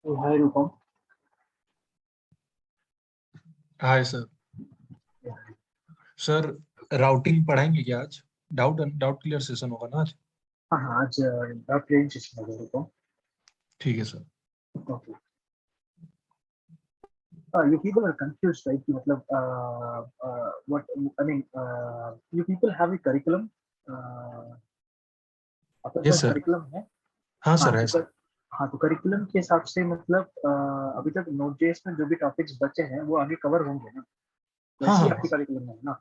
हाय Rupam. Hi sir. Sir routing पढ़ाएंगे क्या आज? डाउट डाउट क्लियर सेशन होगा ना आज? हाँ हाँ, आज ट्रेन सिस्टम है रूपम। ठीक है sir. Okay. You people are confused, right? कि मतलब what I mean, you people have a curriculum. आपके यस पास सर। करिकुलम है? हाँ हाँ सर है तो सर। हाँ तो करिकुलम के हिसाब से मतलब अभी तक नोट.जेएस में जो भी टॉपिक्स बचे हैं वो आगे कवर होंगे ना, हाँ वैसे ही हाँ आपके करिकुलम में है ना।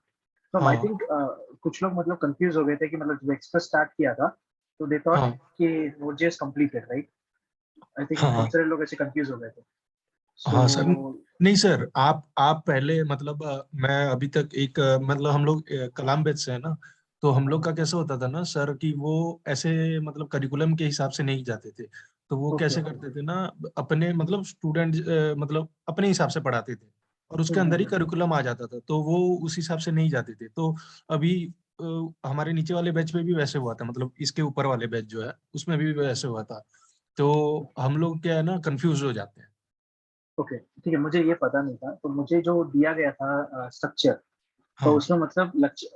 तो आई हाँ थिंक कुछ लोग मतलब कंफ्यूज हो गए थे कि मतलब जब एक्सप्रेस स्टार्ट किया था तो दे थॉट हाँ कि नोट.जेएस कंप्लीटेड, राइट? आई थिंक हाँ बहुत सारे लोग ऐसे कंफ्यूज हो गए थे। हाँ सर। सो नहीं सर, आप पहले मतलब मैं अभी तक एक मतलब हम लोग कलाम बैच से है ना। तो हम लोग का कैसे होता था ना सर कि वो ऐसे मतलब करिकुलम के हिसाब से नहीं जाते थे। तो वो ओके कैसे ओके। करते थे ना, अपने मतलब स्टूडेंट मतलब अपने हिसाब से पढ़ाते थे। और उसके अंदर ही करिकुलम आ जाता था, तो वो उस हिसाब से नहीं जाते थे। तो अभी हमारे नीचे वाले बैच में भी वैसे हुआ था, मतलब इसके ऊपर वाले बैच जो है उसमें भी वैसे हुआ था। तो हम लोग क्या है ना, कंफ्यूज हो जाते हैं। ओके ठीक है, मुझे ये पता नहीं था। तो मुझे जो दिया गया था स्ट्रक्चर, तो हाँ उसमें मतलब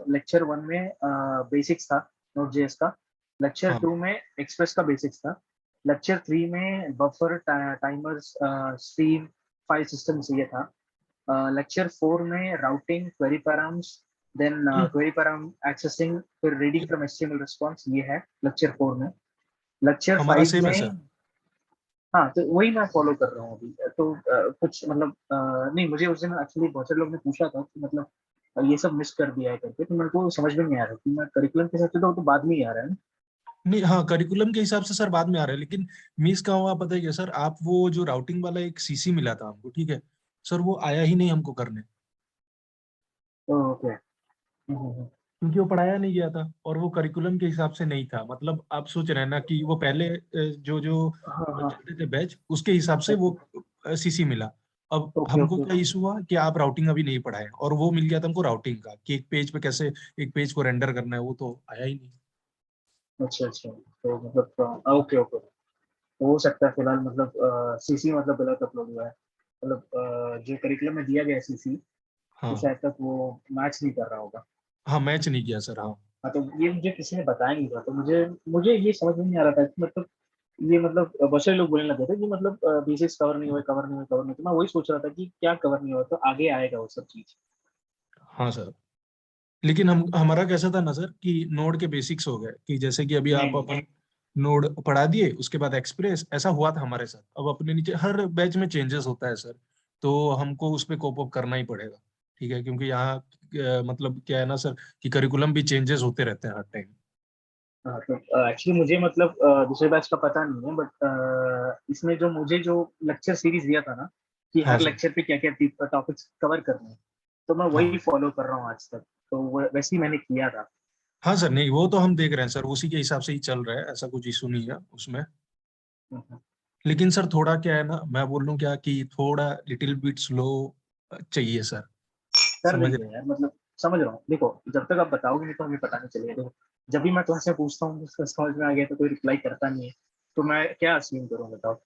लेक्चर वन में बेसिक्स था नोट जेएस का। लेक्चर हाँ टू में एक्सप्रेस का बेसिक्स था। लेक्चर थ्री में buffer timers stream file system ये था। लेक्चर फोर में routing query params, then query param accessing, फिर रीडिंग फ्रॉम एचटीएमएल रिस्पॉन्स, ये है लेक्चर फोर में। लेक्चर हमारा फाइव सेम है सर। में हाँ तो वही मैं फॉलो कर रहा हूँ अभी। तो कुछ मतलब नहीं, मुझे उस दिन एक्चुअली बहुत सारे लोग ने पूछा था कि मतलब ये सब मिस कर दिया है करके, तो मेरे को समझ में नहीं आ रहा कि मैं करिकुलम के हिसाब से तो वो तो बाद में ही आ रहा है ना। नहीं हाँ, करिकुलम के हिसाब से सर बाद में आ रहा है, लेकिन मिस कहाँ हुआ पता है क्या सर? आप वो जो राउटिंग वाला एक सीसी मिला था हमको, ठीक है सर, वो आया ही नहीं हमको करने। ओके। क्योंकि वो पढ़ाया नहीं गया था और वो करिकुलम के हिसाब से नहीं था। मतलब आप सोच रहे हैं ना कि वो पहले जो जो हाँ हाँ। चलते थे बैच उसके हिसाब से वो ओके सीसी मिला। अब ओके हमको ओके। क्या इशू हुआ कि आप राउटिंग अभी नहीं पढ़ाए, और वो मिल गया था हमको राउटिंग का कि एक पेज पे कैसे एक पेज को रेंडर करना है, वो तो आया ही नहीं। अच्छा अच्छा, तो मतलब ओके ओके। हो सकता है फिलहाल मतलब सीसी मतलब गलत अपलोड हुआ है। मतलब जो करिकुलम में दिया गया है सीसी, तो हाँ शायद तक वो मैच नहीं कर रहा होगा। हाँ, मैच नहीं किया सर। हाँ हाँ तो ये मुझे किसी ने बताया नहीं था, तो मुझे मुझे ये समझ में नहीं आ रहा था कि मतलब ये मतलब बहुत सारे लोग बोलने लगे थे कि मतलब बेसिक्स कवर नहीं हुए, कवर नहीं हुए, कवर नहीं हुए। तो मैं वही सोच रहा था कि क्या कवर नहीं हुआ, तो आगे आएगा वो सब चीज। हाँ सर। लेकिन हम हमारा कैसा था ना सर कि नोड के बेसिक्स हो गए, कि जैसे कि अभी नहीं आप नहीं। अपन नोड पढ़ा दिए, उसके बाद एक्सप्रेस ऐसा हुआ था हमारे साथ। अब अपने नीचे हर बैच में चेंजेस होता है सर, तो हमको उस पे कोप अप करना ही पड़ेगा। ठीक है, क्योंकि यहाँ मतलब क्या है ना सर कि करिकुलम भी चेंजेस होते रहते हैं हर टाइम। हाँ तो एक्चुअली मुझे मतलब दूसरे बैच का पता नहीं है, बट इसमें जो मुझे जो लेक्चर सीरीज दिया था ना कि हाँ हर सर। लेक्चर पे क्या क्या टॉपिक्स कवर करने हैं, तो मैं वही हाँ फॉलो कर रहा हूँ आज तक। तो वैसे ही मैंने किया था। हाँ सर, नहीं वो तो हम देख रहे हैं सर, उसी के हिसाब से ही चल रहा है, ऐसा कुछ इशू नहीं है उसमें। हम्म। लेकिन सर थोड़ा क्या है ना, मैं बोल लूँ क्या कि थोड़ा लिटिल बिट स्लो चाहिए सर। कर समझ देंगे रहे हैं? यार, मतलब समझ रहा हूँ। देखो जब तक आप बताओगे नहीं तो हमें पता नहीं चलेगा। देखो जब भी मैं क्लास में पूछता हूँ उसका समझ में आ गया तो कोई रिप्लाई करता नहीं है, तो मैं क्या असीम करूँ बताओ।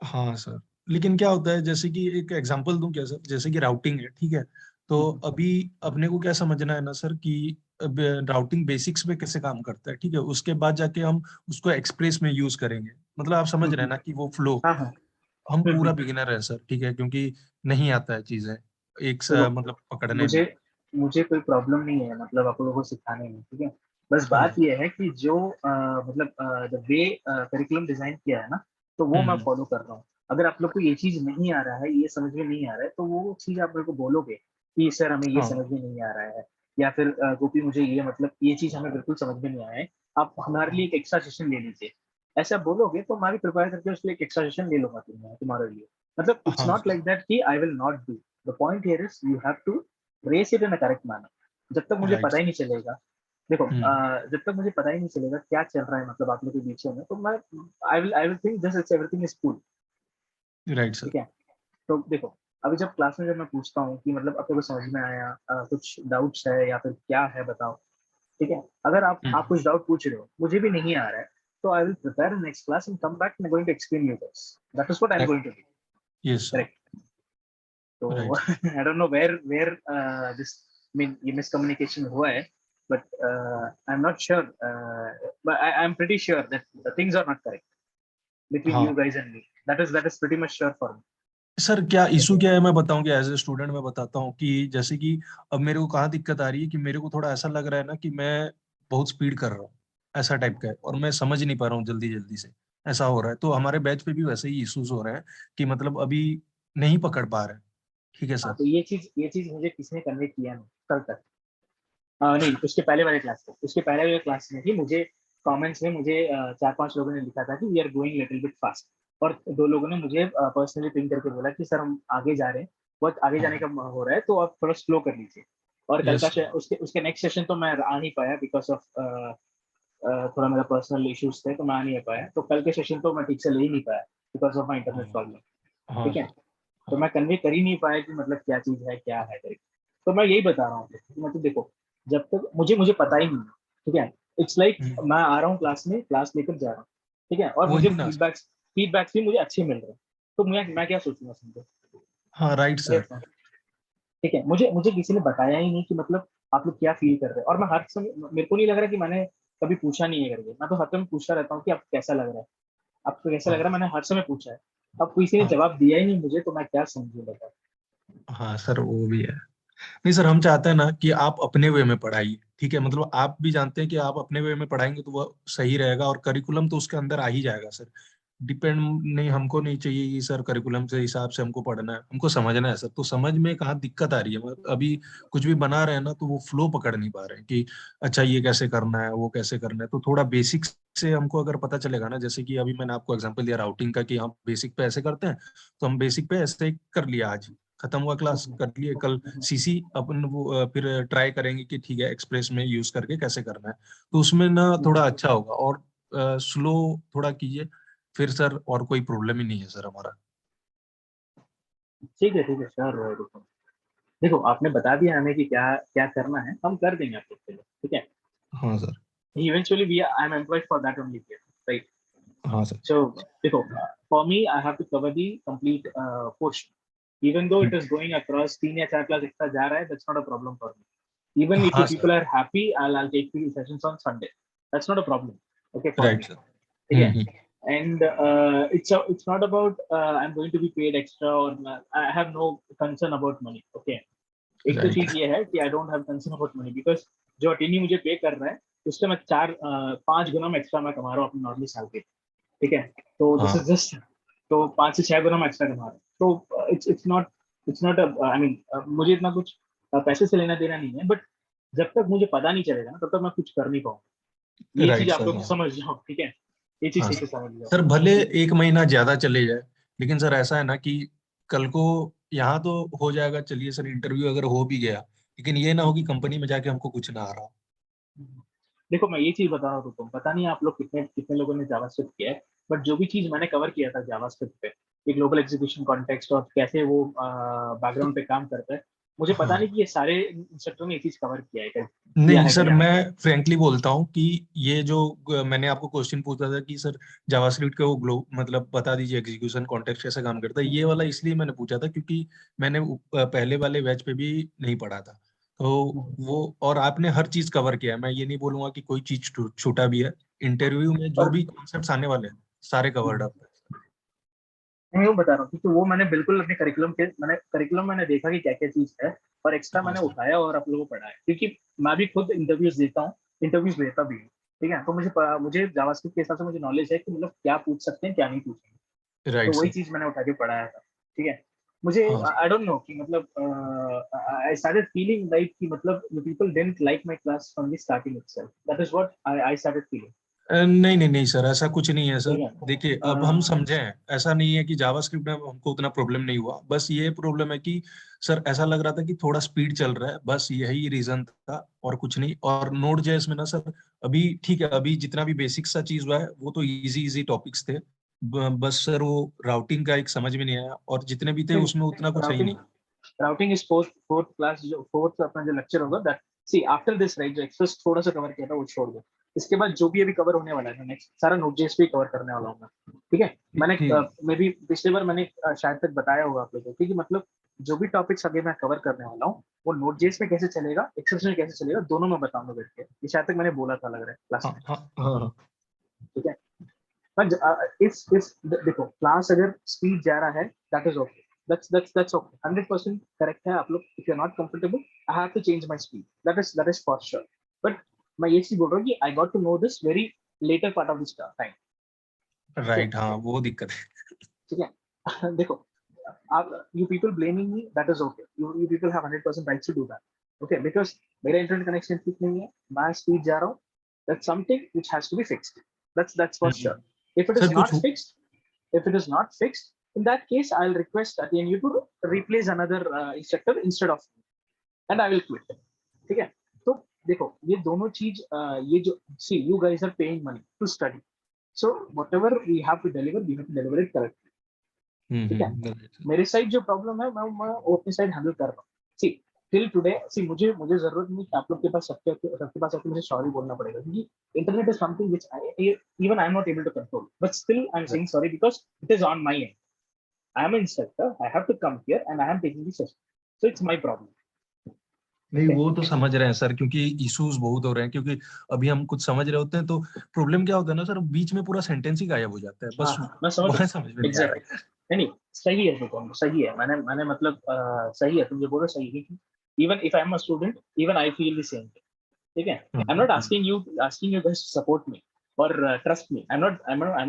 हाँ सर। लेकिन क्या होता है, जैसे कि एक एग्जांपल दूं क्या सर, जैसे कि राउटिंग है, ठीक है। तो हम्म। अभी अपने को क्या समझना है ना सर कि राउटिंग बेसिक्स में कैसे काम करता है, ठीक है। उसके बाद जाके हम उसको एक्सप्रेस में यूज करेंगे। मतलब आप समझ रहे हैं हम्म। ना कि वो फ्लो, हाँ हाँ। हम पूरा हम्म। बिगिनर है सर, ठीक है, क्योंकि नहीं आता है चीजें देखो मतलब पकड़ने में। मुझे मुझे कोई प्रॉब्लम नहीं है मतलब आप लोगों को सिखाने में, ठीक है। बस बात हाँ। ये है कि जो मतलब द वे करिकुलम डिजाइन किया है ना, तो वो मैं हम्म। फॉलो कर रहा हूँ। अगर आप लोग को ये चीज नहीं आ रहा है, ये समझ में नहीं आ रहा है, तो वो चीज आप मेरे को बोलोगे कि सर हमें ये हाँ समझ में नहीं आ रहा है, या फिर गोपी मुझे ये मतलब ये चीज हमें बिल्कुल समझ में नहीं आया है, आप हमारे लिए एक एक्स्ट्रा सेशन ले लीजिए। ऐसा बोलोगे तो मैं भी प्रिपेयर करके उसके लिए एक एक्स्ट्रा सेशन ले लूंगा तुम्हारे लिए। मतलब इट्स हाँ नॉट सर। लाइक दैट कि I will not do. The point here is you have to raise it in a correct manner. जब तक मुझे राइट पता ही सर। नहीं चलेगा, देखो हम्म। जब तक मुझे पता ही नहीं चलेगा क्या चल रहा है मतलब आप लोग के बीच में, तो मैं I will think this it's everything is cool. Right sir. ठीक है। तो देखो अभी जब क्लास में जब मैं पूछता हूँ कि मतलब आपको समझ में आया, कुछ डाउट्स है या फिर क्या है बताओ, ठीक है। अगर आप हम्म। कुछ डाउट पूछ रहे हो मुझे भी नहीं आ रहा है, So I will prepare the next class and come back and I'm going to explain you guys. That is what I'm going to do. Yes sir. Correct. So Right. I don't know where this, I mean, ये miscommunication हुआ है, but I'm not sure. But I'm pretty sure that the things are not correct between हाँ you guys and me. That is pretty much sure for me. Sir, क्या issue Okay. क्या है मैं बताऊं कि एज ए स्टूडेंट मैं बताता हूँ कि जैसे कि अब मेरे को कहाँ दिक्कत आ रही है कि मेरे को थोड़ा ऐसा लग रहा है ना कि मैं बहुत स्पीड कर रहा हूँ, ऐसा टाइप का है, और मैं समझ नहीं पा रहा हूँ जल्दी जल्दी से, ऐसा हो रहा है। तो हमारे बैच पे भी वैसे ही इश्यूज हो रहे हैं कि मतलब अभी नहीं पकड़ पा रहे हैं। ठीक है हाँ, सर। तो ये चीज मुझे किसने कन्वे किया नहीं कल तक। नहीं, उसके पहले वाले क्लास में, उसके पहले वाले क्लास में ही मुझे कमेंट्स में मुझे 4-5 लोगों ने लिखा था कि we are going little bit fast, और 2 लोगों ने मुझे पर्सनली पिंग करके बोला कि सर हम आगे जा रहे हैं, बहुत आगे जाने हाँ। का हो रहा है, तो आप थोड़ा स्लो कर लीजिए। और कल यस का सर। उसके उसके नेक्स्ट सेशन तो मैं आ नहीं पाया बिकॉज ऑफ थोड़ा मेरा पर्सनल इश्यूज थे, तो मैं आ नहीं पाया। तो कल के सेशन तो मैं ठीक से ले ही नहीं पाया बिकॉज ऑफ माई इंटरनेट हाँ। प्रॉब्लम। हाँ ठीक है, सर। तो हाँ। मैं कन्वे कर ही नहीं पाया कि मतलब क्या चीज है क्या है करके। तो मैं यही बता रहा हूँ कि मतलब देखो, जब तक मुझे पता ही नहीं है, ठीक है, इट्स लाइक मैं आ रहा हूँ क्लास में, क्लास लेकर जा रहा हूँ, ठीक है, और मुझे वही ना सर। फीडबैक्स भी मुझे अच्छे मिल रहे हैं, तो मैं क्या सोचूंगा समझो। हाँ राइट सर। ठीक है, मुझे मुझे किसी ने बताया ही नहीं कि मतलब आप लोग क्या फील कर रहे हैं, और मैं हर समय, मेरे को नहीं लग रहा कि मैंने कभी पूछा नहीं है करके। मैं तो हर समय पूछता रहता हूँ कि आपको कैसा लग रहा है, आपको कैसा लग रहा है, हाँ। मैंने हर समय पूछा है। अब किसी ने हाँ। जवाब दिया ही नहीं मुझे, तो मैं क्या समझू बता। हाँ सर वो भी है। नहीं सर, हम चाहते हैं ना कि आप अपने वे में पढ़ाइए। ठीक है, मतलब आप भी जानते हैं कि आप अपने वे में पढ़ाएंगे तो वो सही रहेगा, और करिकुलम तो उसके अंदर आ ही जाएगा सर। डिपेंड नहीं, हमको नहीं चाहिए कि सर करिकुलम से हिसाब से हमको पढ़ना है, हमको समझना है सर। तो समझ में कहाँ दिक्कत आ रही है, मतलब अभी कुछ भी बना रहे हैं ना तो वो फ्लो पकड़ नहीं पा रहे हैं कि अच्छा ये कैसे करना है, वो कैसे करना है। तो थोड़ा बेसिक से हमको अगर पता चलेगा ना, जैसे कि अभी मैंने आपको एग्जांपल दिया राउटिंग का कि हम बेसिक पे ऐसे करते हैं, तो हम बेसिक पे ऐसे ही कर लिया, आज खत्म हुआ, क्लास कर लिए। कल सीसी अपन वो फिर ट्राई करेंगे कि ठीक है एक्सप्रेस में यूज करके कैसे करना है, तो उसमें ना थोड़ा अच्छा होगा। और स्लो थोड़ा कीजिए, फिर सर और कोई प्रॉब्लम ही नहीं है सर हमारा। ठीक है श्योर रहो। देखो, आपने बता दिया हमें कि क्या क्या करना है, हम कर देंगे आप लोग के लिए, ठीक है। हाँ sir. Eventually we I am employed for that only, right. हाँ सर। So, देखो, for me, I have to cover the complete portion. Even though it is going across 3 या 4 क्लास extra जा रहा है, that's not a problem for me. Even if you हाँ people sir. are happy, I'll take 3 sessions on Sunday. That's not a problem. Okay, for right me. Sir. ठीक है, हम्म। and it's not about I'm going to be paid extra, or I have no concern about money. Okay, एक तो right. चीज ये है कि I don't have concern about money, because जो अटेनी मुझे पे कर रहा है उससे मैं 4-5 गुना में एक्स्ट्रा मैं कमा रहा हूँ अपनी नॉर्मल सैलरी। ठीक है, तो दिस हाँ। इज जस्ट, तो 5 से 6 गुना मैं एक्स्ट्रा कमा रहा हूँ। तो इट्स नॉट आई मीन, मुझे इतना कुछ पैसे से लेना देना नहीं है, बट जब तक मुझे पता नहीं चलेगा ना तब तक मैं कुछ कर नहीं पाऊंगा। ये चीज राइट आप सर। लोग हाँ। समझ जाओ, ठीक है, ये चीज हाँ ठीक सर। से समझ जाओ। सर भले एक महीना ज्यादा चले जाए, लेकिन सर ऐसा है ना कि कल को यहाँ तो हो जाएगा, चलिए सर इंटरव्यू अगर हो भी गया, लेकिन ये ना हो कि कंपनी में जाके हमको कुछ ना आ रहा हो। देखो, मैं ये चीज बता रहा हूँ तुमको, पता नहीं आप लोग कितने कितने लोगों ने जावास्क्रिप्ट किया है, बट जो भी चीज मैंने कवर किया था जावास्क्रिप्ट पे, ये ग्लोबल एग्जीक्यूशन कॉन्टेक्स्ट और कैसे वो बैकग्राउंड पे काम करता है, मुझे पता हाँ। नहीं कि ये सारे इंस्ट्रक्टर ने ये चीज कवर किया नहीं है सर, करके। मैं फ्रेंकली बोलता हूँ कि ये जो मैंने आपको क्वेश्चन पूछा था कि सर जावास्क्रिप्ट का वो मतलब बता दीजिए एग्जीक्यूशन कॉन्टेक्स्ट कैसे काम करता है, ये वाला इसलिए मैंने पूछा था क्योंकि मैंने पहले वाले बैच पे भी नहीं पढ़ा था। तो वो, और आपने हर चीज कवर किया है, मैं ये नहीं बोलूंगा कि कोई चीज छूटा भी है। इंटरव्यू में जो और भी कॉन्सेप्ट्स आने वाले हैं सारे कवर्ड अप है। मैं यूँ बता रहा हूँ क्योंकि वो मैंने बिल्कुल अपने करिकुलम मैंने देखा कि क्या क्या चीज है, और एक्स्ट्रा हाँ मैंने सर। उठाया और आप लोगों को पढ़ाया, क्योंकि मैं भी खुद इंटरव्यूज देता हूँ, इंटरव्यूज लेता भी हूँ। ठीक है, तो मुझे जावास्क्रिप्ट के हिसाब से मुझे नॉलेज है कि मतलब क्या पूछ सकते हैं क्या नहीं पूछेंगे। तो राइट वही सर। चीज मैंने उठा के पढ़ाया था। ठीक है, मुझे हाँ सर। आई डोंट नो कि मतलब आई स्टार्टेड फीलिंग लाइक कि मतलब you people didn't like my class from the starting itself, that is what I started feeling. नहीं नहीं नहीं सर, ऐसा कुछ नहीं है सर। ठीक है, देखिए अब हम समझे हैं, ऐसा नहीं है कि जावास्क्रिप्ट में हमको उतना प्रॉब्लम नहीं हुआ, बस ये प्रॉब्लम है कि सर ऐसा लग रहा था कि थोड़ा स्पीड चल रहा है, बस यही रीजन था और कुछ नहीं। और नोड जेएस में ना सर, अभी ठीक है, अभी जितना भी बेसिक सा चीज हुआ है वो तो इजी इजी टॉपिक्स थे। बस सर वो राउटिंग का एक समझ में नहीं आया, और जितने भी थे उसमें उतना कुछ है ही राउटिंग नहीं। राउटिंग इज फोर्थ क्लास, जो फोर्थ अपना जो लेक्चर होगा that, see after this right, जो एक्सेस थोड़ा सा कवर किया था वो छोड़ दो। इसके बाद जो भी अभी कवर होने वाला है नेक्स्ट सारा नोट.js पे कवर करने वाला हूँ मैं, ठीक है। मैंने ठीक। मे भी पिछली बार मैंने शायद तक बताया होगा आप लोगों को कि मतलब जो भी टॉपिक्स आगे मैं कवर करने वाला हूँ वो नोट.js में कैसे चलेगा, एक्सेल में कैसे चलेगा, दोनों में बताऊंगा बैठ के। ये शायद तक मैंने बोला था लग रहा है क्लास हाँ में, हाँ हाँ। ठीक है। but if देखो क्लास अगर स्पीड जा रहा है that is okay, that's okay, 100% correct है आप लोग। if you're not comfortable I have to change my speed, that is for sure, but मैं ये चीज बोल रहा हूँ कि I got to know this very later part of this time, okay, right, हाँ वो दिक्कत है। ठीक है। देखो आप you people blaming me, that is okay, you people have 100% right to do that, okay, because मेरा इंटरनेट कनेक्शन ठीक नहीं है, मैं स्पीड जा रहा हूँ, that's something which has to be fixed, that's for sure. If it is sir कुछ not fixed, if it is not fixed, in that case I'll request again you to replace another instructor instead of me, and I will quit, ठीक है। तो देखो ये दोनों चीज ये जो see you guys are paying money to study, so whatever we have to deliver we have to deliver it correctly, ठीक है। मेरे साइड जो प्रॉब्लम है मैं अपनी साइड हैंडल कर रहा हूँ। सी टिल टुडे सी मुझे मुझे जरूरत नहीं कि आप लोग के पास सबके पास आके मुझे सॉरी बोलना पड़ेगा, क्योंकि internet is something which I even I am not able to control, but still I am saying sorry because it is on my end. I am instructor, I have to come here and I am taking this session, so it's my problem, नहीं, okay. वो तो समझ रहे हैं sir, क्योंकि issues बहुत हो रहे हैं, क्योंकि अभी हम कुछ समझ रहे होते हैं तो प्रॉब्लम क्या होता है ना सर, बीच में पूरा सेंटेंस ही गायब हो जाता है, हाँ बस हाँ मैं समझ रहा वह हूँ समझ में नहीं आ एग्जैक्टली। रहा नहीं सही है तो सही है, मैंने मतलब सही है तुम जो बोल रहे हो सही है, even if I am a student even I feel the same, ठीक है। है। I am not asking you guys to support me or trust me, I'm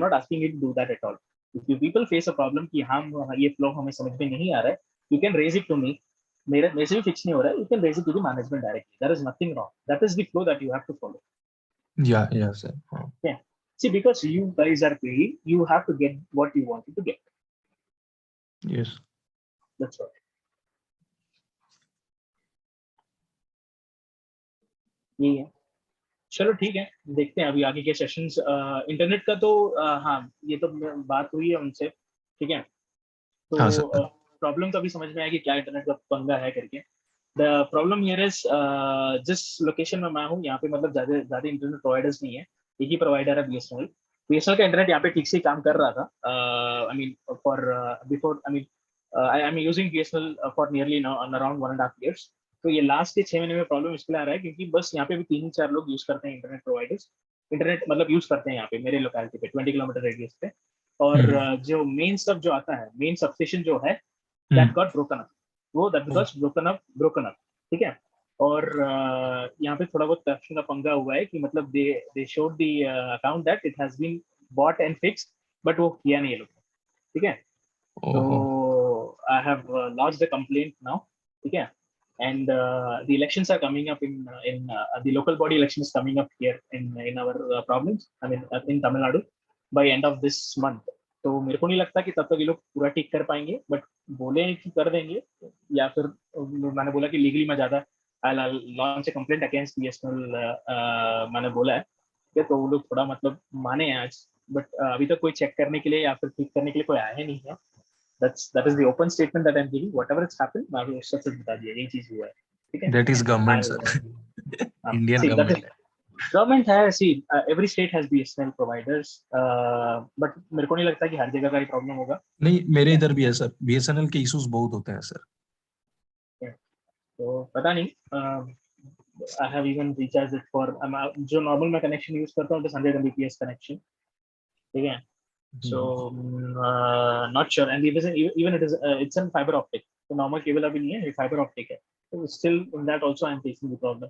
not asking you to do that at all. If you people face a problem कि हम ये flow हमें समझ में नहीं आ रहा है, you can raise it to me, मेरे से भी फिक्स नहीं हो रहा है, you can raise it to the management directly, there is nothing wrong, that is the flow that you have to follow, या सर, हाँ। yeah। See because you guys are paying you have to get what you wanted to get, yes. that's all, यही है। चलो ठीक है, देखते हैं अभी आगे के सेशंस। इंटरनेट का तो हाँ ये तो बात हुई है उनसे, ठीक है। हाँ तो सर। प्रॉब्लम तो अभी समझ में आया कि क्या इंटरनेट का पंगा है करके। द प्रॉब्लम हियर इज जिस लोकेशन में मैं हूँ यहाँ पे मतलब ज्यादा ज्यादा इंटरनेट प्रोवाइडर्स नहीं है, एक ही प्रोवाइडर है बीएसएनएल। बीएसएनएल का इंटरनेट यहाँ पे ठीक से काम कर रहा था, I mean for before I mean I am using BSNL for nearly around 1.5 years। तो ये लास्ट के 6 महीने में प्रॉब्लम इसके लिए आ रहा है क्योंकि बस यहाँ पे भी 3-4 लोग यूज करते हैं इंटरनेट प्रोवाइडर्स, इंटरनेट मतलब यूज करते हैं यहाँ पे मेरे लोकेलिटी पे 20 किलोमीटर रेडियस पे। और हम्म जो मेन सब जो आता है मेन सबस्टेशन जो है हम्म। that got broken up, वो that O, got broken up, ठीक है। और यहाँ पे थोड़ा बहुत करप्शन का पंगा हुआ है कि मतलब दे showed the account that it has been bought and fixed, but वो किया नहीं है लोग, ठीक है। ओहो। तो I have lodged a complaint now, ठीक है। And the elections are coming up in the local body election is coming up here in our province, I mean in Tamil Nadu by end of this month। तो मेरे को नहीं लगता कि तब तक ये लोग पूरा ठीक कर पाएंगे, बट बोले कि कर देंगे, या फिर मैंने बोला कि लीगली मैं ज्यादा I launch a complaint against BSNL, मैंने बोला है, ठीक है। तो वो लोग थोड़ा मतलब माने हैं आज, बट अभी तक कोई चेक करने के लिए या फिर ठीक करने के लिए कोई आया ही नहीं है। that is the open statement that I'm giving, whatever it's happened मैं अभी सच सच बता दिया यही चीज हुआ है, ठीक है। That is government I'll, sir. Indian see that is government है। government है, see every state has BSNL providers, but मेरे को नहीं लगता कि हर जगह का ही प्रॉब्लम होगा, नहीं, मेरे ठीक है। इधर भी है सर, बीएसएनएल के इश्यूज बहुत होते हैं सर। तो पता नहीं, I have even recharge it for जो नॉर्मल मैं कनेक्शन यूज करता हूँ 100 Mbps कनेक्शन, ठीक है। So hmm. not sure, and even it is it's in fiber optic, तो normal cable अभी नहीं है, ये fiber optic है, तो still in that also I am facing the problem।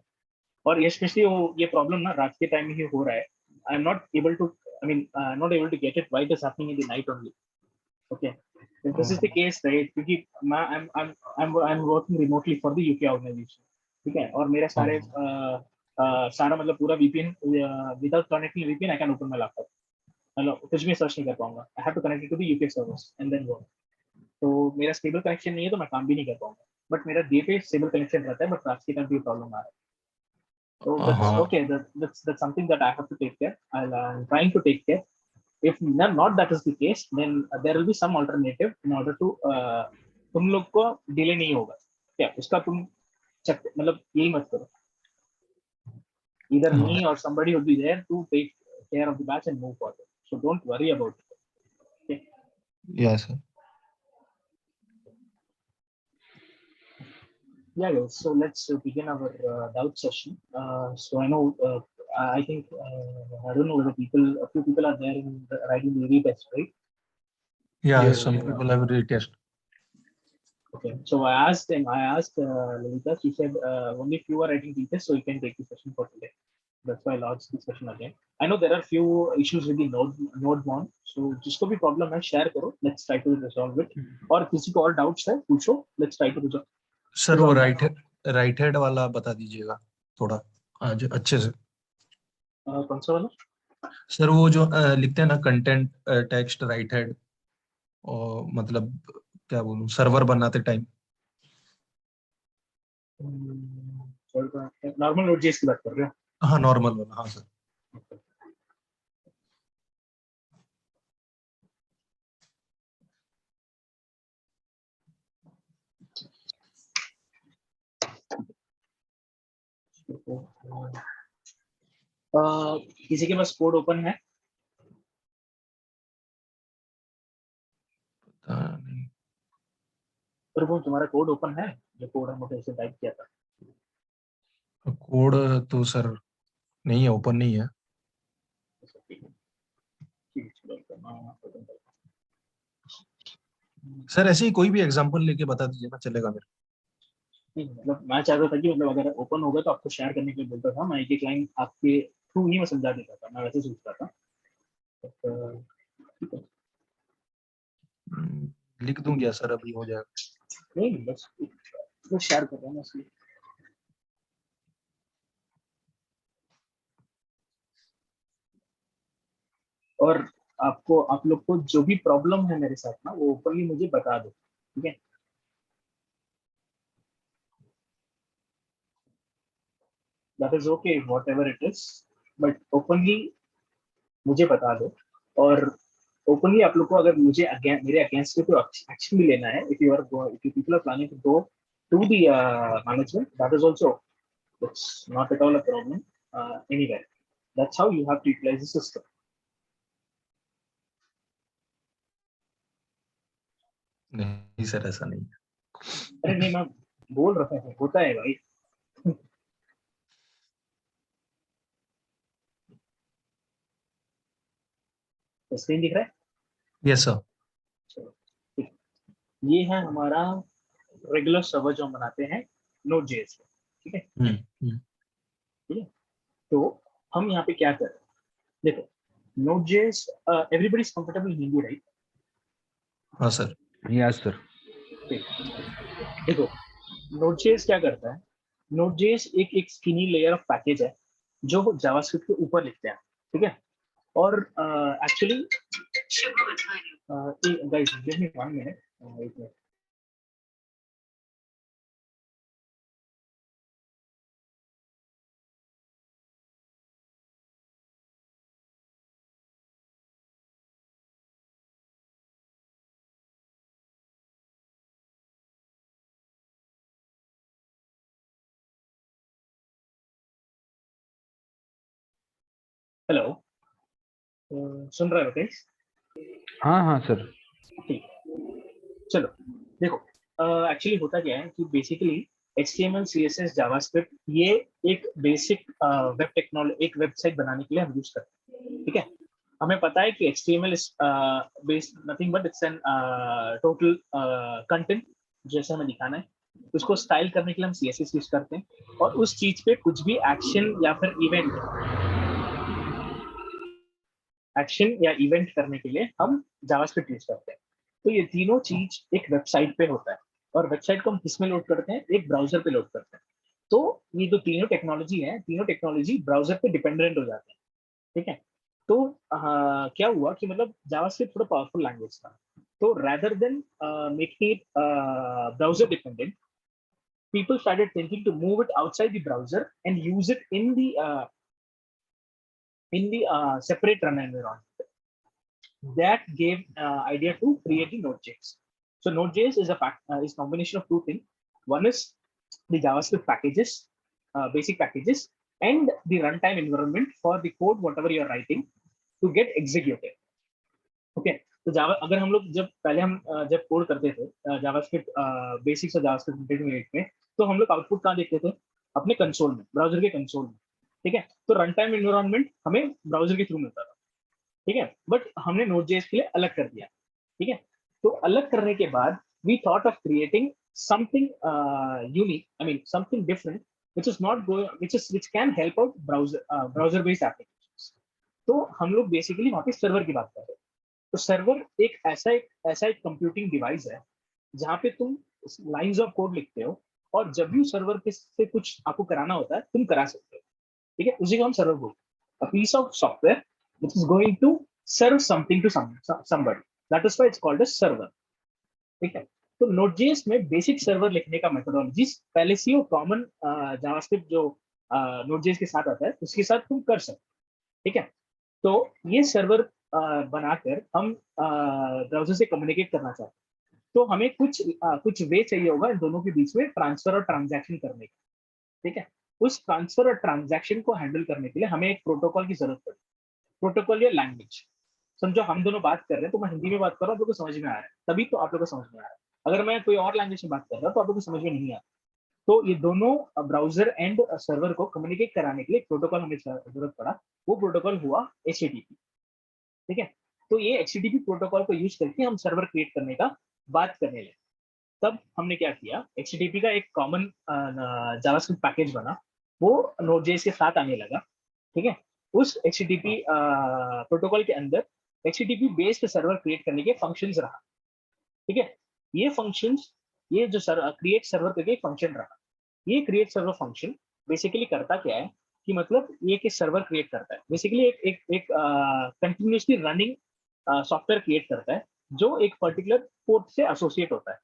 और ये स्पेशली वो ये प्रॉब्लम ना रात के टाइम में ही हो रहा है, I am not able to I mean not able to get it why it is happening in the night only, okay. This is the case right, क्योंकि मैं I am working remotely for the UK organisation, ठीक है। और मेरे सारे सारा मतलब पूरा VPN without connecting VPN I can open my laptop, hello कुछ भी सर्च नहीं कर पाऊंगा, I have to connect to the UK servers and then work. तो मेरा स्टेबल कनेक्शन नहीं है तो मैं काम भी नहीं कर पाऊंगा, बट मेरा डे पे स्टेबल कनेक्शन रहता है, बट रात के टाइम भी प्रॉब्लम आ रहा है। So that's हाँ। okay. That's something that I have to take care. I'm trying to take care. If not that is the case, then there will be some alternative in order to तुम लोग को delay नहीं होगा क्या उसका, तुम मतलब यही मत करो। Either हाँ, me or somebody will be there to take care of the batch and move forward. So don't worry about it. Okay. yes sir. Yeah, guys. So let's begin our doubt session. So I know, I think, I don't know whether a few people are there in writing the retest, right? Yeah, Yes. some people have retest. Okay. So I asked Lalita. She said only few are writing retest, so you can take the session for today. That's why I launched this session again. I know there are few issues with the node one. So जिसको भी problem है share करो. Let's try to resolve it. और किसी को और doubts है पूछो. Let's try to resolve. Sir वो राइट हेड वाला बता दीजिएगा थोड़ा आज अच्छे से। कौन सा वाला? सर वो जो लिखते हैं ना कंटेंट टेक्स्ट राइट हेड, और मतलब क्या बोलूं सर्वर बनाते टाइम। नॉर्मल नोड.जेएस की बात कर रहे हो? हाँ नॉर्मल वाला, हाँ सर। किसी के पास कोड ओपन है? नहीं। पर वो तुम्हारा कोड ओपन है जो कोड हमने ऐसे टाइप किया था? कोड तो सर नहीं है, ओपन नहीं है। सर ऐसे ही कोई भी एग्जांपल लेके बता दीजिए ना, चलेगा मेरे। मतलब मैं चाहता था कि मतलब अगर ओपन होगा तो आपको शेयर करने के लिए बोलता था, मैं एक लाइन आपके थ्रू ही मैं समझा देता था, मैं वैसे सोचता था। लिख दूं क्या सर, अभी हो जाएगा? नहीं बस शेयर कर रहा हूँ इसलिए। और आप लोग को जो भी प्रॉब्लम है मेरे साथ ना, वो ओपनली मुझे बता दो, ठीक है? That is okay whatever it is, but openly मुझे बता दो। और ओपनली आप लोग को अगर मुझे मेरे अगेंस्ट में कोई एक्शन भी लेना है, if you people are planning to go to the management, that is also it's not at all a problem anywhere. That's how you have to utilise the system. नहीं सर ऐसा नहीं है। अरे नहीं, मैं बोल रहा हूँ होता है भाई। स्क्रीन दिख रहा है? Yes sir. चलो, ये है हमारा रेगुलर सर्वर जो हम बनाते हैं Node.js पे, ठीक है? ठीक है, तो हम यहाँ पे क्या कर रहे हैं? देखो, Node.js, everybody is comfortable in Hindi, right? हाँ सर। Yes sir. देखो, Node.js क्या करता है? Node.js एक स्किनी लेयर ऑफ पैकेज है जो जावास्क्रिप्ट के ऊपर लिखते हैं, ठीक है? और actually guys give me 1 minute, wait minute. Hello, सुन रहे हो गाइस? हाँ हाँ सर। ठीक, चलो देखो, एक्चुअली होता क्या है कि बेसिकली HTML CSS जावास्क्रिप्ट ये एक बेसिक वेब टेक्नोलॉजी, एक वेबसाइट बनाने के लिए हम यूज करते हैं, ठीक है? हमें पता है कि HTML is based nothing but it's an total content, जैसे हमें दिखाना है उसको स्टाइल करने के लिए हम CSS यूज करते हैं, और उस चीज पे कुछ भी एक्शन या फिर इवेंट करने के लिए हम जावास्क्रिप्ट यूज करते हैं। तो ये तीनों चीज एक वेबसाइट पे होता है, और वेबसाइट को हम किस में लोड करते हैं? एक ब्राउजर पे लोड करते हैं। तो ये जो तीनों टेक्नोलॉजी है, तीनों टेक्नोलॉजी ब्राउजर पे डिपेंडेंट हो जाते हैं, ठीक है? तो क्या हुआ कि मतलब जावास्क्रिप्ट थोड़ा पावरफुल लैंग्वेज था, तो rather than making it browser dependent, people started thinking to move it outside the browser and use it in the separate run environment. That gave idea to create the Node.js. So Node.js is is combination of two things. One is the JavaScript packages, basic packages, and the runtime environment for the code whatever you are writing to get executed. Okay, तो जावा अगर हम लोग जब पहले हम जब code करते थे जावास्क्रिप्ट बेसिक्स और जावास्क्रिप्ट इंटरमीडिएट में, तो हम लोग आउटपुट कहाँ देखते थे? अपने कंसोल में, ब्राउजर के कंसोल में, ठीक है। तो रन टाइम एनवायरनमेंट हमें ब्राउजर के थ्रू मिलता था, ठीक है, बट हमने Node.js के लिए अलग कर दिया, ठीक है। तो अलग करने के बाद we thought of creating something unique, I mean something different which is not going, which can help out browser based applications. तो हम लोग बेसिकली वहाँ पे सर्वर की बात कर रहे हैं। तो सर्वर एक ऐसा एक कंप्यूटिंग डिवाइस है जहाँ पे तुम लाइंस ऑफ कोड लिखते हो और जब भी सर्वर पे से कुछ आपको कराना होता है तुम करा सकते हो, ठीक है। उसी को हम सर्वर बोलते हैं, a piece of software which is going to serve something to somebody, that is why it's called a server, ठीक है। तो Node.js में बेसिक सर्वर लिखने का मेथोडोलॉजीज पहले से वो कॉमन जावास्क्रिप्ट जो Node.js के साथ आता है उसके साथ तुम कर सकते, ठीक है। तो ये सर्वर बनाकर हम ब्राउजर से कम्युनिकेट करना चाहते हैं, तो हमें कुछ वे चाहिए होगा इन दोनों के बीच में ट्रांसफर और ट्रांजैक्शन करने का, ठीक है। उस ट्रांसफर और ट्रांजैक्शन को हैंडल करने के लिए हमें एक प्रोटोकॉल की जरूरत पड़ी। प्रोटोकॉल या लैंग्वेज, समझो हम दोनों बात कर रहे हैं तो मैं हिंदी में बात कर रहा हूँ, आप लोगों को समझ में आ रहा है, तभी तो आप लोगों को समझ में आ रहा है। अगर मैं कोई और लैंग्वेज में बात कर रहा हूँ तो आप लोगों को समझ में नहीं आता। तो ये दोनों ब्राउजर एंड सर्वर को कम्युनिकेट कराने के लिए प्रोटोकॉल हमें जरूरत पड़ा, वो प्रोटोकॉल हुआ HTTP, ठीक है। तो ये HTTP प्रोटोकॉल को यूज करके हम सर्वर क्रिएट करने का बात करने लगे। तब हमने क्या किया, HTTP का एक कॉमन जावास्क्रिप्ट पैकेज बना, वो Node.js के साथ आने लगा, ठीक है। उस HTTP प्रोटोकॉल के अंदर HTTP बेस्ड सर्वर क्रिएट करने के फंक्शंस रहा, ठीक है। ये फंक्शंस, ये जो क्रिएट सर्वर करके फंक्शन रहा, ये क्रिएट सर्वर फंक्शन बेसिकली करता क्या है कि मतलब ये कि सर्वर क्रिएट करता है, बेसिकली एक कंटिन्यूसली रनिंग सॉफ्टवेयर क्रिएट करता है जो एक पर्टिकुलर पोर्ट से एसोसिएट होता है।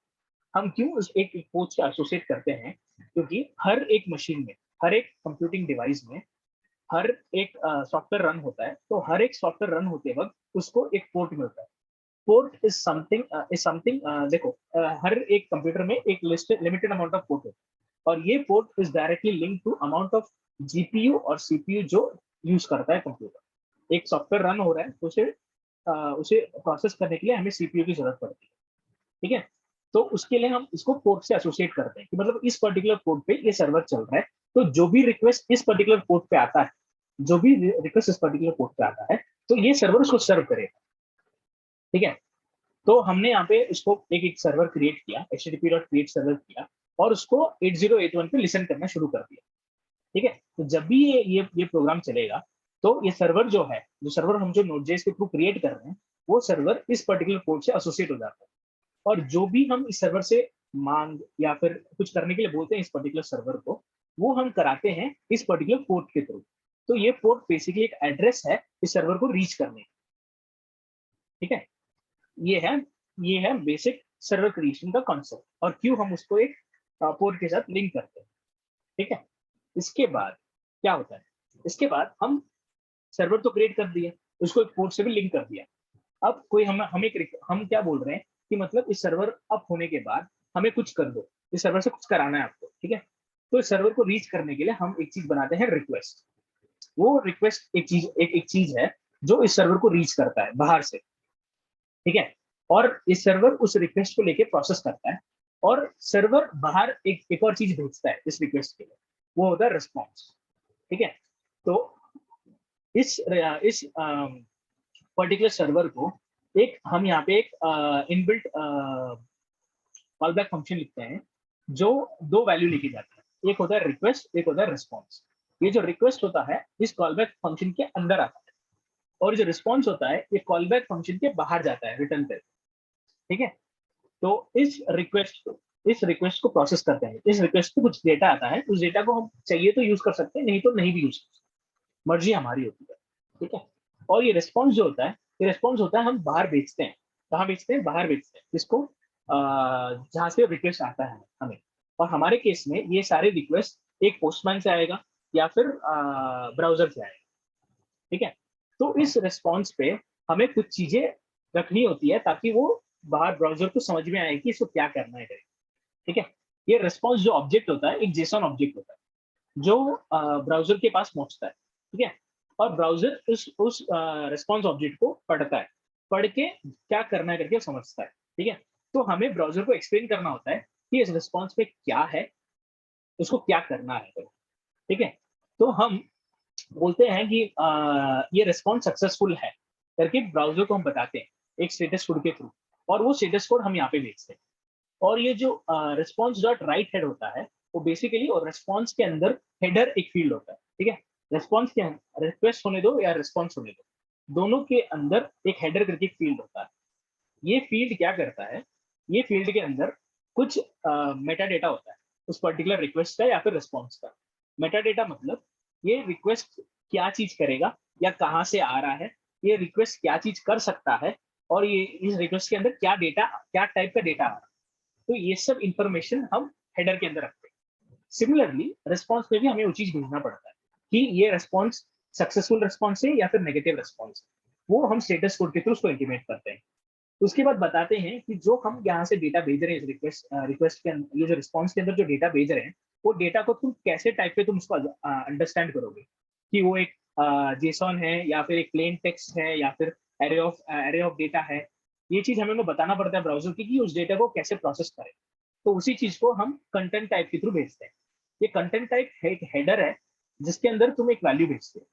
हम क्यों उस एक पोर्ट से एसोसिएट करते हैं? क्योंकि हर एक मशीन में, हर एक कंप्यूटिंग डिवाइस में हर एक सॉफ्टवेयर रन होता है, तो हर एक सॉफ्टवेयर रन होते वक्त उसको एक पोर्ट मिलता है। पोर्ट इज समथिंग देखो हर एक कंप्यूटर में एक लिमिटेड अमाउंट ऑफ पोर्ट होता है और ये port is directly link to amount of GPU और सीपीयू जो यूज करता है कंप्यूटर। एक सॉफ्टवेयर रन हो रहा है तो उसे प्रोसेस करने के लिए हमें सीपीयू की जरूरत पड़ती है, ठीक है। तो उसके लिए हम इसको पोर्ट से एसोसिएट करते हैं कि मतलब इस पर्टिकुलर पोर्ट पे ये सर्वर चल रहा है, तो जो भी रिक्वेस्ट इस पर्टिकुलर पोर्ट पे आता है, जो भी रिक्वेस्ट इस पर्टिकुलर पोर्ट पे आता है, तो ये सर्वर उसको सर्व करेगा, ठीक है। तो हमने यहाँ पे इसको एक सर्वर क्रिएट किया, http.create सर्वर किया और उसको 8081 पे लिसन करना शुरू कर दिया, ठीक है। तो जब भी ये प्रोग्राम चलेगा तो ये सर्वर जो है, जो सर्वर हम जो Node.js के थ्रू क्रिएट कर रहे हैं, वो सर्वर इस पर्टिकुलर पोर्ट से एसोसिएट हो जाता है और जो भी हम इस सर्वर से मांग या फिर कुछ करने के लिए बोलते हैं इस पर्टिकुलर सर्वर को, वो हम कराते हैं इस पर्टिकुलर पोर्ट के थ्रू। तो ये पोर्ट बेसिकली एक एड्रेस है इस सर्वर को रीच करने, ठीक है। ये है बेसिक सर्वर क्रिएशन का कॉन्सेप्ट और क्यों हम उसको एक पोर्ट के साथ लिंक करते हैं, ठीक है। इसके बाद क्या होता है, इसके बाद हम सर्वर तो क्रिएट कर दिया, उसको एक पोर्ट से भी लिंक कर दिया। अब कोई हम क्या बोल रहे हैं कि मतलब इस सर्वर अप होने के बाद हमें कुछ कर दो, इस सर्वर से कुछ कराना है आपको, ठीक है। तो इस सर्वर को रीच करने के लिए हम एक चीज बनाते हैं, रिक्वेस्ट। वो रिक्वेस्ट एक चीज है जो इस सर्वर को रीच करता है बाहर से, ठीक है। और इस सर्वर उस रिक्वेस्ट को लेके प्रोसेस करता है और सर्वर बाहर एक और चीज भेजता है इस रिक्वेस्ट के लिए, वो होता है रिस्पॉन्स, ठीक है। तो इस पर्टिकुलर सर्वर को हम यहाँ पे एक इनबिल्ट कॉलबैक फंक्शन लिखते हैं जो दो वैल्यू लेके जाता है, एक होता है रिक्वेस्ट, एक होता है रिस्पॉन्स। ये जो रिक्वेस्ट होता है इस कॉलबैक फंक्शन के अंदर आता है और जो रिस्पॉन्स होता है ये कॉलबैक फंक्शन के बाहर जाता है रिटर्न पे, ठीक है। तो इस रिक्वेस्ट को प्रोसेस करते हैं, इस रिक्वेस्ट पे कुछ डेटा आता है, उस डेटा को हम चाहिए तो यूज कर सकते हैं, नहीं तो नहीं भी यूज कर सकते, मर्जी हमारी होती है, ठीक है। और ये रिस्पॉन्स जो होता है, ये रिस्पॉन्स होता है हम बाहर बेचते हैं। कहाँ बेचते हैं? बाहर बेचते हैं इसको, जहाँ से रिक्वेस्ट आता है हमें। और हमारे केस में ये सारे रिक्वेस्ट एक पोस्टमैन से आएगा या फिर ब्राउजर से आएगा, ठीक है। तो इस रिस्पॉन्स पे हमें कुछ चीजें रखनी होती है ताकि वो बाहर ब्राउजर को समझ में आए कि इसको क्या करना है, ठीक है। ये रिस्पॉन्स जो ऑब्जेक्ट होता है एक जेसन ऑब्जेक्ट होता है। जो ब्राउजर के पास पहुंचता है, ठीक है, और ब्राउजर उस रिस्पॉन्स ऑब्जेक्ट को पढ़ता है, पढ़ के क्या करना है करके समझता है, ठीक है। तो हमें ब्राउजर को एक्सप्लेन करना होता है कि इस रिस्पॉन्स पे क्या है, उसको क्या करना है, ठीक है। तो हम बोलते हैं कि ये रिस्पॉन्स सक्सेसफुल है करके ब्राउजर को हम बताते हैं एक स्टेटस कोड के थ्रू, और वो स्टेटस कोड हम यहाँ पे भेजते हैं। और ये जो रिस्पॉन्स डॉट राइट हेड होता है वो बेसिकली, और रिस्पॉन्स के अंदर हेडर एक फील्ड होता है, ठीक है। रिस्पॉन्स के अंदर रिक्वेस्ट होने दो या रिस्पॉन्स होने दो, दोनों के अंदर एक हेडर करके फील्ड होता है। ये फील्ड क्या करता है, ये फील्ड के अंदर कुछ मेटा डेटा होता है उस पर्टिकुलर रिक्वेस्ट का या फिर रिस्पॉन्स का। मेटा डेटा मतलब ये रिक्वेस्ट क्या चीज करेगा या कहाँ से आ रहा है, ये रिक्वेस्ट क्या चीज कर सकता है, और ये इस रिक्वेस्ट के अंदर क्या डेटा, क्या टाइप का डेटा आ रहा है। तो ये सब इंफॉर्मेशन हम हेडर के अंदर रखते हैं। सिमिलरली रिस्पॉन्स में भी हमें वो चीज भेजना पड़ता है कि ये रिस्पॉन्स सक्सेसफुल रिस्पॉन्स है या फिर नेगेटिव रिस्पॉन्स है, वो हम स्टेटस कोड के थ्रू उसको इंटीमेट करते हैं। उसके बाद बताते हैं कि जो हम यहाँ से डेटा भेज रहे हैं इस रिक्वेस्ट के अंदर, ये जो रिस्पॉन्स के अंदर जो डेटा भेज रहे हैं, वो डेटा को तुम कैसे टाइप पे तुम उसको अंडरस्टैंड करोगे, कि वो एक जेसॉन है या फिर एक प्लेन टेक्स्ट है या फिर एरे ऑफ डेटा है। ये चीज हमें बताना पड़ता है ब्राउजर की कि उस डेटा को कैसे प्रोसेस करें। तो उसी चीज को हम कंटेंट टाइप के थ्रू भेजते हैं। ये कंटेंट टाइप एक हेडर है जिसके अंदर तुम एक वैल्यू भेजते हो,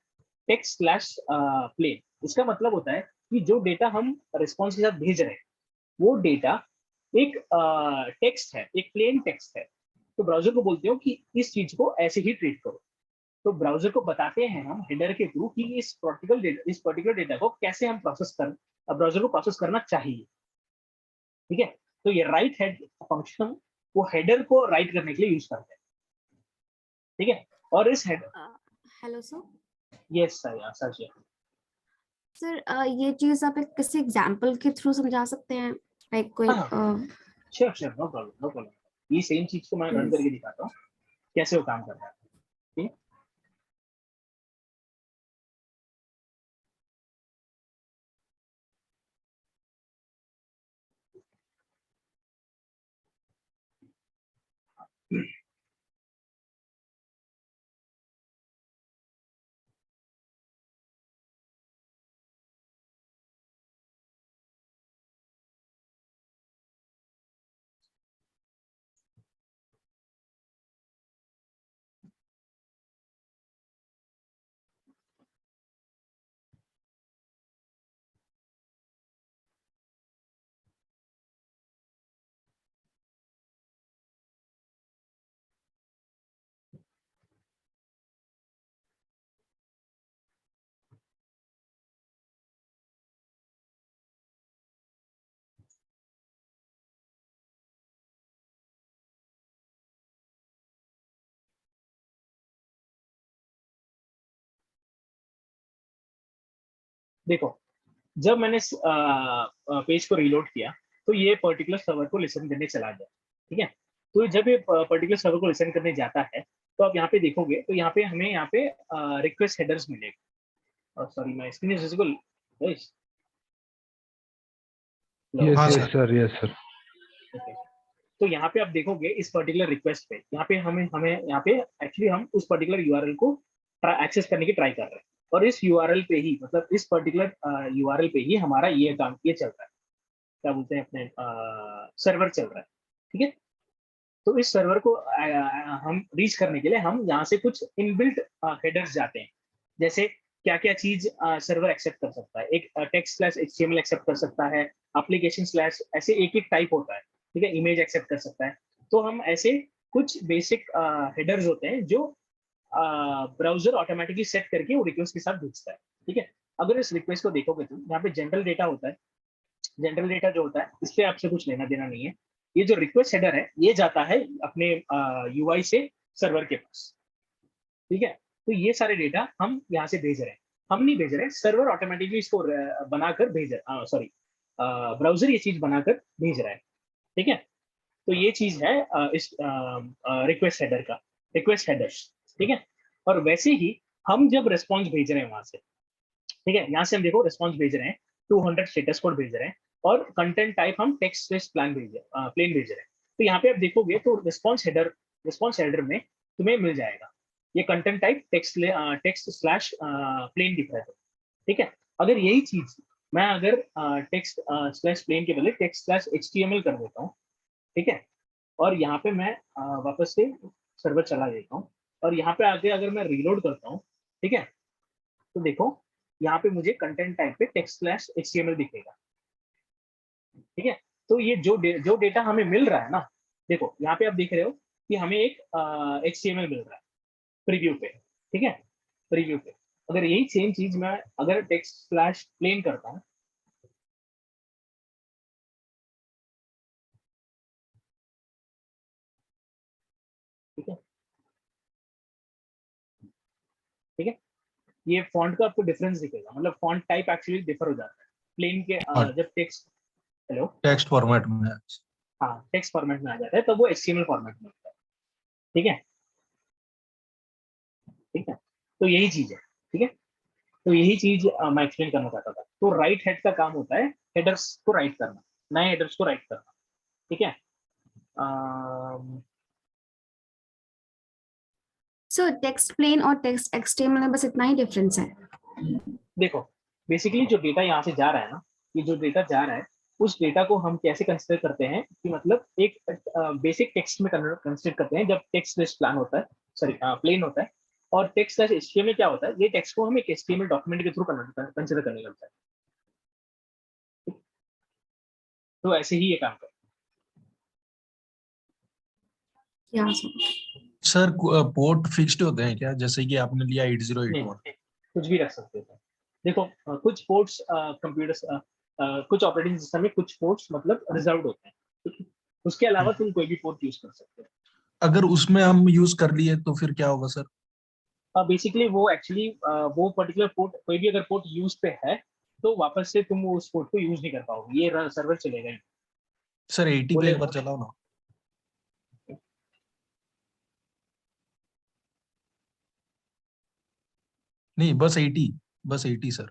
टेक्स्ट स्लैश प्लेन। इसका मतलब होता है कि जो डेटा हम रिस्पॉन्स के साथ भेज रहे हैं वो डेटा एक टेक्स्ट है, एक प्लेन टेक्स्ट है। तो ब्राउजर को बोलते हो कि इस चीज को ऐसे ही ट्रीट करो। तो ब्राउजर को बताते हैं हम हेडर के थ्रू कि इस पर्टिकुलर डेटा को कैसे हम ब्राउजर को प्रोसेस करना चाहिए, ठीक है। तो ये राइट हेड फंक्शन वो हेडर को राइट करने के लिए यूज करते हैं, ठीक है। और इस head hello sir. Yes sir, sir sir ये चीज आप एक किसी एग्जांपल के थ्रू समझा सकते हैं, लाइक कोई sure sure, no problem no problem. ये सेम चीज को मैं रन करके दिखाता हूँ कैसे वो काम कर रहा है, ठीक है। देखो, जब मैंने पेज को रीलोड किया तो ये पर्टिकुलर सर्वर को लिसन करने चला गया, ठीक है। तो जब ये पर्टिकुलर सर्वर को लिसन करने जाता है तो आप यहाँ पे देखोगे तो यहाँ पे हमें यहाँ पे रिक्वेस्ट हेडर्स मिलेगा। Sorry, my screen is visible. Yes yes sir, yes sir. तो यहाँ पे आप देखोगे इस पर्टिकुलर रिक्वेस्ट पे यहाँ पे हमें हमें यहाँ पे एक्चुअली हम उस पर्टिकुलर यूआरएल को एक्सेस करने की ट्राई कर रहे हैं, और इस यूआरएल पे ही, मतलब इस पर्टिकुलर यूआरएल पे ही हमारा ये काम ये चल रहा है, क्या बोलते हैं अपने सर्वर चल रहा है, ठीक है। तो इस सर्वर को हम रीच करने के लिए हम यहाँ से कुछ इनबिल्ट हेडर्स जाते हैं, जैसे क्या क्या चीज सर्वर एक्सेप्ट कर सकता है। एक टेक्स्ट स्लैश एचटीएमएल एक्सेप्ट कर सकता है, एप्लीकेशन स्लैश, ऐसे एक एक टाइप होता है, ठीक है। इमेज एक्सेप्ट कर सकता है। तो हम ऐसे कुछ बेसिक हेडर्स होते हैं जो ब्राउजर ऑटोमेटिकली सेट करके वो रिक्वेस्ट के साथ भेजता है, ठीक है। अगर इस रिक्वेस्ट को देखोगे तो यहाँ पे जनरल डेटा होता है। जनरल डेटा जो होता है इससे आपसे कुछ लेना देना नहीं है। ये जो रिक्वेस्ट हेडर है ये जाता है अपने यूआई से सर्वर के पास, ठीक है। तो ये सारे डेटा हम यहाँ से भेज रहे हैं, हम नहीं भेज रहे, सर्वर ऑटोमेटिकली इसको बनाकर भेज सॉरी ब्राउजर ये चीज बनाकर भेज रहा है, ठीक है। तो ये चीज है इस रिक्वेस्ट हेडर का, रिक्वेस्ट हेडर्स, ठीक है। और वैसे ही हम जब रिस्पॉन्स भेज रहे हैं वहां से, ठीक है, यहाँ से हम देखो रिस्पॉन्स भेज रहे हैं, 200 स्टेटस कोड भेज रहे हैं, और कंटेंट टाइप हम टेक्स्ट स्पेस प्लेन भेज रहे हैं। तो यहाँ पे आप देखोगे तो रिस्पॉन्स हेडर में तुम्हें मिल जाएगा ये content type text slash plain दिख रहा है, ठीक है। अगर यही चीज मैं अगर टेक्स्ट स्लैश प्लेन के बदले टेक्स्ट स्लैश HTML कर देता हूँ, ठीक है, और यहाँ पे मैं वापस से सर्वर चला देता हूँ, और यहाँ पे आके अगर मैं रीलोड करता हूँ, ठीक है, तो देखो यहाँ पे मुझे कंटेंट टाइप पे टेक्स्ट स्लैश HTML दिखेगा, ठीक है। तो ये जो डेटा हमें मिल रहा है ना, देखो यहाँ पे आप देख रहे हो कि हमें एक HTML मिल रहा है प्रीव्यू पे, ठीक है, प्रीव्यू पे। अगर यही सेम चीज मैं अगर टेक्स्ट स्लैश प्लेन करता हूँ, ठीक है, ठीक है, ये फॉन्ट का आपको डिफरेंस दिखेगा, मतलब फॉन्ट टाइप एक्चुअली डिफर हो जाता है प्लेन के जब टेक्स्ट, हेलो, टेक्स्ट फॉर्मेट में है। हाँ टेक्स्ट फॉर्मेट में आ जाता है तब वो HTML फॉर्मेट में होता है, ठीक है, ठीक है। तो यही चीज है, ठीक है, तो यही चीज मैं एक्सप्लेन करना चाहता था। तो राइट हेड का काम होता है हेडर्स को राइट करना, नए हेडर्स को राइट करना, ठीक है। सो टेक्स्ट प्लेन और टेक्स्ट HTML में बस इतना ही डिफरेंस है? देखो बेसिकली जो डेटा यहाँ से जा रहा है ना, ये जो डेटा जा रहा है उस डेटा को हम कैसे कंसिडर करते हैं कि मतलब एक बेसिक टेक्स्ट में कंसिडर करते हैं जब टेक्स्ट स्लैश प्लान होता है, सॉरी प्लेन होता है, और टेक्स्ट स्लैश HTML क्या होता है, ये टेक्स्ट को हम एक HTML डॉक्यूमेंट के थ्रू कंसिडर करने लगता है। तो ऐसे ही ये काम करता क्या सर पोर्ट फिक्स्ड होते हैं क्या, जैसे कि आपने लिया है, 8081? कुछ भी रख सकते हो। देखो कुछ पोर्ट्स कंप्यूटर्स कुछ ऑपरेटिंग सिस्टम में कुछ पोर्ट्स मतलब रिजर्व्ड होते हैं, ठीक है? उसके अलावा तुम कोई भी पोर्ट यूज कर सकते हो। अगर उसमें हम यूज कर लिए तो फिर क्या होगा सर? बेसिकली वो एक्चुअली वो पर्टिकुलर पोर्ट, कोई भी अगर पोर्ट यूज पे है तो वापस से तुम उस पोर्ट को यूज नहीं कर पाओगे, ये सर्वर चलेगा ही सर 80 पे एक बार चलाओ ना। नहीं बस 80, बस 80 सर।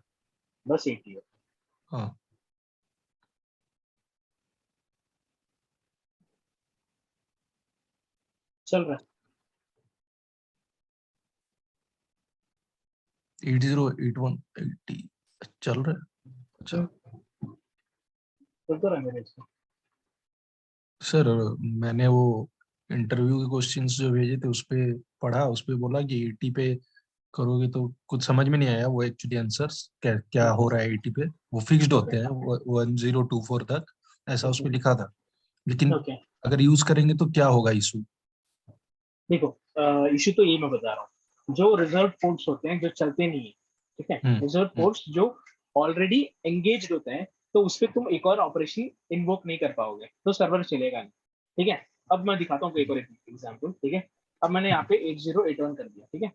बस एक ही है। हाँ चल रहा है 8081 चल रहा है। अच्छा चलता रहा मेरे इसमें। सर मैंने वो इंटरव्यू के क्वेश्चंस जो भेजे थे उस पे पढ़ा, उस पे बोला कि 80 पे करोगे तो कुछ समझ में नहीं आया वो एक्चुअली आंसर्स क्या क्या हो रहा है 80 पे। वो फिक्स्ड ओके होते हैं 1024 तक, ऐसा उस पे लिखा था, लेकिन ओके, अगर यूज करेंगे तो क्या होगा इशू? देखो इशू तो ये मैं बता रहा हूँ, जो रिजर्व पोर्ट्स होते हैं जो चलते नहीं है, ठीक है, रिजर्व हम्म, पोर्ट्स जो ऑलरेडी एंगेज होते हैं तो उस पर तुम एक और ऑपरेशन इन्वोक नहीं कर पाओगे, तो सर्वर चलेगा नहीं, ठीक है। अब मैं दिखाता हूँ एक और एग्जाम्पल, ठीक है। अब मैंने यहाँ पे 8081 कर दिया, ठीक है,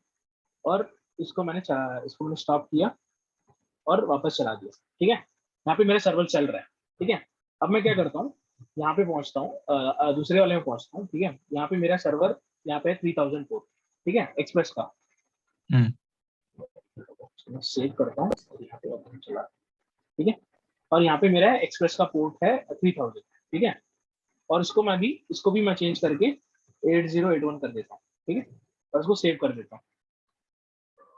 और इसको मैंने स्टॉप किया और वापस चला दिया, ठीक है। यहाँ पे मेरा सर्वर चल रहा है, ठीक है। अब मैं क्या करता हूँ, यहाँ पे पहुंचता हूँ, दूसरे वाले में पहुंचता हूँ, ठीक है। यहाँ पे मेरा सर्वर यहाँ पे 3000 पोर्ट, ठीक है, एक्सप्रेस का। हम्म, मैं सेव करता हूँ और यहाँ पे ओपन चला, ठीक है। और यहाँ पे मेरा एक्सप्रेस का पोर्ट है 3000, ठीक है। और इसको भी मैं चेंज करके 8081 कर देता हूँ, ठीक है, और इसको सेव कर देता हूँ।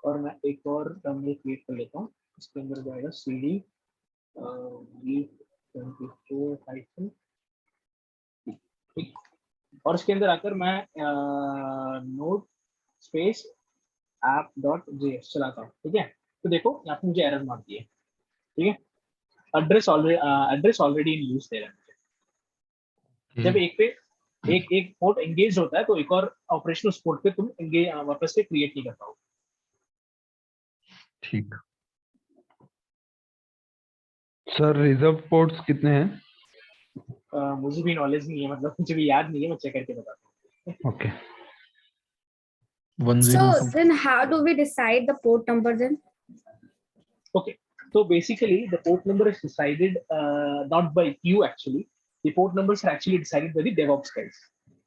और मैं एक और टर्मिनल क्रिएट कर लेता हूँ, इसके अंदर जाएगा CD V24 ठीक, और इसके अंदर आकर मैं नोड स्पेस app.js चलाता हूँ, ठीक है। तो देखो यहाँ पे मुझे एरर मार दिए, ठीक है, एड्रेस ऑलरेडी इन यूज दे रहा है मुझे। जब एक पे एक पोर्ट एंगेज होता है तो एक और ऑपरेशन उस पोर्ट पे तुम एंगेज वापस से क्रिएट नहीं कर पाओगे। ठीक। सर रिजर्व पोर्ट्स कितने हैं? मुझे भी नॉलेज नहीं है, मतलब मुझे भी याद नहीं है, मैं चेक करके बताता हूँ। Okay So 102। then how do we decide the port number then? Okay, so basically the port number is decided not by you actually. The port numbers are actually decided by the DevOps guys.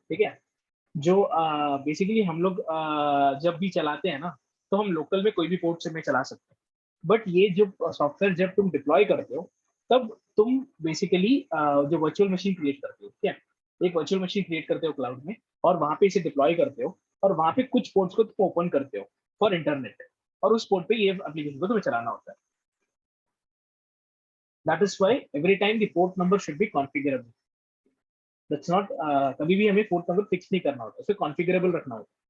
ठीक है, जो basically हम लोग जब भी चलाते हैं ना तो हम लोकल में कोई भी पोर्ट से में चला सकते हैं, बट ये जो सॉफ्टवेयर जब तुम डिप्लॉय करते हो तब तुम बेसिकली जो वर्चुअल मशीन क्रिएट करते हो, ठीक है, एक वर्चुअल मशीन क्रिएट करते हो क्लाउड में और वहां पे इसे डिप्लॉय करते हो, और वहां पे कुछ पोर्ट्स को तुम ओपन करते हो फॉर इंटरनेट, और उस पोर्ट पे ये एप्लीकेशन को तुम्हें चलाना होता है. That is why every time the port number should be configurable. That's not, कभी भी हमें पोर्ट नंबर फिक्स नहीं करना होता, उसे कॉन्फ़िगरेबल रखना होता है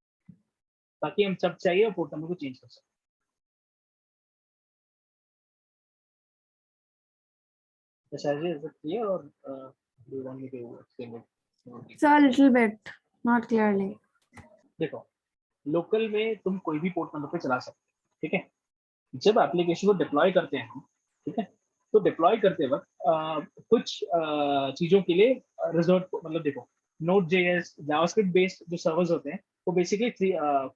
ताकि हम जब चाहिए पोर्ट नंबर को चेंज कर सकें. is it clear or do you want me to explain it? So a little bit, not clearly. देखो, लोकल में तुम कोई भी पोर्ट नंबर पे चला सकते हो, ठीक है. जब एप्लीकेशन को डिप्लॉय करते हैं हम, ठीक है, तो डिप्लॉय करते वक्त कुछ चीजों के लिए रिजर्व, मतलब देखो, Node.js जावास्क्रिप्ट बेस्ड जो सर्वर्स होते हैं वो बेसिकली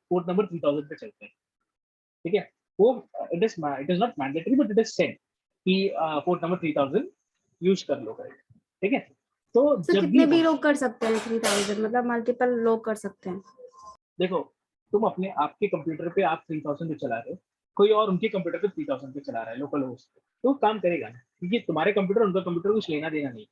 पोर्ट नंबर 3000 पे चलते हैं, ठीक है. वो it is not mandatory but it is said कि पोर्ट नंबर 3000 यूज कर लो, करेक्ट, ठीक है. तो So जब कितने भी भी लोग कर सकते हैं 3000, मतलब मल्टीपल लोग कर सकते हैं. देखो, तुम अपने आपके कंप्यूटर पे आप 3000 पे चला रहे हो, कोई और उनके कंप्यूटर पे 3000 पे चला रहा है लोकल होस्ट पे, तो काम करेगा ना, क्योंकि तुम्हारे कंप्यूटर उनका कंप्यूटर कुछ लेना देना नहीं.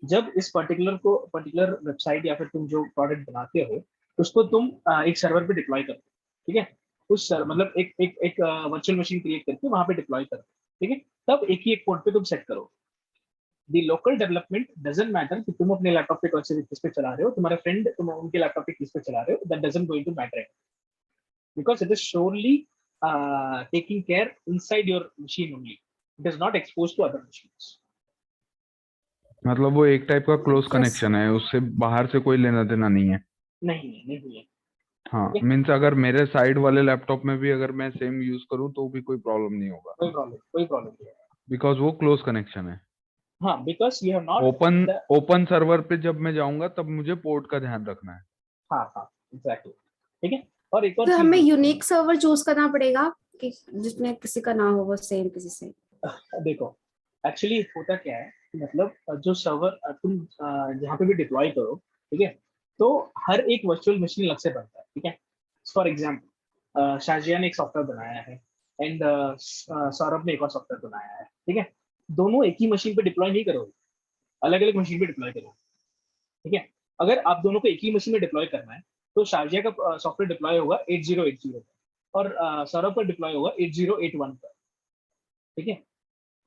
जब इस पर्टिकुलर वेबसाइट या फिर तुम जो प्रोडक्ट बनाते हो उसको तुम एक सर्वर पे डिप्लॉय करते हो, ठीक है. उस मतलब एक वर्चुअल मशीन क्रिएट करके वहां पे डिप्लॉय करते हो, ठीक है. तब एक पोर्ट पे तुम सेट करो. दी लोकल डेवलपमेंट डजंट मैटर कि तुम अपने लैपटॉप पे कौन से किस पे चला रहे हो, तुम्हारे फ्रेंड तुम उनके लैपटॉप पे किस पे चला रहे हो, that doesn't going to matter, because it is surely taking care inside your machine only. It is not expose to other machines. मतलब वो एक टाइप का क्लोज Yes. कनेक्शन है, उससे बाहर से कोई लेना देना नहीं है. नहीं है. हाँ, ठीक है? मीन्स अगर मेरे साइड वाले लैपटॉप में भी अगर मैं सेम यूज करूँ तो भी कोई प्रॉब्लम नहीं होगा, कोई प्रॉब्लम नहीं है. बिकॉज वो क्लोज कनेक्शन है. हाँ, because you have not open server पे जब मैं जाऊंगा तब मुझे पोर्ट का ध्यान रखना है. हाँ एग्जैक्टली, ठीक है. और एक और तो चीज हमें है, यूनिक सर्वर चूज करना पड़ेगा कि जिसमें किसी का ना हो वो सेम किसी से. देखो, एक्चुअली होता क्या है कि मतलब जो सर्वर तुम जहाँ पे भी डिप्लॉय करो, ठीक है, तो हर एक वर्चुअल मशीन अलग से बनता है, ठीक है. फॉर एग्जाम्पल शाजिया ने एक सॉफ्टवेयर बनाया है एंड सौरभ ने एक और सॉफ्टवेयर बनाया है, ठीक है. दोनों एक ही मशीन पे डिप्लॉय नहीं करोगे, अलग अलग मशीन पे डिप्लॉय करोगे, ठीक है. अगर आप दोनों को एक ही मशीन में डिप्लॉय करना है तो शारजिया का सॉफ्टवेयर डिप्लॉय होगा 8080 पर और सौरभ पर डिप्लॉय होगा 8081 पर, ठीक है.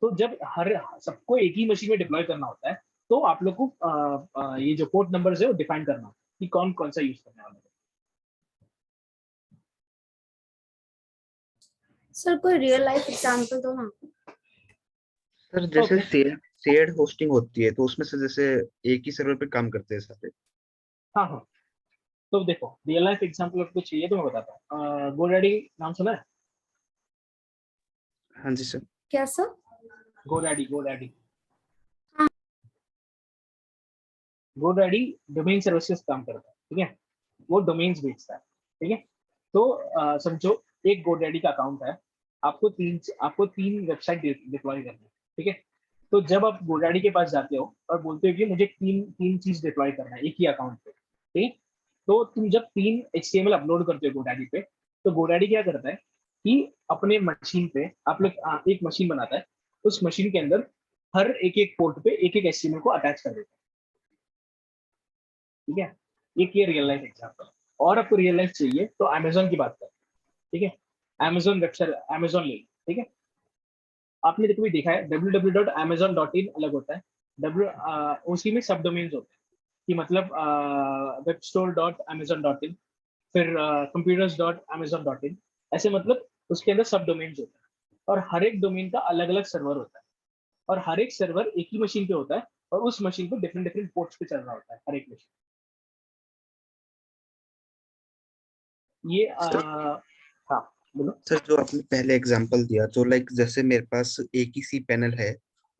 तो जब हर सबको एक ही मशीन में डिप्लॉय करना होता है तो आप लोग को ये जो पोर्ट नंबर है वो डिफाइन करना होता है कि कौन कौन सा यूज करने वाला है. सर कोई रियल लाइफ एग्जांपल दो ना. सर जैसे Okay. शेयर्ड होस्टिंग होती है तो उसमें से जैसे एक ही सर्वर पे काम करते हैं सारे. हाँ, तो देखो, रियल लाइफ एग्जाम्पल आपको चाहिए तो मैं बताता हूँ. गोडैडी नाम सुना है? हाँ जी सर. क्या सर? गोडैडी हाँ. गोडैडी डोमेन सर्विसेज काम करता है, ठीक है. वो डोमेन्स बेचता है, ठीक है. तो समझो एक गोडैडी का अकाउंट है, आपको तीन वेबसाइट डिप्लॉय करनी है, ठीक है. तो जब आप गोडैडी के पास जाते हो और बोलते हो कि मुझे तीन चीज डिप्लॉय करना है एक ही अकाउंट पे, ठीक. तो तुम जब 3 HTML अपलोड करते हो गोडैडी पे, तो गोडैडी क्या करता है कि अपने मशीन पे आप लोग एक मशीन बनाता है, उस मशीन के अंदर हर एक पोर्ट पे एक HTML को अटैच कर देता है, ठीक है. एक ये रियल लाइफ एग्जांपल. और आपको रियल लाइफ चाहिए तो अमेजोन की बात करें, ठीक है. अमेजोन वेबसाइट, अमेजोन ले, ठीक है. आपने कभी देखा है www.amazon.in अलग होता है, उसी में सब डोमेन्स होते हैं कि मतलब webstore.amazon.in, फिर computers.amazon.in, ऐसे मतलब उसके अंदर सब डोमेन्स होते हैं और हर एक डोमेन का अलग अलग सर्वर होता है और हर एक सर्वर एक ही मशीन पे होता है और उस मशीन पे डिफरेंट पोर्ट्स पे चल रहा होता है हर एक मशीन. ये हाँ, बोलो. सर जो आपने पहले एग्जांपल दिया तो लाइक जैसे मेरे पास एक ही सी पैनल है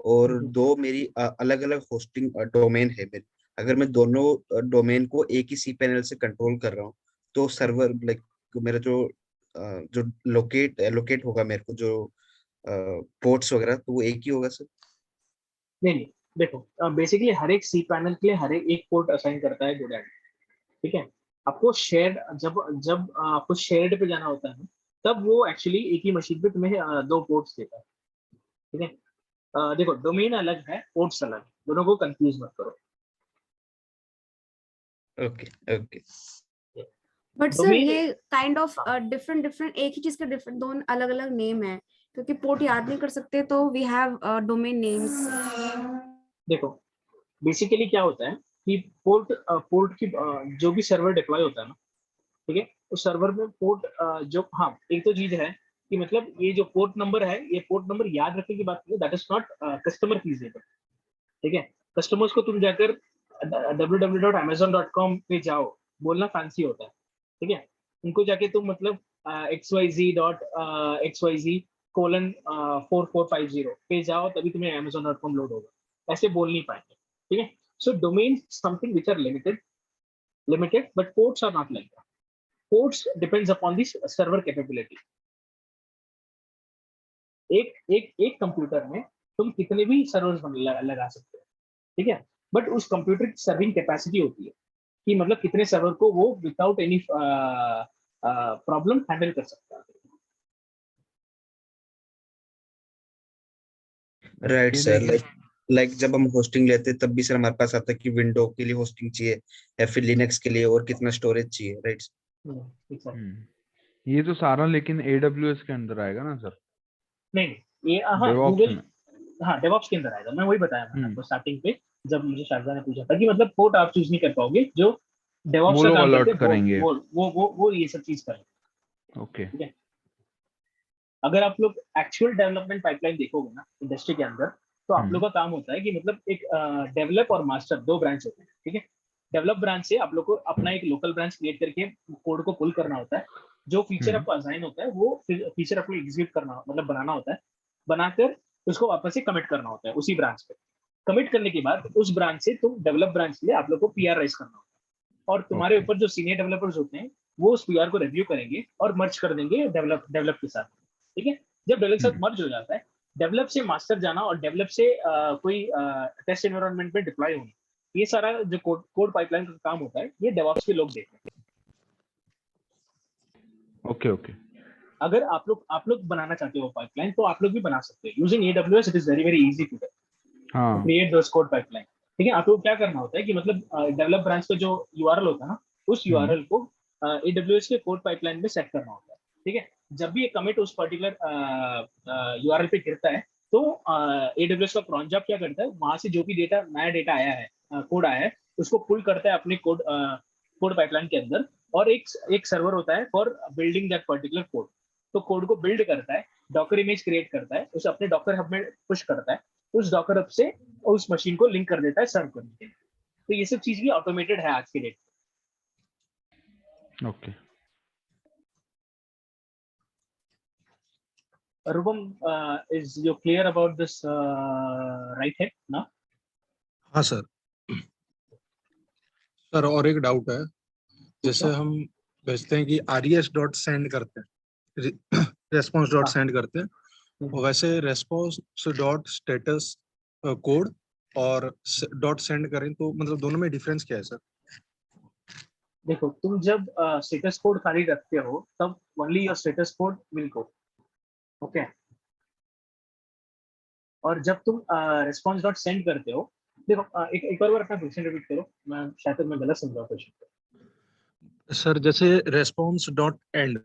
और दो मेरी अलग अलग होस्टिंग डोमेन है मेरे. अगर मैं दोनों डोमेन को एक ही सी पैनल से कंट्रोल कर रहा हूँ तो सर्वर लाइक मेरा जो लोकेट होगा मेरे को जो पोर्ट्स वगैरह तो वो एक ही होगा सर. नहीं, देखो, बेसिकली हर एक सी पैनल के लिए हर एक पोर्ट असाइन करता है गोडैडी, ठीक है. आपको शेयर्ड जब आपको शेयर्ड पे जाना होता है तब वो एक्चुअली एक ही मशीन पे तुम्हें दो पोर्ट्स देता है, ठीक है. देखो, डोमेन अलग है, पोर्ट्स अलग है, दोनों को कंफ्यूज मत करो. ओके. बट सर Domain- ये काइंड ऑफ डिफरेंट एक ही चीज का डिफरेंट दोनों अलग अलग नेम है, क्योंकि पोर्ट याद नहीं कर सकते तो वी हैव डोमेन नेम्स। देखो बेसिकली क्या होता है कि पोर्ट की जो भी सर्वर डिप्लॉय होता है ना, ठीक है, उस सर्वर में पोर्ट जो, हाँ एक तो चीज है कि मतलब ये जो पोर्ट नंबर है, ये पोर्ट नंबर याद रखने की बात नहीं, that is not customer feasible, ठीक है। कस्टमर्स को तुम जाकर www.amazon.com पे जाओ, बोलना फैंसी होता है, ठीक है। उनको जाके तुम मतलब xyz.xyz:4450 पे जाओ, तभी तुम्हें amazon.com लोड होगा, ऐसे बोल नहीं पाएंगे, ठीक है। So domain something which are limited but ports are not like that. Ports depends upon this server capability. एक कंप्यूटर में तुम कितने भी सर्वर्स लगा सकते हो, ठीक है, बट उस कंप्यूटर की सर्विंग कैपेसिटी होती है कि मतलब कितने सर्वर को वो विदाउट एनी प्रॉब्लम हैंडल कर सकता है। राइट ये सर, देखिए, लाइक जब हम होस्टिंग लेते हैं तब भी सर हमारे पास आता है कि विंडो के लिए होस्टिंग चाहिए या फिर लिनक्स के लिए और कितना स्टोरेज चाहिए, राइट। ये तो सारा लेकिन AWS के अंदर आएगा ना सर, नहीं, ये हाँ DevOps गूगल, में। हाँ डेवऑप्स के अंदर आएगा। मैं वही बताया मैंने आपको स्टार्टिंग पे, जब मुझे शारदा ने पूछा था कि मतलब पोर्ट आप चूज नहीं कर पाओगे, जो डेवऑप्स वो का लोग काम करते अलर्ट हैं करेंगे। वो ये सब चीज करेंगे, ओके, ठीक है। अगर आप लोग एक्चुअल डेवलपमेंट पाइपलाइन देखोगे ना इंडस्ट्री के अंदर, तो आप लोग का काम होता है कि मतलब एक डेवलप और मास्टर दो ब्रांच होते हैं, ठीक है। डेवलप ब्रांच से आप लोग को अपना एक लोकल ब्रांच क्रिएट करके कोड को पुल करना होता है, जो फीचर आपको असाइन होता है वो फीचर आपको एग्जीक्यूट करना, मतलब बनाना होता है, बनाकर उसको वापस से कमिट करना होता है उसी ब्रांच पे। कमिट करने के बाद उस ब्रांच से तुम डेवलप ब्रांच के लिए आप लोग को PR राइज करना होता है, और तुम्हारे ऊपर जो सीनियर डेवलपर्स होते हैं वो उस PR को रिव्यू करेंगे और मर्ज कर देंगे डेवलप के साथ, ठीक है। जब डेवलप के साथ मर्ज हो जाता है, डेवलप से मास्टर जाना और डेवलप से कोई टेस्ट एनवायरनमेंट में डिप्लॉय होना, ये सारा जो कोड पाइपलाइन का काम होता है ये डेवऑप्स के लोग देखते हैं। ओके। अगर आप लोग बनाना चाहते हो पाइपलाइन तो आप लोग भी बना सकते हैं using AWS। It is very easy to create those code pipeline, ठीक है। आप लोग क्या करना होता है कि मतलब डेवलप ब्रांच का जो URL होता है ना, उस URL को AWS के कोड पाइपलाइन में सेट करना होता है, ठीक है। जब भी एक कमिट उस पर्टिकुलर URL पे गिरता है, तो AWS का cron job क्या करता है, वहां से जो भी नया डेटा आया है, कोड आया है, उसको पुल करता है अपने कोड पाइपलाइन के अंदर, और एक सर्वर होता है for building that particular code. तो कोड को बिल्ड करता है, डॉकर इमेज क्रिएट करता है, उसे अपने डॉकर हब में पुश करता है, उस डॉकर हब से उस मशीन को लिंक कर देता है सर्व करने के लिए। तो ये सब चीज भी ऑटोमेटेड है आज के डेट में। Okay. Rubam, is you clear about this right head now? हाँ सर। सर और एक डाउट है, जैसे हम भेजते हैं कि res.send करते हैं, response.send करते हैं, वैसे response.status कोड और .send करें तो मतलब दोनों में डिफरेंस क्या है सर? देखो, तुम जब स्टेटस कोड खाली रखते हो तब only your status code will go, okay. और जब तुम response.send करते हो, देखो एक बार अपना क्वेश्चन रिपीट करो, मैं शायद मैं गलत समझा क्वेश्चन। सर जैसे response.end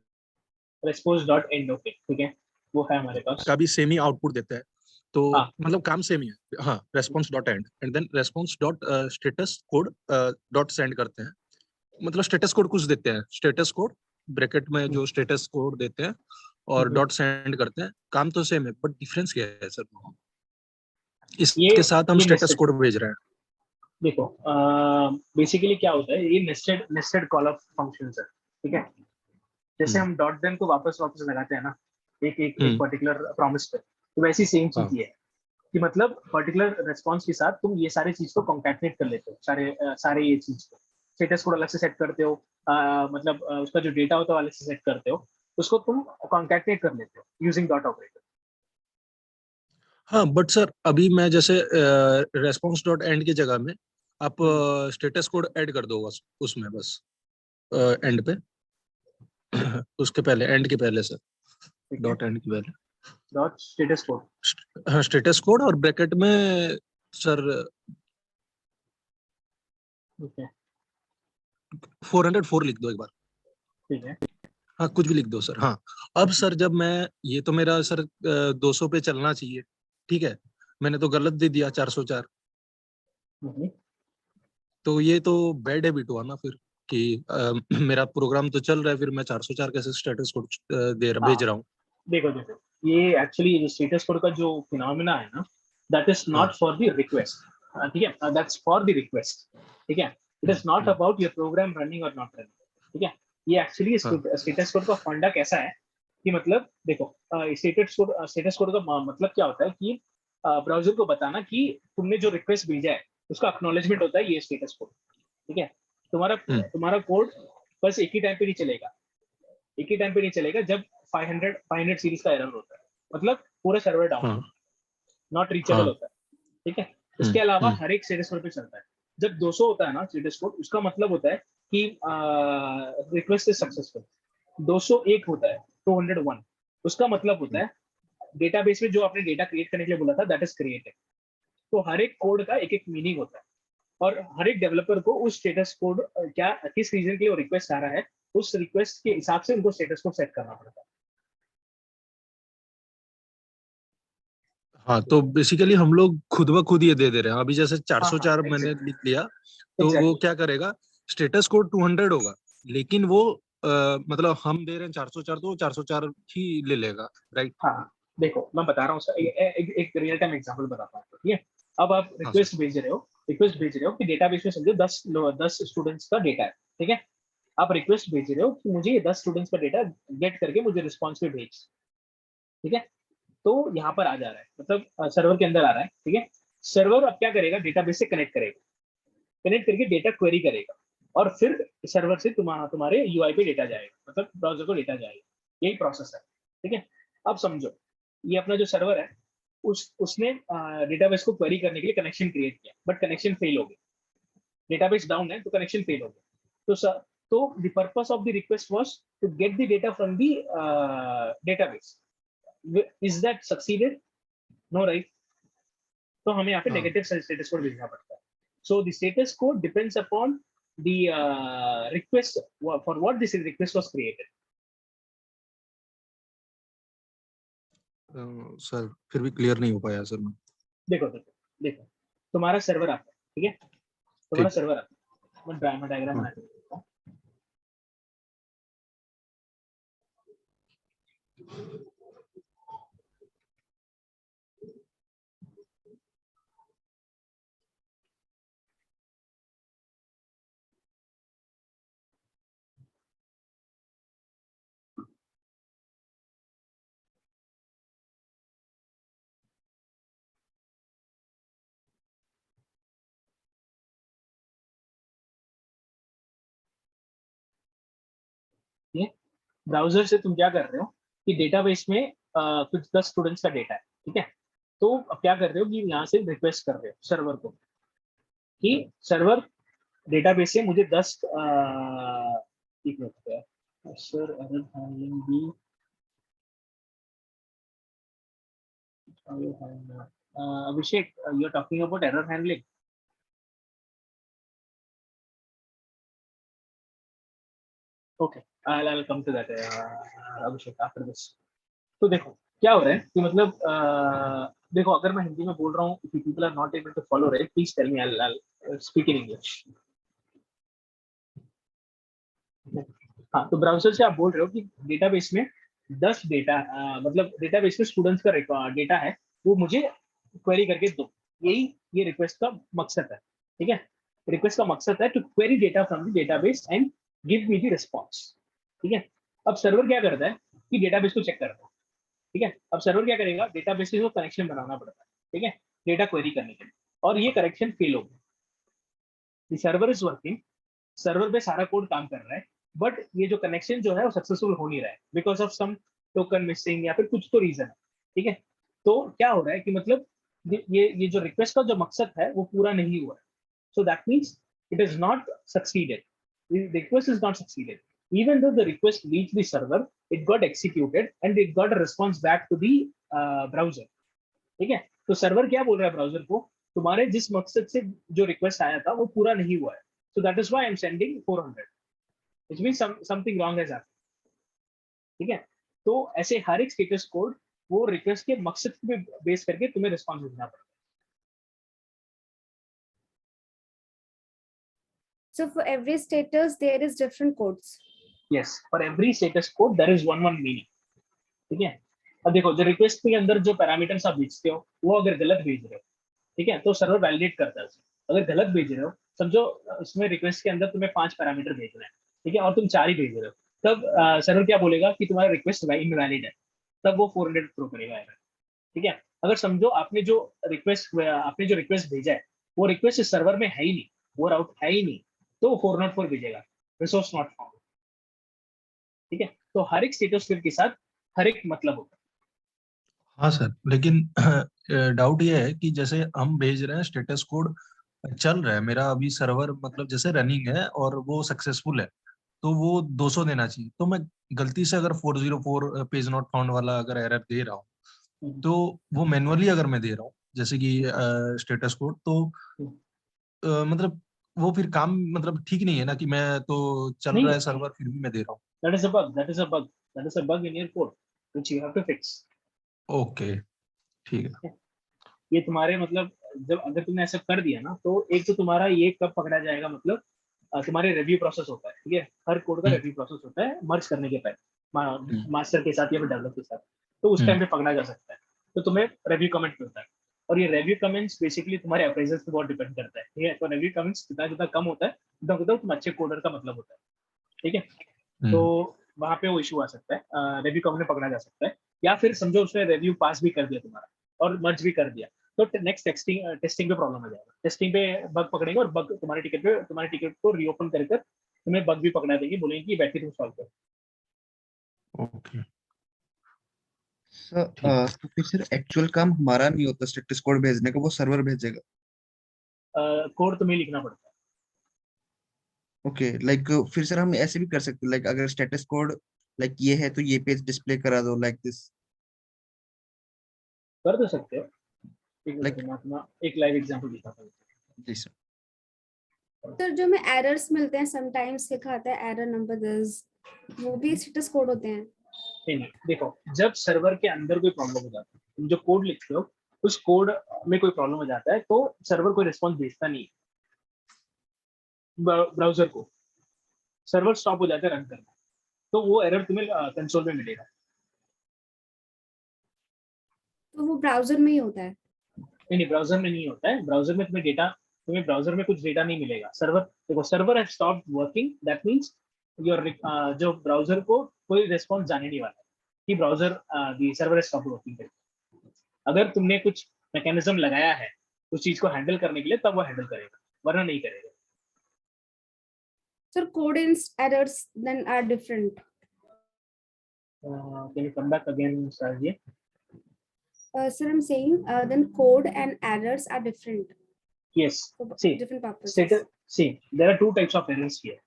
response.end, ओके, ठीक है, वो है हमारे पास। का भी सेम ही आउटपुट देता है, तो हाँ। मतलब काम सेम ही है। हाँ, response.end and then response.status code .send करते हैं, मतलब स्टेटस कोड कुछ देते हैं, स्टेटस कोड ब्रैकेट में जो स्टेटस कोड देते हैं और .send करते हैं, काम तो सेम है, बट डिफरेंस क्या है सर? इसके साथ हम स्टेटस कोड भेज रहे हैं। देखो बेसिकली क्या होता है, ये नेस्टेड कॉल ऑफ फंक्शंस है, ठीक है। जैसे हम .then को वापस लगाते हैं ना एक पर्टिकुलर प्रॉमिस पे, तो वैसी सेम चीज ये है कि मतलब पर्टिकुलर रिस्पांस के साथ तुम ये सारे चीज को कॉन्कैटनेट कर लेते हो, सारे ये चीज को स्टेटस कोड अलग से सेट करते हो, मतलब उसका जो डेटा होता है अलग से सेट करते हो, उसको तुम कॉन्कैटनेट कर लेते हो यूजिंग डॉट ऑपरेटर। हाँ, बट सर अभी मैं जैसे response.end की जगह में आप स्टेटस कोड ऐड कर दो बस उसमें, बस एंड पे उसके पहले, एंड के पहले सर, .end के पहले स्टेटस कोड, हाँ स्टेटस कोड और ब्रैकेट में सर 404 लिख दो एक बार। ठीक है। हाँ कुछ भी लिख दो सर। हाँ अब सर जब मैं, ये तो मेरा सर 200 पे चलना चाहिए, ठीक है, मैंने तो गलत दे दिया 404, हम्म, तो ये तो बैड हैबिट हुआ ना फिर कि मेरा प्रोग्राम तो चल रहा है, फिर मैं 404 कैसे स्टेटस कोड भेज हाँ रहा हूँ। देखो देखो, ये एक्चुअली जो स्टेटस कोड का जो फिनोमिना है ना, दैट इज हाँ नॉट फॉर द रिक्वेस्ट, ठीक है, दैट्स फॉर द रिक्वेस्ट, ठीक है, it is not about your program running और नॉट रनिंग, ठीक है। ये एक्चुअली हाँ स्टेटस कोड का फंडा कैसा है कि मतलब देखो, स्टेटस कोड का मतलब क्या होता है कि ब्राउजर को बताना कि तुमने जो रिक्वेस्ट भेजा है उसका एक्नॉलेजमेंट होता है ये स्टेटस कोड, ठीक है। तुम्हारा हम्म, तुम्हारा कोड बस एक ही टाइम पे नहीं चलेगा, एक ही टाइम पे नहीं चलेगा जब 500 सीरीज का एरर होता है, मतलब पूरा सर्वर डाउन हाँ होता है, नॉट रीचेबल हाँ होता है, ठीक है। इसके अलावा हम्म, हर एक स्टेटस कोड पे चलता है। जब 200 होता है ना स्टेटस कोड, उसका मतलब होता है कि रिक्वेस्ट इज सक्सेसफुल। 201 होता है, 201, उसका मतलब होता है डेटाबेस में जो आपने डेटा क्रिएट करने के लिए बोला था दैट इज क्रिएटेड। तो हर एक कोड का एक एक मीनिंग होता है, और हर एक डेवलपर को उस स्टेटस कोड क्या किस रीजन के लिए वो रिक्वेस्ट आ रहा है, उस रिक्वेस्ट के हिसाब से उनको स्टेटस कोड सेट करना पड़ता है। हाँ तो बेसिकली हम लोग खुद ब खुद ये दे दे रहे हैं। अभी जैसे हाँ हाँ 404 मैंने एग्जैक्टली लिख लिया, तो वो एग्जैक्टली। क्या करेगा, स्टेटस कोड 200 होगा, लेकिन वो मतलब हम दे रहे हैं 404, तो वो 404 ही ले लेगा, राइट। हाँ देखो मैं बता रहा हूँ सर, एक रियल टाइम एग्जांपल बताता हूँ, ठीक है। अब आप हाँ सर। रिक्वेस्ट भेज रहे हो कि डेटाबेस में समझो 10 स्टूडेंट्स का डेटा है, ठीक है। आप रिक्वेस्ट भेज रहे हो कि मुझे ये 10 स्टूडेंट्स का डेटा गेट करके मुझे रिस्पॉन्स में भेज, ठीक है। तो यहाँ पर आ जा रहा है, मतलब सर्वर के अंदर आ रहा है, ठीक है। सर्वर अब क्या करेगा, डेटाबेस से कनेक्ट करेगा, कनेक्ट करके डेटा क्वेरी करेगा, और फिर सर्वर से तुम्हारे यूआई पे डेटा जाएगा, मतलब ब्राउजर को डेटा जाएगा। यही प्रोसेस है, ठीक है। अब समझो, ये अपना जो सर्वर है, उसने डेटाबेस को क्वेरी करने के लिए कनेक्शन क्रिएट किया, बट कनेक्शन फेल हो गया, डेटाबेस डाउन है तो कनेक्शन फेल हो गया। तो तो the purpose of the request was to get the data from the database. Is that succeeded? No right. तो हमें यहाँ पे हाँ नेगेटिव स्टेटस कोड भेजना पड़ता है। So the status code depends upon the request, for what this request was created. Sir फिर भी क्लियर नहीं हो पाया सर मैं। देखो देखो देखो, तुम्हारा सर्वर आता है, ठीक है, तुम्हारा ठीक। सर्वर आता है, मैं डायग्राम हाँ बना के देता हूँ। ये ब्राउजर से तुम क्या कर रहे हो कि डेटाबेस में कुछ 10 स्टूडेंट्स का डेटा है, ठीक है। तो अब क्या कर रहे हो कि यहाँ से रिक्वेस्ट कर रहे हो सर्वर को कि सर्वर डेटाबेस से मुझे 10 एक मिनट है सर, एरर हैंडलिंग भी Abhishek, you are talking about error handling. Okay, I'll come to that, Abhishek after this। तो देखो क्या हो रहा है कि मतलब देखो, अगर मैं हिंदी में बोल रहा हूँ, if people are not able to follow it, please tell me, I'll speak in English। हाँ, तो ब्राउजर से आप बोल रहे हो कि डेटाबेस में 10 डेटा, मतलब डेटाबेस में स्टूडेंट्स का डेटा है, वो मुझे क्वेरी करके दो। यही ये रिक्वेस्ट का मकसद है, ठीक है। रिक्वेस्ट का मकसद है to query data from the database and give me the response, ठीक है। अब सर्वर क्या करता है कि डेटाबेस को चेक करता है, ठीक है। अब सर्वर क्या करेगा, डेटाबेस से कनेक्शन बनाना पड़ता है, ठीक है, डेटा क्वेरी करने के लिए, और ये कनेक्शन फेल हो गया। सर्वर इज वर्किंग, सर्वर पे सारा कोड काम कर रहा है, बट ये जो कनेक्शन जो है वो सक्सेसफुल हो नहीं रहा है because of some token missing या फिर कुछ तो रीजन है, ठीक है। तो क्या हो रहा है कि मतलब ये जो रिक्वेस्ट का जो मकसद है वो पूरा नहीं हुआ है। So that means it is not succeeded, request is not succeeded, even though the request reached the server, it got executed and it got a response back to the browser, ठीक है। तो सर्वर क्या बोल रहा है browser को, तुम्हारे जिस मकसद से जो रिक्वेस्ट आया था वो पूरा नहीं हुआ है, so that is why I'm sending 400, which means something wrong has happened. ठीक है, तो ऐसे हर एक स्टेटस कोड वो रिक्वेस्ट के मकसद पे बेस करके तुम्हें रिस्पॉन्स देना पड़ेगा. So for every status, there is different codes. Yes, for every status code there is one meaning. ठीक है, अब देखो जो रिक्वेस्ट के अंदर जो पैरामीटर्स आप भेजते हो वो अगर गलत भेज रहे हो, ठीक है, तो सर्वर वैलिडेट करता है उसे. अगर गलत भेज रहे हो, समझो उसमें रिक्वेस्ट के अंदर तुम्हें 5 पैरामीटर भेजना है, ठीक है, और तुम 4 ही भेज रहे हो, तब सर्वर क्या बोलेगा कि तुम्हारा रिक्वेस्ट इनवैलिड है, तब वो 400 थ्रो करेगा एरर. ठीक है, अगर समझो आपने जो रिक्वेस्ट भेजा है वो रिक्वेस्ट सर्वर में है ही नहीं, वो राउट है ही नहीं, तो 404 भेजेगा, रिसोर्स नॉट फाउंड. ठीक है, तो हर एक स्टेटस फील्ड के साथ हर एक मतलब होता है. हाँ सर, लेकिन डाउट ये है कि जैसे हम भेज रहे हैं स्टेटस कोड, चल रहा है मेरा अभी सर्वर, मतलब जैसे रनिंग है और वो सक्सेसफुल है, तो वो 200 देना चाहिए, तो मैं गलती से अगर 404 पेज नॉट फाउंड वाला अगर एरर दे रहा हूँ, तो वो मैनुअली अगर मैं दे रहा हूँ जैसे कि स्टेटस कोड, तो मतलब वो फिर काम मतलब ठीक नहीं है ना, कि मैं तो चल नहीं, रहा है सर्वर फिर भी मैं दे रहा हूँ. that is a bug, that is a bug, that is a bug in your code which you have to fix. Okay, ठीक है. ये तुम्हारे मतलब जब अगर तुमने ऐसा कर दिया ना, तो एक तो तुम्हारा ये कब पकड़ा जाएगा, मतलब तुम्हारे रिव्यू प्रोसेस होता है. ठीक है, हर कोड का रिव्यू प्रोसेस होता है मर्ज करने के पहले मास्टर के साथ या फिर डेवलपर के साथ, तो उस टाइम पे पकड़ा जा सकता है. तो तुम्हें रिव्यू कमेंट मिलता है, और ये रिव्यू कमेंट्स बेसिकली तुम्हारे अप्रेजल्स पे बहुत डिपेंड करता है. ठीक है, तो रिव्यू कमेंट्स जितना जितना कम होता है उतना तुम अच्छे कोडर का मतलब होता है. ठीक है, तो वहां पे वो इशू आ सकता है, रिव्यू कमेंट में पकड़ा जा सकता है, या फिर समझो उसने रिव्यू पास भी कर दिया तुम्हारा और मर्ज भी कर दिया, तो नेक्स्ट टेस्टिंग पे प्रॉब्लम आ जाएगा. टेस्टिंग पे बग पकड़ेंगे और बग तुम्हारे टिकट को रीओपन कर तुम्हें बग भी पकड़ा देंगे, बोलेंगे कि बैटरी तुम सॉल्व करो. ओके, सर तो फिर सर एक्चुअल काम हमारा नहीं होता स्टेटस कोड भेजने का, वो सर्वर भेजेगा. कोड तुम्हें लिखना पड़ता है. ओके, लाइक फिर सर हम ऐसे भी कर सकते हैं, लाइक अगर स्टेटस कोड लाइक ये है तो ये पेज डिस्प्ले करा दो लाइक दिस. कर तो सकते हो. ठीक है, लाइक मैं अपना एक लाइव एग्जांपल दिखाता हूँ. जी सर. तो जो हमें एरर्स मिलते हैं समटाइम्स लिखा आता है एरर नंबर दिस, वो भी स्टेटस कोड होते हैं. नहीं, देखो, जब सर्वर के अंदर कोई प्रॉब्लम हो जाता है, तुम जो कोड लिखते हो उस कोड में कोई प्रॉब्लम हो जाता है, तो सर्वर कोई रिस्पॉन्स भेजता नहीं है ब्राउजर को, सर्वर स्टॉप हो जाता है रन करना, तो वो एरर तुम्हें कंसोल में मिलेगा. तो वो ब्राउजर में ही होता है. नहीं, ब्राउजर में नहीं होता है. ब्राउजर में तुम्हें ब्राउजर में कुछ डेटा नहीं मिलेगा. सर्वर देखो, server has stopped working, that means your जो ब्राउजर को कोई रिस्पॉन्स जाने नहीं वाला है कि browser the server has stopped working. अगर तुमने कुछ मैकेनिज्म लगाया है उस चीज को हैंडल करने के लिए, तब वो हैंडल करेगा, वरना नहीं करेगा. Sir code in errors then are different. Can you come back again sir? Sir, I'm saying then code and errors are different Yes. for See, different purposes. there are two types of errors here.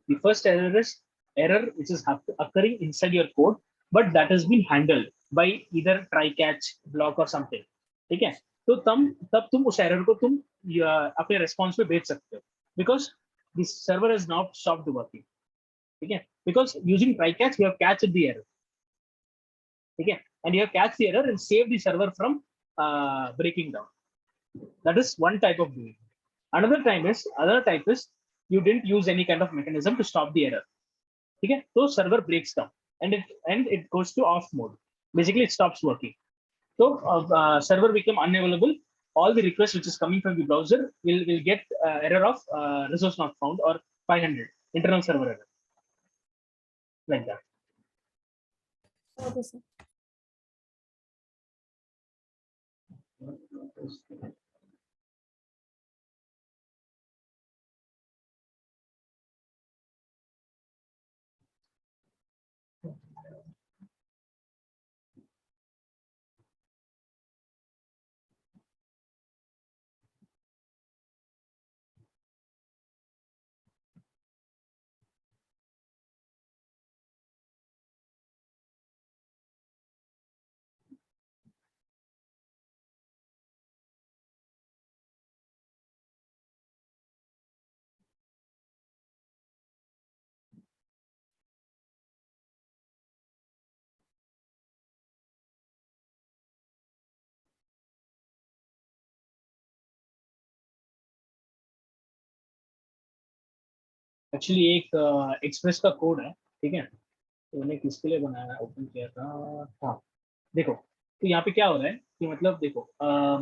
The first error is error which is occurring inside your code, but that has been handled by either try catch, block or something. ठीक है, तो तब तुम उस error को तुम अपने response पे भेज सकते हो, because the server has not stopped working. ठीक है, because using try catch you have catched the error. ठीक है, and you have catched the error and saved the server from breaking down. That is one type of doing. Another type is you didn't use any kind of mechanism to stop the error. ठीक है, तो server breaks down and it goes to off mode. Basically, it stops working. So server become unavailable. All the requests which is coming from the browser will get error of resource not found or 500 internal server error, like that. Okay, sir. Actually एक express का code है, ठीक है, तो मैंने किसके लिए बनाया, ओपन किया था। हाँ, देखो, तो यहाँ पे क्या हो रहा है कि मतलब देखो,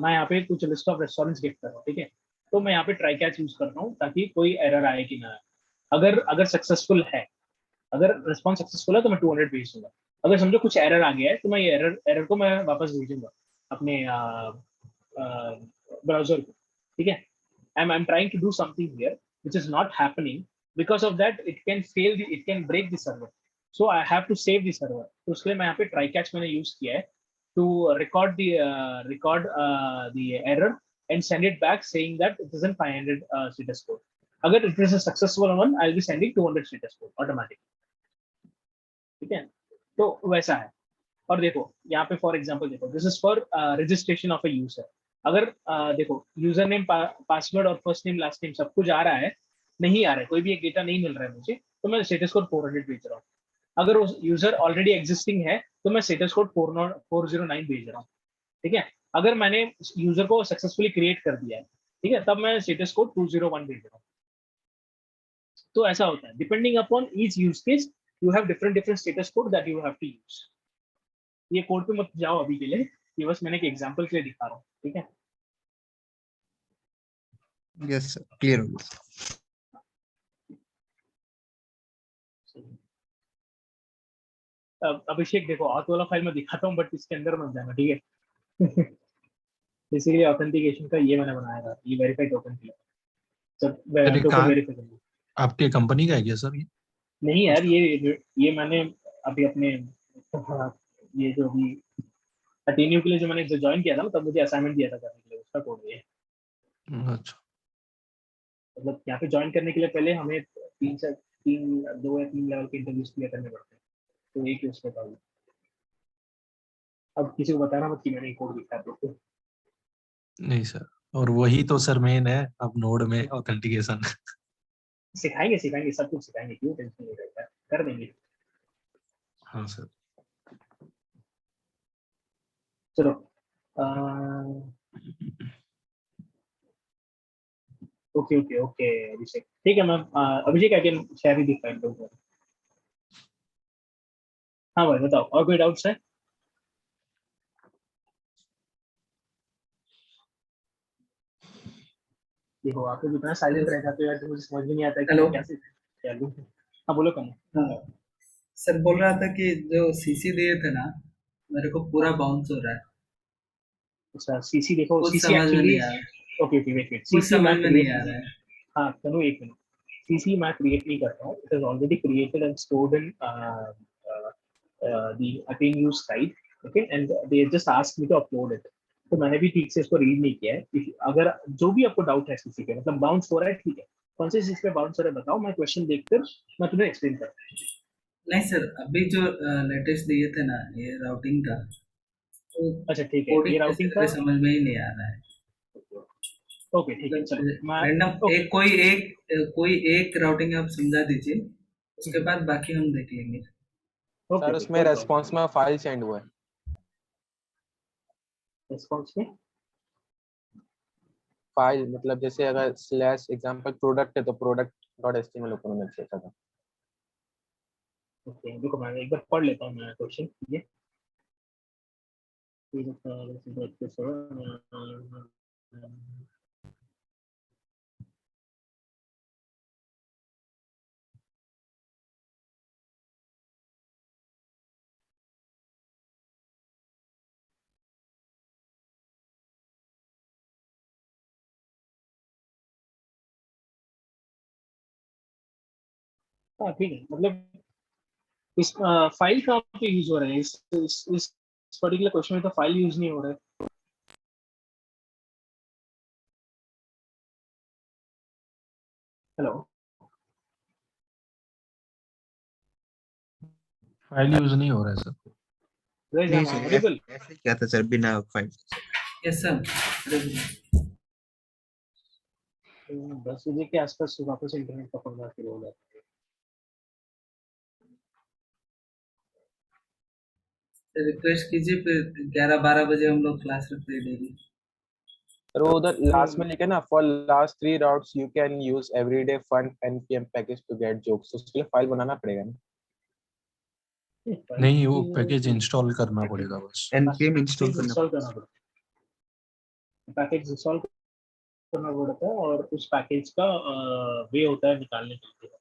मैं यहाँ पे कुछ लिस्ट ऑफ रेस्टोरेंट्स गिफ्ट कर रहा हूँ, ठीक है, तो मैं यहाँ पे ट्राई कैच यूज कर रहा हूँ ताकि कोई एरर आए कि ना आए। अगर अगर सक्सेसफुल है, अगर रिस्पॉन्स सक्सेसफुल है तो मैं 200 भेज दूंगा। अगर समझो कुछ एरर आ गया है तो मैं ये एरर एरर को मैं वापस भेजूंगा अपने ब्राउजर को, ठीक है। I'm trying to do something here which is not happening. Because of that it can fail the, it can break the server, so I have to save the server. तो उसके लिए मैं यहाँ पे try catch मैंने use किया है to record the error and send it back saying that it isn't 500 status code. अगर it is a successful one, I'll be sending 200 status code automatic, ठीक है। तो वैसा है। और देखो यहाँ पे फॉर एग्जांपल देखो, this is for registration of a user. अगर देखो यूजर नेम, पासवर्ड और फर्स्ट नेम लास्ट नेम सब कुछ आ रहा है, नहीं आ रहा है, कोई भी एक डेटा नहीं मिल रहा है मुझे, तो मैं स्टेटस कोड 400 भेज रहा हूँ। अगर वो यूजर ऑलरेडी एग्जिस्टिंग है तो मैं स्टेटस कोड 409 भेज रहा हूँ, ठीक है। अगर मैंने यूजर को सक्सेसफुली क्रिएट कर दिया है, ठीक है, तब मैं स्टेटस कोड 201 भेज रहा हूँ। तो ऐसा होता है, depending upon each use case you have different different status code that you have to use. ये कोड पे मत जाओ अभी के लिए, ये बस मैंने एक एग्जांपल के लिए दिखा रहा हूँ, ठीक है। यस सर, क्लियर हो गया। अब अभिषेक देखो, ऑथ वाला फाइल मैं दिखाता हूँ बट इसके अंदर मत जाना, ठीक है। बेसिकली ऑथेंटिकेशन का ये मैंने बनाया था, ये वेरीफाई टोकन के लिए, सब सर ये टोकन कहाँ, वेरीफाई करना। आपके कंपनी का है क्या सर ये? नहीं यार, ये मैंने अभी अपने, हाँ, ये जो अभी अटेन्यू के लिए जो मैंने ज्वाइन किया था ना, तब मुझे असाइनमेंट दिया था करने के लिए, उसका कोड है। अच्छा, मतलब यहाँ पे ज्वाइन करने के लिए पहले हमें 2 या 3 लेवल के इंटरव्यूज क्लियर करने पड़ते हैं, तो एक ही उसका था। अब किसी को बताना मत कि मैंने कोड लिखा है तो। नहीं सर, और वही तो सर मेन है अब नोड में ऑथेंटिकेशन। सिखाएंगे सिखाएंगे, सब कुछ सिखाएंगे, क्यों टेंशन नहीं रहता है, कर देंगे। हाँ सर। चलो, ओके ओके ओके अभिषेक, ठीक है। मैं Abhishek I can share the file. हाँ भाई बताओ, और कोई डाउट्स है? देखो, आप लोग इतना साइलेंट रह जाते हो यार, तो मुझे समझ में नहीं आता है कि हेलो। मैं कैसे क्या लूँ। हाँ बोलो कम। हाँ सर, बोल रहा था कि जो सीसी दिए थे ना, मेरे को पूरा बाउंस हो रहा है। अच्छा, सीसी देखो, कुछ सीसी समझ में एक्चुअली, नहीं आ रहा, ओके ओके वेट वेट, कुछ सीसी समझ मैं में नहीं क्रिएट आ नहीं, रहा है। हाँ तनु एक मिनट, सीसी मैं क्रिएट नहीं करता हूँ, it is already created and stored in the Attain use site, okay, and they just asked me to upload it। तो मैंने भी ठीक से इसको रीड नहीं किया है। अगर जो भी आपको डाउट है किसी पे, मतलब बाउंस हो रहा है, ठीक है, कौन से चीज पे बाउंस हो रहा है बताओ, मैं क्वेश्चन देखकर मैं तुम्हें एक्सप्लेन करता हूँ। नहीं सर, अभी जो लेटेस्ट दिए थे ना, ये राउटिंग का, तो अच्छा ठीक है, ये कोडिंग कैसे राउटिंग का, करें समझ में ही नहीं आ रहा है। ओके ठीक है, चलो मतलब मैं, रैंडम ओके एक कोई एक राउटिंग आप समझा दीजिए, उसके बाद बाकी हम देख लेंगे। ओके सर ओके, उसमें कोई रेस्पॉन्स प्रॉब्लम में फाइल सेंड हुआ है। नहीं। रिस्पॉन्स में, फाइल मतलब जैसे अगर स्लैश एग्जांपल प्रोडक्ट है तो प्रोडक्ट डॉट एचटीएमएल ऊपर में चाहिए था। ओके देखो मैं एक बार पढ़ लेता हूँ मैं क्वेश्चन, ये हाँ ठीक है, मतलब इस फाइल कहाँ पे यूज हो रहा है, इस पर्टिकुलर क्वेश्चन में तो फाइल यूज नहीं हो रहा है। हेलो, फाइल यूज नहीं हो रहा है सर। गाइस आई नहीं एम सर, ऑडिबल? ऐसे क्या था सर, बिना फाइल। Yes sir. 10 बजे के आसपास वापस इंटरनेट पकड़ना शुरू हो जाता है। रिक्वेस्ट कीजिए, फिर 11-12 बजे हम लोग क्लास रखते हैं डेली। सर वो उधर लास्ट में लिखे ना, for last 3 routes you can use everyday fun npm package to get jokes, तो उसके लिए फाइल बनाना पड़ेगा ना? नहीं, वो पैकेज इंस्टॉल करना पड़ेगा बस। npm इंस्टॉल करना इंस्टॉल करना पड़ता है, पैकेज इंस्टॉल करना पड़ता है और उस पैकेज का वे होता है निकालने के लिए।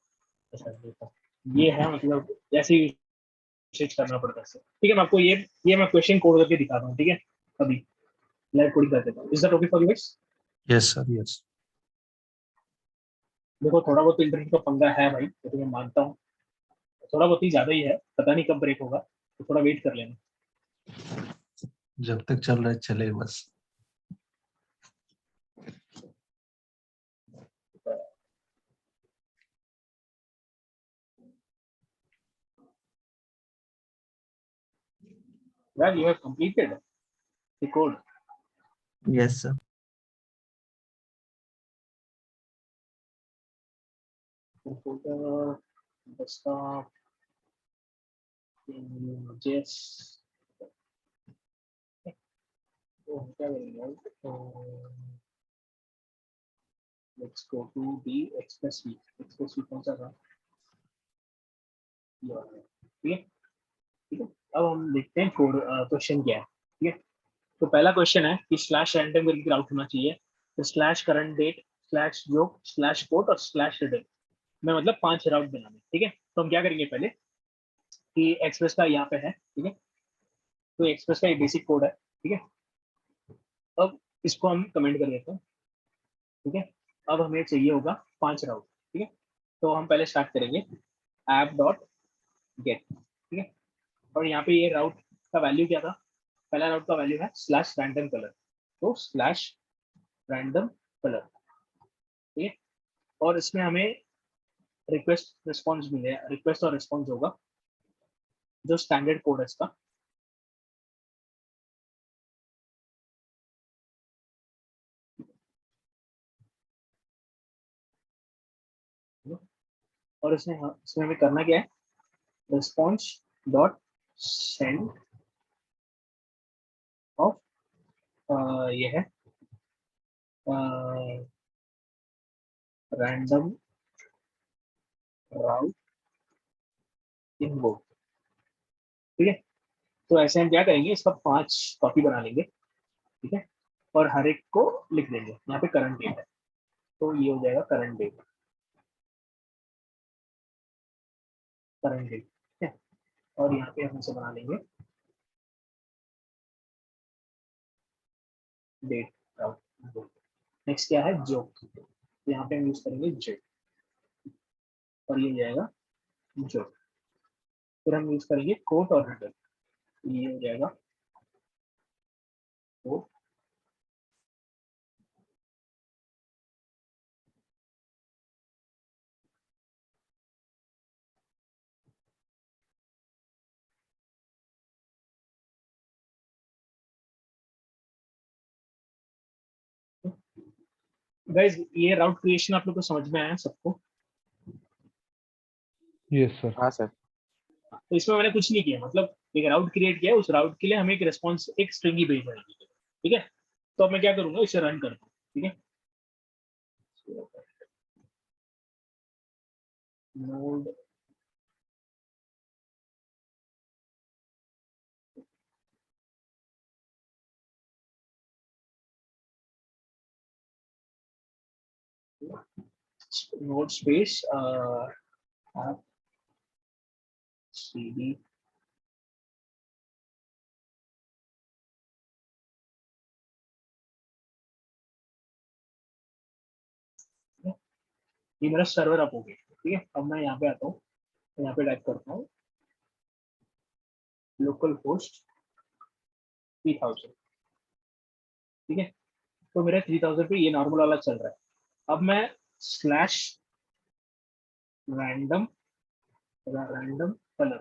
ये है मतलब ऐसे ही यूसेज करना पड़ता है। ठीक है, मैं आपको ये मैं क्वेश्चन कोड करके दिखाता हूँ। ठीक है, अभी लाइव कोडिंग कर देता हूँ। Is that okay for you guys? Yes sir, yes. देखो थोड़ा बहुत इंटरनेट का पंगा है भाई, तो मैं मानता हूँ, थोड़ा बहुत ही ज्यादा ही है, पता नहीं कब ब्रेक होगा, तो थोड़ा वेट कर लेना। जब तक चल रहा है चले बस। Well, you have completed the code. yes sir. Computer desktop JS. तो हम क्या करेंगे? Let's go to the Express Suite. Express Suite कौन सा था? ठीक है, ठीक है। अब हम देखते हैं कोड क्वेश्चन क्या है। ठीक है, तो पहला क्वेश्चन है कि स्लैश रैंडम करके राउट होना चाहिए, तो slash current date slash joke slash quote और स्लैश रिडल में मतलब 5 राउट बनाने। ठीक है, तो हम क्या करेंगे पहले कि एक्सप्रेस का यहाँ पे है। ठीक है, तो एक्सप्रेस का ये बेसिक कोड है। ठीक है, अब इसको हम कमेंट कर देते हैं। ठीक है, अब हमें चाहिए होगा 5 राउट। ठीक है, तो हम पहले स्टार्ट करेंगे ऐप डॉट गेट। ठीक है, और यहाँ पे ये राउट का वैल्यू क्या था? पहला राउट का वैल्यू है स्लैश रैंडम कलर, तो स्लैश रैंडम कलर। ठीक है, और इसमें हमें रिक्वेस्ट रिस्पॉन्स मिले, रिक्वेस्ट और रिस्पॉन्स होगा जो स्टैंडर्ड कोड है इसका। और इसमें हमें करना क्या है? रिस्पॉन्स डॉट सेंड ऑफ ये है रैंडम राउट इन वो। ठीक है, तो ऐसे हम क्या करेंगे, इसका 5 कॉपी बना लेंगे। ठीक है, और हर एक को लिख देंगे। यहाँ पे करंट डेट है, तो ये हो जाएगा करंट डेट, करंट डेट। ठीक है, और यहाँ पे हम इसे बना लेंगे डेट राउट। नेक्स्ट क्या है? जोक, तो यहाँ पे हम यूज करेंगे जेट, और ये हो जाएगा जोक। फिर हम यूज करेंगे कोट और रिडल, ये हो जाएगा कोट। गाइस, ये राउट क्रिएशन आप लोग को समझ में आया सबको? Yes sir. हाँ सर। तो इसमें मैंने कुछ नहीं किया, मतलब एक राउट क्रिएट किया, उस राउट के लिए हमें एक रिस्पॉन्स, एक स्ट्रिंग ही भेजना है। ठीक है, तो अब मैं क्या करूंगा, इसे रन करता हूँ। ठीक है, नोड नोड स्पेस cd ये मेरा सर्वर अप हो गया। ठीक है, अब मैं यहाँ पे आता हूँ, यहाँ पे टाइप करता हूँ लोकल होस्ट 3000। ठीक है, तो मेरा 3000 पे ये नॉर्मल वाला चल रहा है। अब मैं स्लैश रैंडम कलर,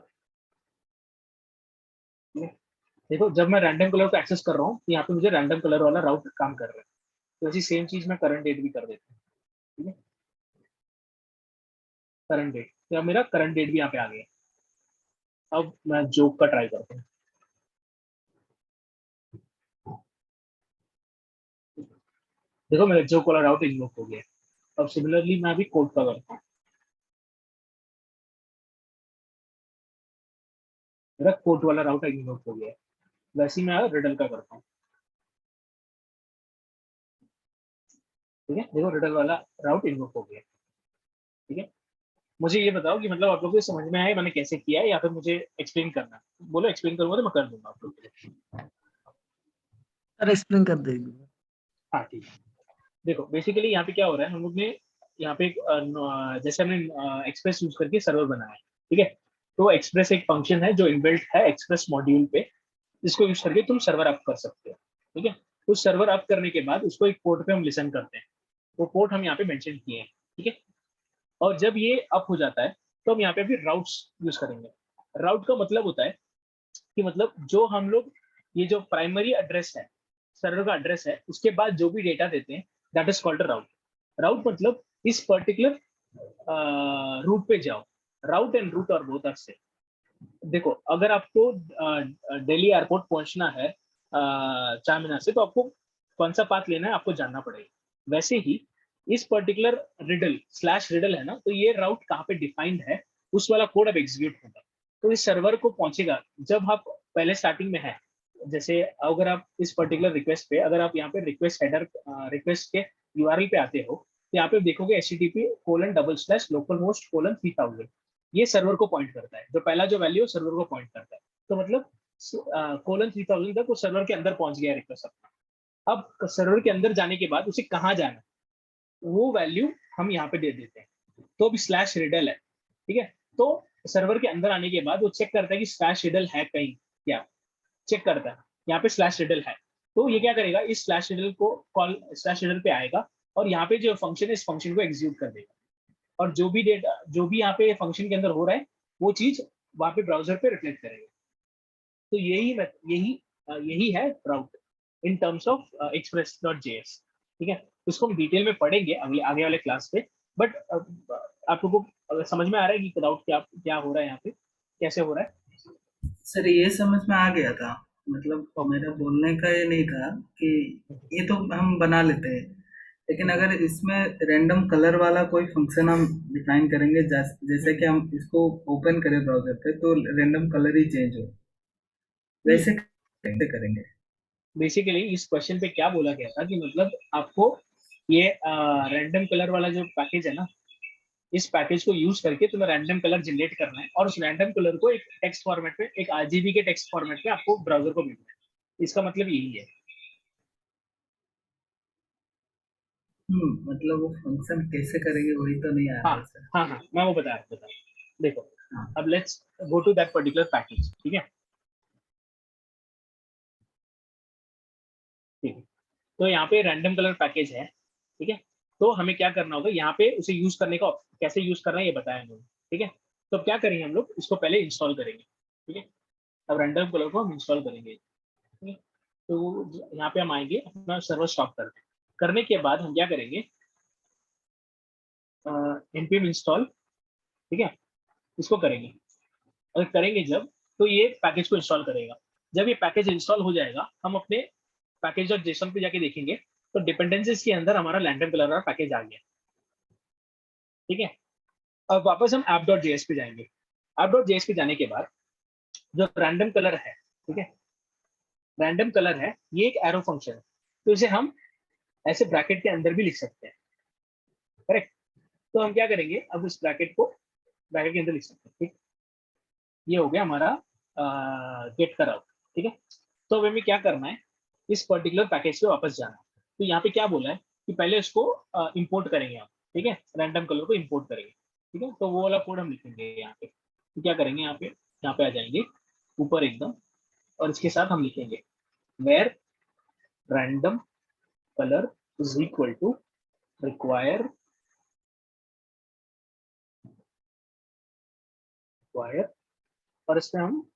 देखो जब मैं रैंडम कलर को एक्सेस कर रहा हूँ, तो यहाँ पे मुझे रैंडम कलर वाला राउट काम कर रहा है। तो ऐसी सेम चीज मैं करंट डेट भी कर देता हूँ। ठीक है, करंट डेट, तो अब मेरा करंट डेट भी यहाँ पे आ गया। अब मैं जोक का ट्राई करता हूँ। देखो मेरा जो वाला राउट इन्वोक हो गया। अब सिमिलरली मैं अभी कोड का करता हूँ, मेरा कोड वाला राउट इन्वोक हो गया। वैसे ही मैं रिडल का करता हूँ, ठीक है। देखो रिडल वाला राउट इन्वोक हो गया, ठीक है। मुझे ये बताओ कि मतलब आप लोगों को समझ में आया मैंने कैसे किया है, या फिर मुझे एक्सप्लेन करना है? बोलो, एक्सप्लेन करूंगा तो मैं कर दूंगा आप लोग के लिए। सर एक्सप्लेन कर देंगे। हाँ ठीक है। देखो बेसिकली यहाँ पे क्या हो रहा है, हम लोग ने यहाँ पे जैसे हमने एक्सप्रेस यूज करके सर्वर बनाया है, ठीक है। तो एक्सप्रेस एक फंक्शन है जो इनबिल्ट है एक्सप्रेस मॉड्यूल पे, जिसको यूज करके तुम सर्वर अप कर सकते हो, ठीक है। उस सर्वर अप करने के बाद उसको एक पोर्ट पे हम लिसन करते हैं, वो पोर्ट हम यहाँ पे मेंशन किए हैं, ठीक है। और जब ये अप हो जाता है तो हम यहाँ पे भी राउट्स यूज करेंगे। राउट का मतलब होता है कि मतलब जो हम लोग ये जो प्राइमरी एड्रेस है, सर्वर का एड्रेस है, उसके बाद जो भी डेटा देते हैं दैट इज कॉल्ड राउट। राउट मतलब इस पर्टिकुलर रूट पे जाओ। राउट एंड रूट और बोथ आर सेम। देखो अगर आपको दिल्ली एयरपोर्ट पहुंचना है चार मीनार से, तो आपको कौन सा पाथ लेना है आपको जानना पड़ेगा। वैसे ही इस पर्टिकुलर रिडल स्लैश रिडल है ना, तो ये राउट कहाँ पे डिफाइंड है उस वाला कोड अब एग्जीक्यूट होगा। तो इस सर्वर को पहुंचेगा जब आप पहले स्टार्टिंग में है, जैसे अगर आप इस पर्टिकुलर रिक्वेस्ट पे, अगर आप यहाँ पे रिक्वेस्ट हेडर रिक्वेस्ट के यूआरएल पे आते हो, तो यहाँ पे देखोगे http://localhost:3000, ये सर्वर को पॉइंट करता है। जो पहला जो वैल्यू सर्वर को पॉइंट करता है, तो मतलब :3000 तक वो सर्वर के अंदर पहुंच गया रिक्वेस्ट अपना। अब सर्वर के अंदर जाने के बाद उसे कहाँ जाना है वो वैल्यू हम यहाँ पे दे देते हैं। तो अभी स्लैश रिडल है, ठीक है। तो सर्वर के अंदर आने के बाद वो चेक करता है कि स्लैश रिडल है कहीं, क्या चेक करता है यहाँ पे स्लैश रिडल है। तो ये क्या करेगा, इस स्लैश रिडल को कॉल स्लैश रिडल पे आएगा और यहाँ पे जो फंक्शन है इस फंक्शन को एग्जीक्यूट कर देगा, और जो भी डेटा जो भी यहाँ पे फंक्शन के अंदर हो रहा है वो चीज वहाँ पे ब्राउजर पे रिफ्लेक्ट करेगा। तो यही है राउट इन टर्म्स ऑफ express.js, ठीक है। इसको हम डिटेल में पढ़ेंगे अगले आगे वाले क्लास पे। बट आप लोगों को समझ में आ रहा है कि राउट क्या क्या हो रहा है यहाँ पे, कैसे हो रहा है? सर ये समझ में आ गया था, मतलब मेरा बोलने का ये नहीं था कि ये तो हम बना लेते हैं, लेकिन अगर इसमें रैंडम कलर वाला कोई फंक्शन हम डिफाइन करेंगे, जैसे कि हम इसको ओपन करें ब्राउजर पे तो रैंडम कलर ही चेंज हो, वैसे कैसे करेंगे? बेसिकली इस क्वेश्चन पे क्या बोला गया था कि मतलब आपको ये रैंडम कलर वाला जो पैकेज है ना, इस पैकेज को यूज करके तुम्हें रैंडम कलर जनरेट करना है, और उस रैंडम कलर को एक टेक्स्ट फॉर्मेट में, एक आरजीबी के टेक्स्ट फॉर्मेट में आपको ब्राउजर को मिलना है। इसका मतलब यही है। मतलब वो फंक्शन कैसे करेंगे वही तो नहीं आ रहा हाँ है सर। हाँ हाँ, मैं वो बता रहा हूँ। देखो हाँ। अब let's go to that particular package, ठीक है। ठीक है, तो यहाँ पे रैंडम कलर पैकेज है, ठीक है। तो हमें क्या करना होगा, यहाँ पे उसे यूज करने का कैसे यूज करना है ये बताया हम लोग, ठीक है। तो अब क्या करेंगे, हम लोग इसको पहले इंस्टॉल करेंगे, ठीक है। अब रैंडम कलर को हम इंस्टॉल करेंगे, ठीक है। तो यहाँ पे हम आएंगे, अपना सर्वर स्टॉप करते हैं। करने के बाद हम क्या करेंगे, npm इंस्टॉल, ठीक है, इसको करेंगे। अगर करेंगे जब, तो ये पैकेज को इंस्टॉल करेगा। जब ये पैकेज इंस्टॉल हो जाएगा, हम अपने पैकेज.json पे जाके देखेंगे तो डिपेंडेंसीज के अंदर हमारा रैंडम कलर का पैकेज आ गया, ठीक है। अब वापस हम app.js पे जाएंगे। app.js पे जाने के बाद जो रैंडम कलर है, ठीक है, रैंडम कलर है, ये एक एरो फंक्शन है, तो इसे हम ऐसे ब्रैकेट के अंदर भी लिख सकते हैं, करेक्ट। तो हम क्या करेंगे, अब इस ब्रैकेट को ब्रैकेट के अंदर लिख सकते हैं, ठीक। ये हो गया हमारा गेट का राउट, ठीक है। तो हमें क्या करना है, इस पर्टिकुलर पैकेज पे वापस जाना है। तो यहाँ पे क्या बोला है कि पहले इसको इंपोर्ट करेंगे हम, ठीक है, रैंडम कलर को इंपोर्ट करेंगे, ठीक है। तो वो वाला कोड हम लिखेंगे यहाँ पे। तो क्या करेंगे, यहाँ पे आ जाएंगे ऊपर एकदम, और इसके साथ हम लिखेंगे where random color is equal to require और इसमें हम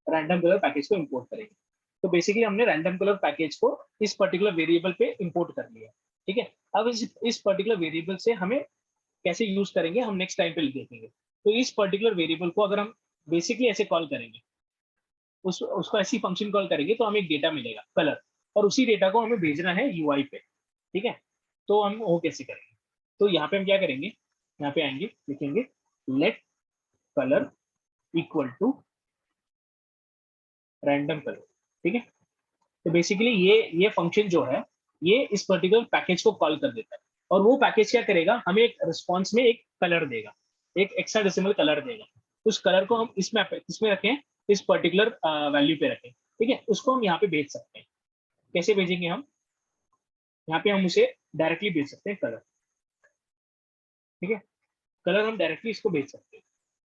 रैंडम कलर पैकेज को इंपोर्ट करेंगे। तो बेसिकली हमने रैंडम कलर पैकेज को इस पर्टिकुलर वेरिएबल पे इंपोर्ट कर लिया, ठीक है। अब इस पर्टिकुलर वेरिएबल से हमें कैसे यूज करेंगे हम नेक्स्ट टाइम पे देखेंगे। तो इस पर्टिकुलर वेरिएबल को अगर हम बेसिकली ऐसे कॉल करेंगे, उसको ऐसी फंक्शन कॉल करेंगे तो हमें एक डेटा मिलेगा कलर, और उसी डेटा को हमें भेजना है यूआई पे, ठीक है। तो हम वो कैसे करेंगे, तो यहाँ पे हम क्या करेंगे, यहाँ पे आएंगे, लिखेंगे let colour equal to random colour, ठीक है। तो बेसिकली ये फंक्शन जो है ये इस पर्टिकुलर पैकेज को कॉल कर देता है, और वो पैकेज क्या करेगा, हमें एक रिस्पॉन्स में एक कलर देगा, एक हेक्साडेसिमल कलर देगा। उस कलर को हम इसमें रखें, इस पर्टिकुलर वैल्यू पे रखें, ठीक है। उसको हम यहाँ पे भेज सकते हैं। कैसे भेजेंगे हम, यहाँ पे हम उसे डायरेक्टली भेज सकते हैं कलर, ठीक है। कलर हम डायरेक्टली इसको भेज सकते हैं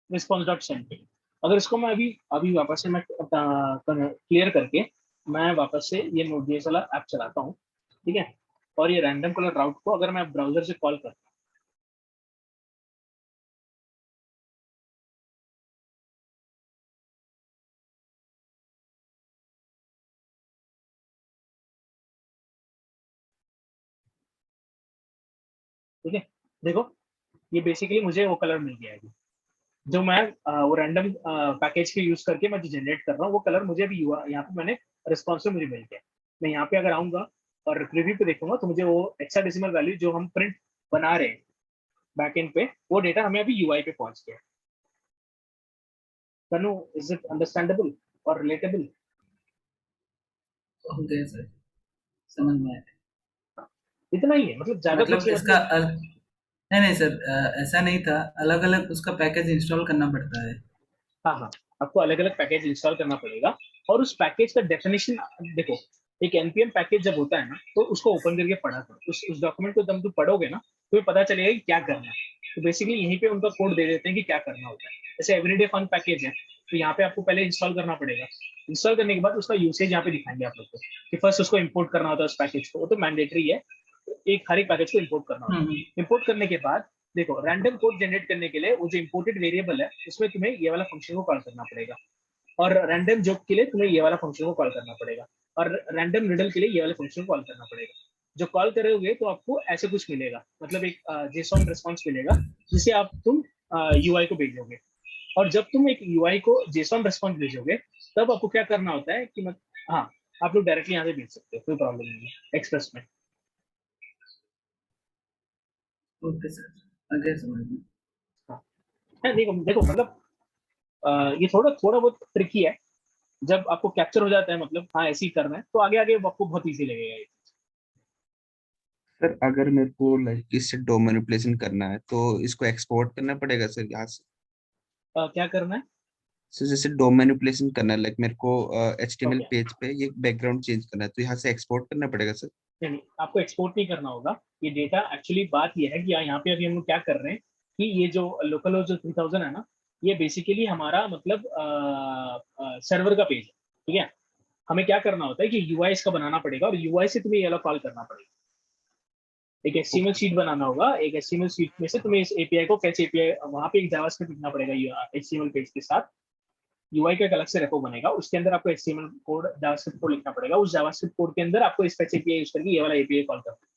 रिस्पॉन्स डॉट सेंड पे। अगर इसको मैं अभी वापस से मैं क्लियर करके मैं वापस से ये Node.js वाला ऐप चलाता हूँ, ठीक है। और ये रैंडम कलर राउट को अगर मैं ब्राउजर से कॉल करता हूँ, ठीक है, देखो ये बेसिकली मुझे वो कलर मिल गया है जो मैं वो रैंडम पैकेज के यूज करके मैं जो जनरेट कर रहा हूँ, वो कलर मुझे अभी यहाँ पे मैंने रिस्पॉन्स में मुझे मिल गया। मैं यहाँ पे अगर आऊंगा और प्रीव्यू पे देखूंगा तो मुझे वो हेक्साडेसिमल वैल्यू जो हम प्रिंट बना रहे हैं बैकएंड पे, वो डेटा हमें अभी यूआई पे पहुंच गया। तनु, इज इट अंडरस्टैंडेबल और रिलेटेबल? ओके सर, समझ में आया। इतना ही है, मतलब ज्यादा मतलब कुछ नहीं, इसका नहीं सर, ऐसा नहीं था, अलग अलग उसका पैकेज इंस्टॉल करना पड़ता है। हाँ हाँ, आपको अलग अलग पैकेज इंस्टॉल करना पड़ेगा, और उस पैकेज का डेफिनेशन देखो, एक npm पैकेज जब होता है ना, तो उसको ओपन करके पढ़ा करो। उस डॉक्यूमेंट को जब तुम पढ़ोगे ना, तो पता चलेगा कि क्या करना है। तो बेसिकली यहीं पे उनका कोड दे देते हैं कि क्या करना होता है। जैसे एवरीडे फन पैकेज है, तो यहाँ पे आपको पहले इंस्टॉल करना पड़ेगा। इंस्टॉल करने के बाद उसका यूसेज यहाँ पे दिखाएंगे आप लोग को, कि फर्स्ट उसको इंपोर्ट करना होता है उस पैकेज को, वो तो मैंडेटरी है, एक हर एक पैकेज को इंपोर्ट करना होता है। इंपोर्ट करने के बाद देखो, रैंडम कोड जनरेट करने के लिए वो जो इंपोर्टेड वेरिएबल है उसमें तुम्हें ये वाला फंक्शन को कॉल करना पड़ेगा, और रैंडम जॉब के लिए तुम्हें ये वाला फंक्शन को कॉल करना पड़ेगा, और रैंडम रिडल के लिए ये वाले फंक्शन को कॉल करना पड़ेगा। जो कॉल करोगे तो आपको ऐसे कुछ मिलेगा, मतलब एक जेसॉन रिस्पॉन्स मिलेगा जिसे आप तुम यूआई को भेजोगे। और जब तुम एक यूआई को जेसॉन रिस्पॉन्स भेजोगे, तब आपको क्या करना होता है कि हाँ, आप लोग डायरेक्टली यहाँ से भेज सकते हो, कोई प्रॉब्लम नहीं है एक्सप्रेस में। ओके सर, आगे समझ में। देखो देखो, मतलब ये थोड़ा बहुत ट्रिकी है। जब आपको कैप्चर हो जाता है, मतलब हाँ ऐसे ही करना है, तो आगे आगे आपको बहुत इजी लगेगा ये। सर अगर मेरे को लाइक इससे डो मैनिपुलेशन करना है तो इसको एक्सपोर्ट करना पड़ेगा सर यहाँ से? क्या करना है? सर जैसे डो मैनिपुलेशन करना है, लाइक मेरे को HTML Okay. पेज पे ये बैकग्राउंड चेंज करना है, तो यहाँ से एक्सपोर्ट करना पड़ेगा सर? नहीं, आपको एक्सपोर्ट नहीं करना होगा। ये डेटा एक्चुअली, बात ये है कि यहाँ पे अभी हम लोग क्या कर रहे हैं कि ये जो लोकल जो 3000 है ना, ये बेसिकली हमारा मतलब सर्वर का पेज है, ठीक है। हमें क्या करना होता है कि यूआई इसका बनाना पड़ेगा, और यूआई से तुम्हें ये वाला कॉल करना पड़ेगा। एक HTML शीट बनाना होगा, एक HTML शीट में से तुम्हें इस एपीआई को कैसे एपीआई, वहां पे एक जावास्क्रिप्ट लिखना पड़ेगा HTML पेज के साथ। यूआई का एक अलग से रेपो बनेगा, उसके अंदर आपको HTML कोड, जावास्क्रिप्ट कोड लिखना पड़ेगा। उस जावास्क्रिप्ट कोड के अंदर आपको इस पैच एपीआई यूज करके ये वाला एपीआई कॉल करना है,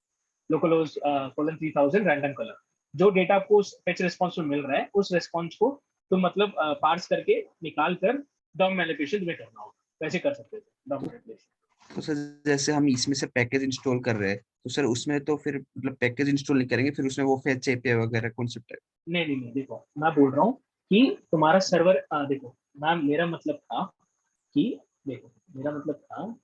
लोकलहोस्ट :3000 रैंडम कलर। जो डेटा आपको उस पैच रिस्पॉन्स में मिल रहा है, उस रिस्पॉन्स को तुम मतलब पार्स करके निकाल कर डॉम मैनिपुलेशन तुम्हें करना होगा। वैसे कर सकते हो डॉम मैनिपुलेशन। तो सर जैसे हम इसमें से पैकेज इंस्टॉल कर रहे हैं, तो सर उसमें तो फिर मतलब पैकेज इंस्टॉल नहीं करेंगे, फिर उसमें वो फेच एपीआई वगैरह कॉन्सेप्ट है? नहीं, देखो मैं बोल रहा हूँ कि तुम्हारा सर्वर, देखो मैम, मेरा मतलब था कि, देखो मेरा मतलब था,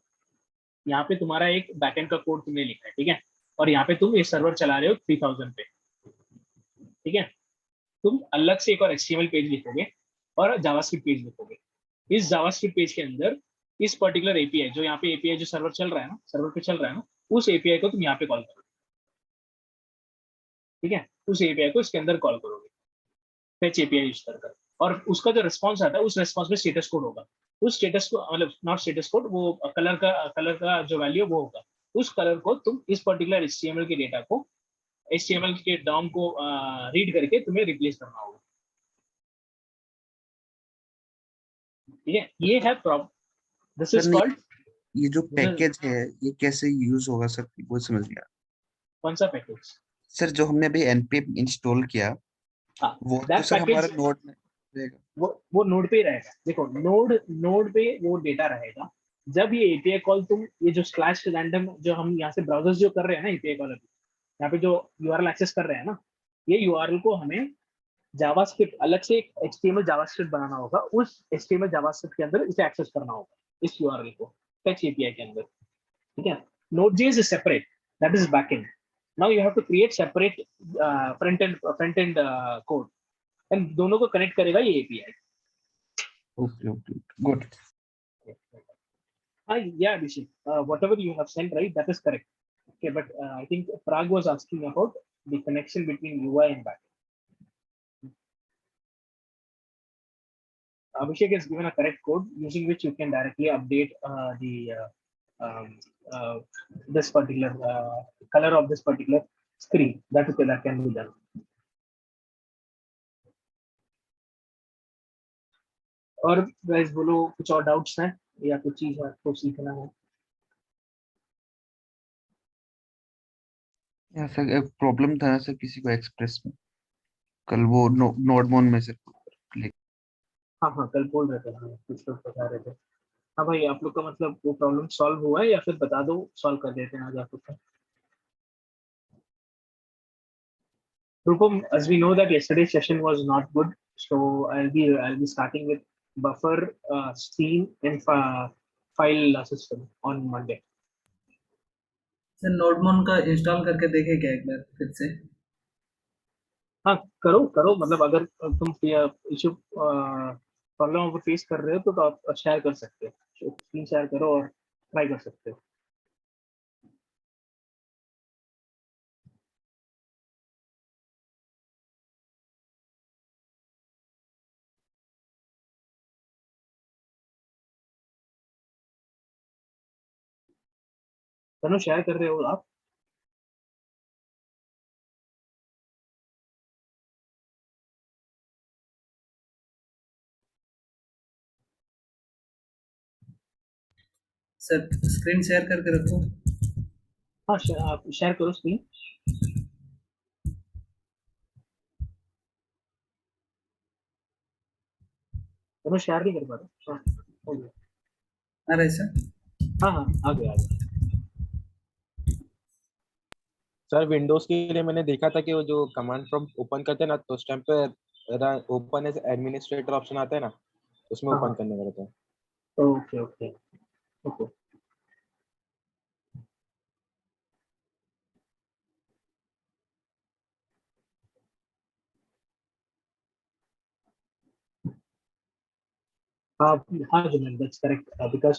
यहाँ पे तुम्हारा एक बैकएंड का कोड तुमने लिखा है, ठीक है, और यहाँ पे तुम ये सर्वर चला रहे हो 3000 पे, ठीक है। तुम अलग से एक और HTML पेज लिखोगे और जावास्क्रिप्ट पेज लिखोगे। इस जावास्क्रिप्ट पेज के अंदर इस पर्टिकुलर एपीआई, जो यहाँ पे एपीआई जो सर्वर चल रहा है ना, सर्वर पे चल रहा है ना, उस एपीआई को तुम यहाँ पे कॉल करोगे, ठीक है। उस एपीआई को इसके अंदर कॉल करोगे फेच एपीआई यूज कर, और उसका जो रिस्पॉन्स आता है, उस रिस्पॉन्स में स्टेटस कोड होगा। उस स्टेटस को, मतलब नॉट स्टेटस कोड, वो कलर का जो वैल्यू वो होगा। उस कलर को तुम इस पर्टिकुलर HTML के डेटा को, HTML के डॉम को रीड करके तुम्हें रिप्लेस करना होगा, ठीक है। ये है प्रॉब्लम, दिस इज कॉल्ड। ये जो पैकेज है ये कैसे यूज होगा सर, वो समझ गया। कौन सा पैकेज? सर जो हमने अभी npm इंस्टॉल किया, हाँ, वो तो दैट सर हमारा पैकेज नोड में रहेगा? वो नोड पे ही रहेगा। देखो नोड पे वो डेटा रहेगा, जब ये एपीआई कॉल तुम ये जो स्लैश रैंडम जो हम यहाँ से ब्राउजर्स जो कर रहे हैं ना एपीआई कॉल, यहाँ पे जो यूआरएल एक्सेस कर रहे हैं ना, ये यूआरएल को हमें जावास्क्रिप्ट अलग से एक एचटीएमएल जावास्क्रिप्ट बनाना होगा, उस एचटीएमएल जावास्क्रिप्ट के अंदर इसे एक्सेस करना होगा, इस यूआरएल को फेच एपीआई के अंदर, ठीक है। Node.js is separate, that is backend. Now you have to create separate front end code, and दोनों को connect करेगा ये API. Okay, good. Yeah, Abhishek, whatever you have sent, right, that is correct. Okay, but I think Prag was asking about the connection between UI and backend. Abhishek has given a correct code using which you can directly update this particular color of this particular screen. That can be done. और guys बोलो कुछ और doubts हैं या कुछ चीज आपको सीखना है? सर एक प्रॉब्लम था सर किसी को एक्सप्रेस में कल वो नोडमोन में से हाँ कल बोल रहे थे, हाँ कुछ लोग बता रहे थे। हाँ भाई, आप लोग का मतलब वो प्रॉब्लम सॉल्व हुआ है या फिर बता दो, सॉल्व कर देते हैं आज आप लोग का। Rupam, as we know that yesterday's session was not good, so I'll be starting with buffer, stream, and file system on Monday. Sir नोडमोन का इंस्टॉल करके देखे क्या एक बार फिर से? हाँ करो मतलब अगर तुम इशू प्रॉब्लम फेस कर रहे हो तो आप शेयर कर सकते हो, स्क्रीन शेयर करो और ट्राई कर सकते हो। तनु शेयर कर रहे हो आप? सर स्क्रीन शेयर करके रखो। हाँ आप शेयर करो स्क्रीन। तनु शेयर नहीं कर पा रहा। हाँ हो गया। आ रहा है सर? हाँ आ गया। सर विंडोज के लिए मैंने देखा था कि वो जो कमांड प्रॉम्प्ट ओपन करते हैं ना, तो उस टाइम पे ओपन एज एडमिनिस्ट्रेटर ऑप्शन आता है ना, उसमें ओपन करने का रहता है। ओके। हाँ Junaid, that's correct, because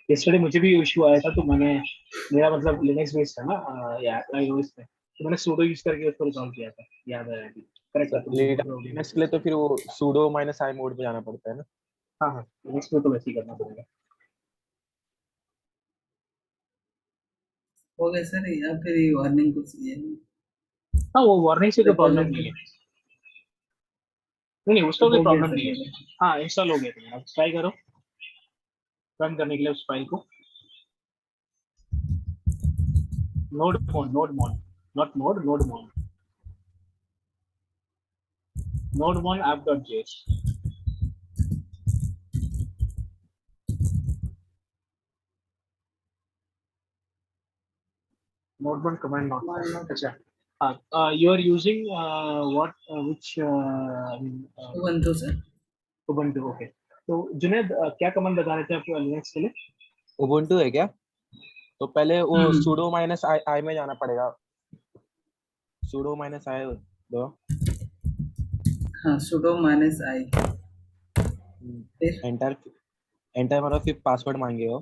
yesterday मुझे भी इशू आया था, तो मेरा मतलब लिनक्स बेस्ड था ना या iOS में, तो मैंने sudo यूज करके उसको रिजॉल्व किया था, याद है अभी। करेक्ट लिनक्स के लिए तो फिर वो sudo -i मोड पे जाना पड़ता है ना? हाँ लिनक्स में तो वैसे ही करना पड़ेगा। हो गया सर, या फिर वार्निंग कुछ ये? हाँ वो वार्निंग से तो प्रॉब्लम नहीं है, नहीं उसका कोई प्रॉब्लम नहीं है। हाँ इंस्टॉल हो गया तुम्हारा, ट्राई करो रन करने के लिए उस फाइल को। nodemon app.js। nodemon command not। अच्छा you are using which ubuntu sir। ubuntu, okay। तो जुनैद क्या कमांड बता रहे थे आप लिनक्स के लिए? ubuntu है क्या? तो पहले वो sudo -i में जाना पड़ेगा। sudo -i दो। हाँ sudo -i फिर एंटर मारो, फिर पासवर्ड मांगेगा,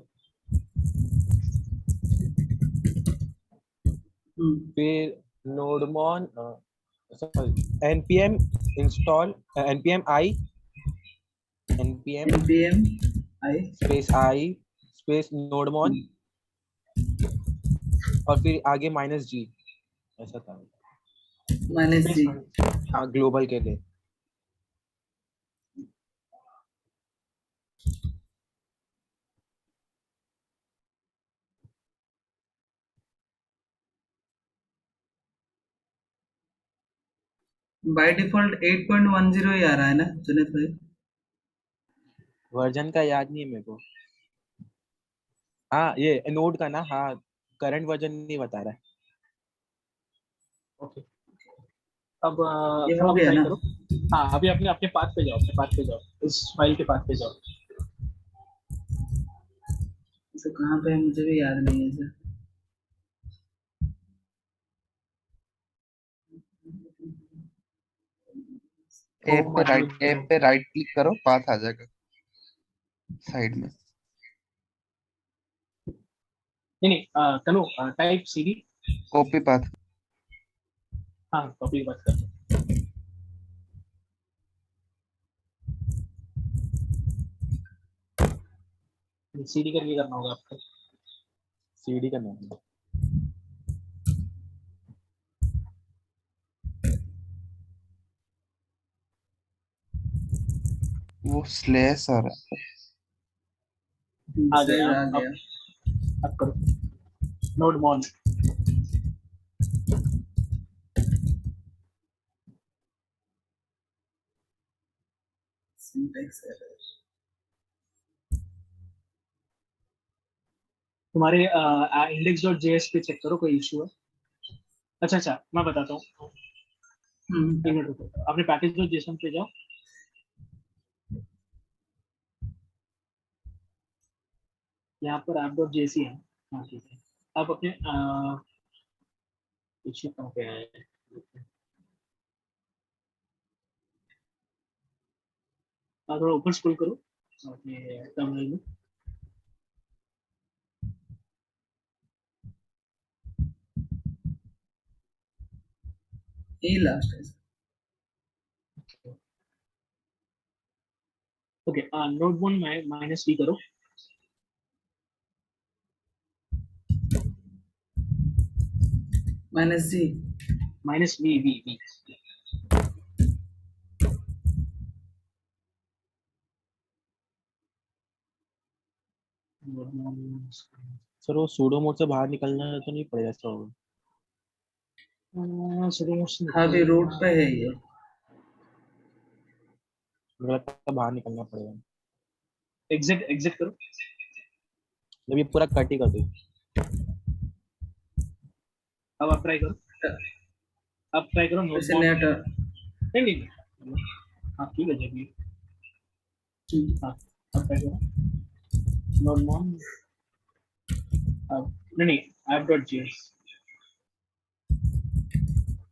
फिर nodemon npm install npm i space nodemon और फिर आगे -g, ऐसा था -g। हाँ ग्लोबल के लिए। बाय डिफॉल्ट 8.10 ही आ रहा है ना जुनैद भाई? वर्जन का याद नहीं है मेरे को। हाँ ये नोड का ना, हाँ करंट वर्जन नहीं बता रहा है। ओके, अब ये थोड़ा हो और गया ट्राई ना? करो। हाँ, अभी अपने अपने पाथ पे जाओ, अपने पाथ पे जाओ, इस फाइल के पाथ पे जाओ। तो कहाँ पे है मुझे भी याद नहीं है सर। ऐप पे राइट क्लिक करो, पाथ आ जाएगा साइड में। नहीं नहीं, तनु टाइप सीडी। Copy path. हाँ, कॉपी की बात कर। सीडी करके करना होगा आपको। सीडी का नाम है। वो स्लैश आ रहा है। आ गया, आ गया। अब करो नोड मॉन। Syntax error. तुम्हारे इंडेक्स डॉट जेएस पे चेक करो, कोई इशू है? अच्छा अच्छा, मैं बताता हूँ, एक मिनट रुको, अपने पैकेज डॉट जेसन पे जाओ। यहाँ पर ऐप डॉट जेसी है। हाँ ठीक है, अब अपने इशू कहाँ पे है? थोड़ा ऊपर स्क्रॉल करो अपने टर्मिनल में। यही लास्ट है। Okay, node one minus V करो। Minus G. Minus V V V. Sir वो सूडो मोड से बाहर निकलना तो नहीं पड़ेगा ऐसा होगा? हाँ अभी रूट पे है ये। मुझे लगता है बाहर निकलना पड़ेगा। एग्जिट एग्जिट करो। जब ये पूरा कट ही कर दो। अब आप ट्राई करो, अब ट्राई करो नोड वैसे मॉन। नया नहीं नहीं, हाँ ठीक है, जब ये हाँ, अब ट्राई करो नोड मॉन। अब नहीं नहीं, ऐप डॉट जेएस।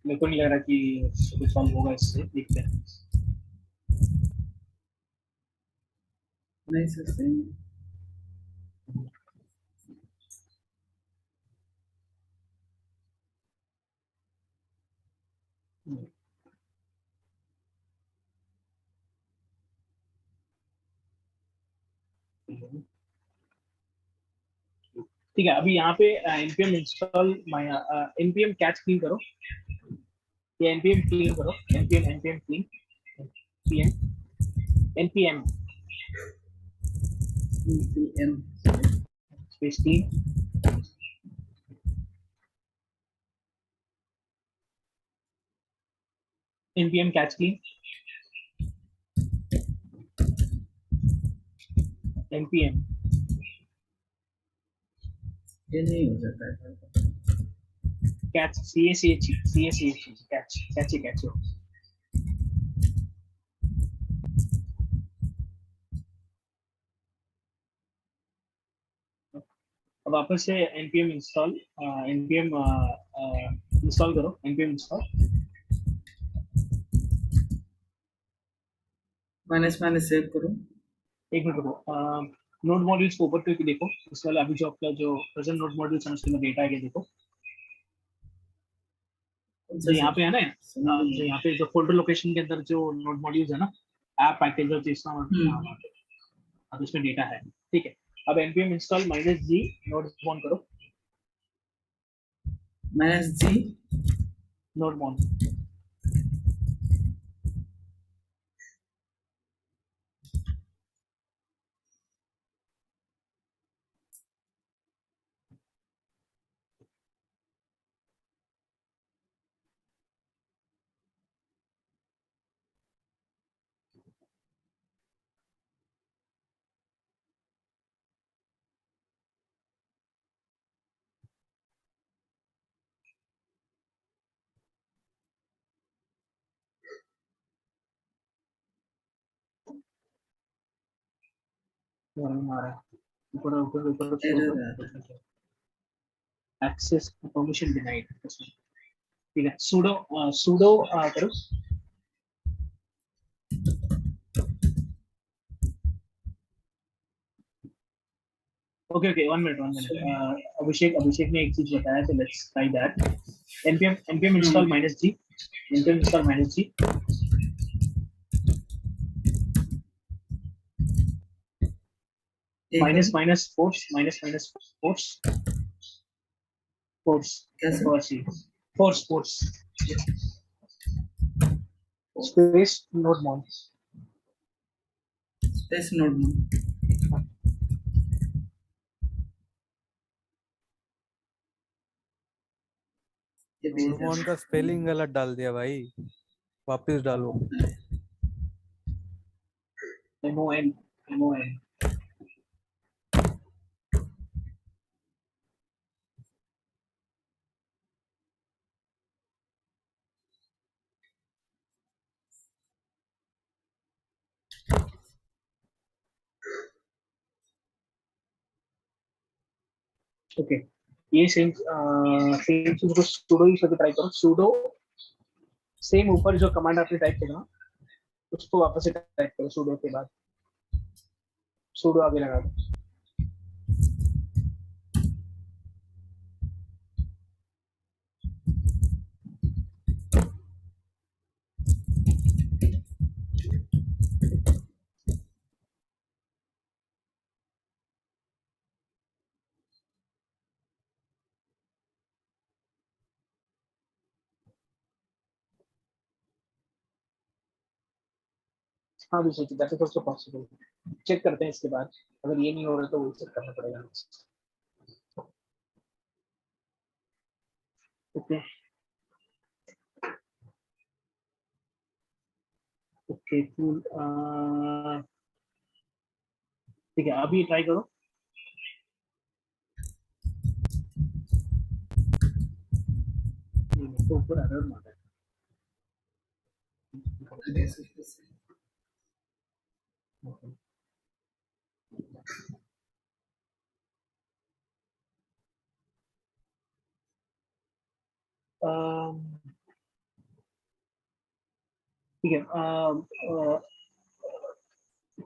मेरे को नहीं लग रहा कि कुछ सॉल्व होगा इससे, देखते हैं। नहीं सर सही है। ठीक है, अभी यहाँ पे npm install npm catch clean करो, ये npm क्लीन करो, npm clean, npm npm space clean, npm catch clean, npm ये नहीं हो जाता है। Catch cache catch catch. अब वापस से npm इंस्टॉल npm इंस्टॉल करो, npm install. Minus minus save करो। एक मिनट रुको, नोड मॉड्यूल्स को ऊपर करके देखो, इस वाला अभी जो आपका जो प्रेजेंट नोड मॉड्यूल्स है उसके में डेटा है, देखो जो यहाँ पे है ना, जो यहाँ पे जो फोल्डर लोकेशन के अंदर जो नोड मॉड्यूल्स है ना, ऐप पैकेज और चीज ना, अब इसमें डेटा है। ठीक है, अब npm इंस्टॉल माइनस जी नोड मॉन करो, माइनस जी नोड मॉन। हमारा ऊपर ऊपर ऊपर एरर आ रहा है। एक्सेस परमिशन डिनाइड, ठीक है। sudo sudo करो। Okay okay, 1 minute. अभिषेक ने एक चीज बताया, तो let's try that. npm install -g, npm install -g, एक minus और minus force, minus force, force, कैसे? force, space node mount, space node में ये भी नोडमोन का स्पेलिंग गलत डाल दिया भाई, वापस डालो। mon। ओके, ये सेम चीज को sudo यूज करके ट्राई करो। sudo सेम ऊपर जो कमांड आपने टाइप किया ना, उसको वापस से टाइप करो sudo के बाद, sudo आगे लगा दो। हाँ भी सोचिए, that is also possible. Check करते हैं इसके बाद, अगर ये नहीं हो रहा तो वो चेक करना पड़ेगा। ओके ओके कूल, ठीक है, अभी ट्राई करो। तो ऊपर एरर मार रहा है। ठीक है,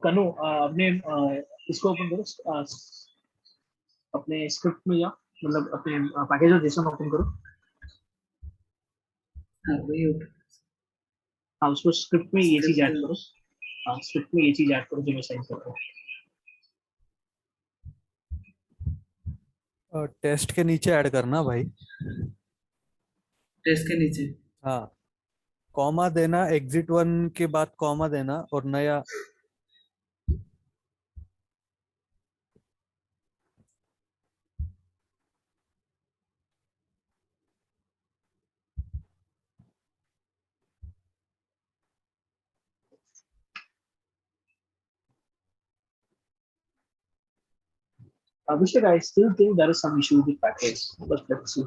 कनु अपने इसको ओपन करो, अपने स्क्रिप्ट में, या मतलब अपने पैकेज और जेसन ओपन करो। हाँ वही होता है। हाँ, उसको स्क्रिप्ट में ये चीज ऐड करो। हाँ, स्क्रिप्ट में ये चीज ऐड करो जो मैं साइन कर रहा हूँ। टेस्ट के नीचे ऐड करना भाई। टेस्ट के नीचे हाँ, कॉमा देना, एग्जिट 1 के बाद कॉमा देना और नया। Abhishek, I still think there is some issue with the package, but let's see.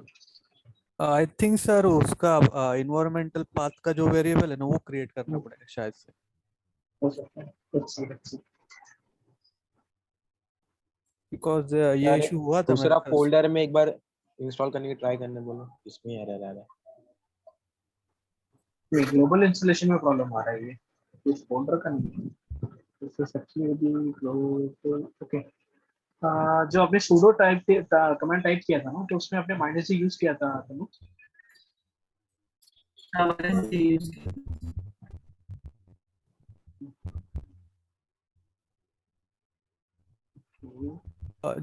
I think sir उसका इन्वायरमेंटल पाथ का जो वेरिएबल है ना, वो क्रिएट करना पड़ेगा शायद से। हो सकता है, let's see. बिकॉज ये अरे इशू हुआ था मेरे दूसरा ख्याल से। फोल्डर में एक बार इंस्टॉल करने की ट्राई करने बोलो, इसमें एरर आ रहा है। नहीं, ग्लोबल इंस्टॉलेशन में प्रॉब्लम आ रहा है, ये इस फोल्डर का नहीं है। इससे एक्चुअली भी ग्लोबल। ओके, जो आपने sudo टाइप कमांड टाइप किया था ना, तो उसमें आपने माइनस यूज किया था तनु? हाँ मैंने यूज किया।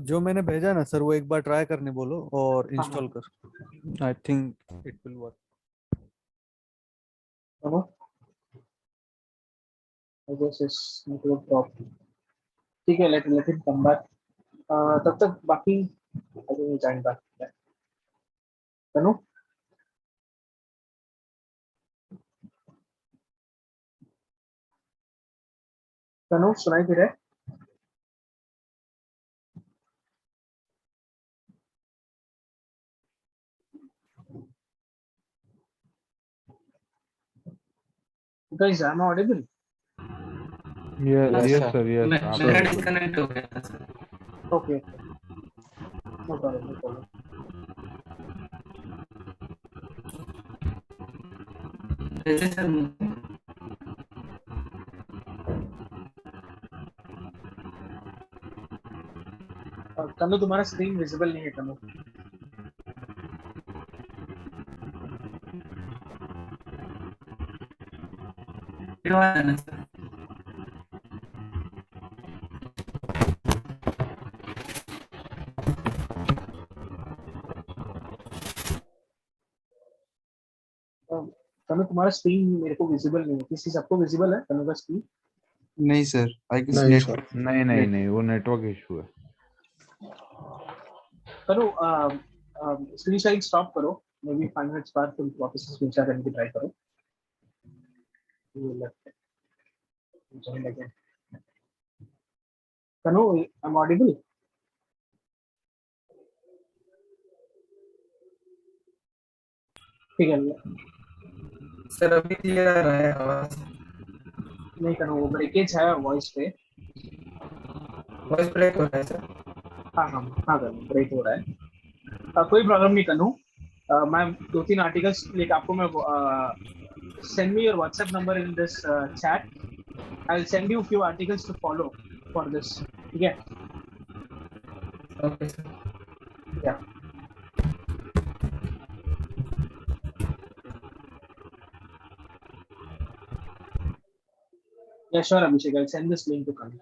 जो मैंने भेजा ना सर, वो एक बार ट्राई करने बोलो और इंस्टॉल कर। I think it will work. I guess it's network drop. ठीक है, let him come back. तब तक बाकी I think join back. तनु, तनु सुनाई दे रहा है? Guys, am I audible? Yes अच्छा सर, यस आप मेरा बिल्कुल। डिस्कनेक्ट हो गया था sir. Okay no problem no problem. जैसे सर कन्नू तुम्हारा स्क्रीन विजिबल नहीं है कन्नू। वीडियो आया ना सर। कन्नू तुम्हारा स्क्रीन मेरे को विजिबल नहीं है, किसी सबको विजिबल है कन्नू का स्क्रीन? नहीं सर, आई गेस नहीं नेट। सर। नहीं नहीं नहीं, वो नेटवर्क इशू है। कन्नू स्क्रीन शेयरिंग स्टॉप करो, मे बी 5 मिनट्स बाद तुम वापस स्क्रीन शेयर करने की ट्राई करो। कन्नू आई एम ऑडिबल? ठीक है। सर अभी क्लियर आ रहा है आवाज? नहीं कन्नू, वो ब्रेकेज है वॉइस पे। वॉइस ब्रेक हो रहा है सर। हाँ हाँ हाँ कन्नू, ब्रेक हो रहा है। कोई प्रॉब्लम नहीं कन्नू। मैं 2-3 आर्टिकल्स लेके आपको मैं send me your WhatsApp number in this chat. I'll send you a few articles to follow for this. ठीक है? Okay sir. Yeah. Yeah, sure, Abhishek. I'll send this link to Kanu.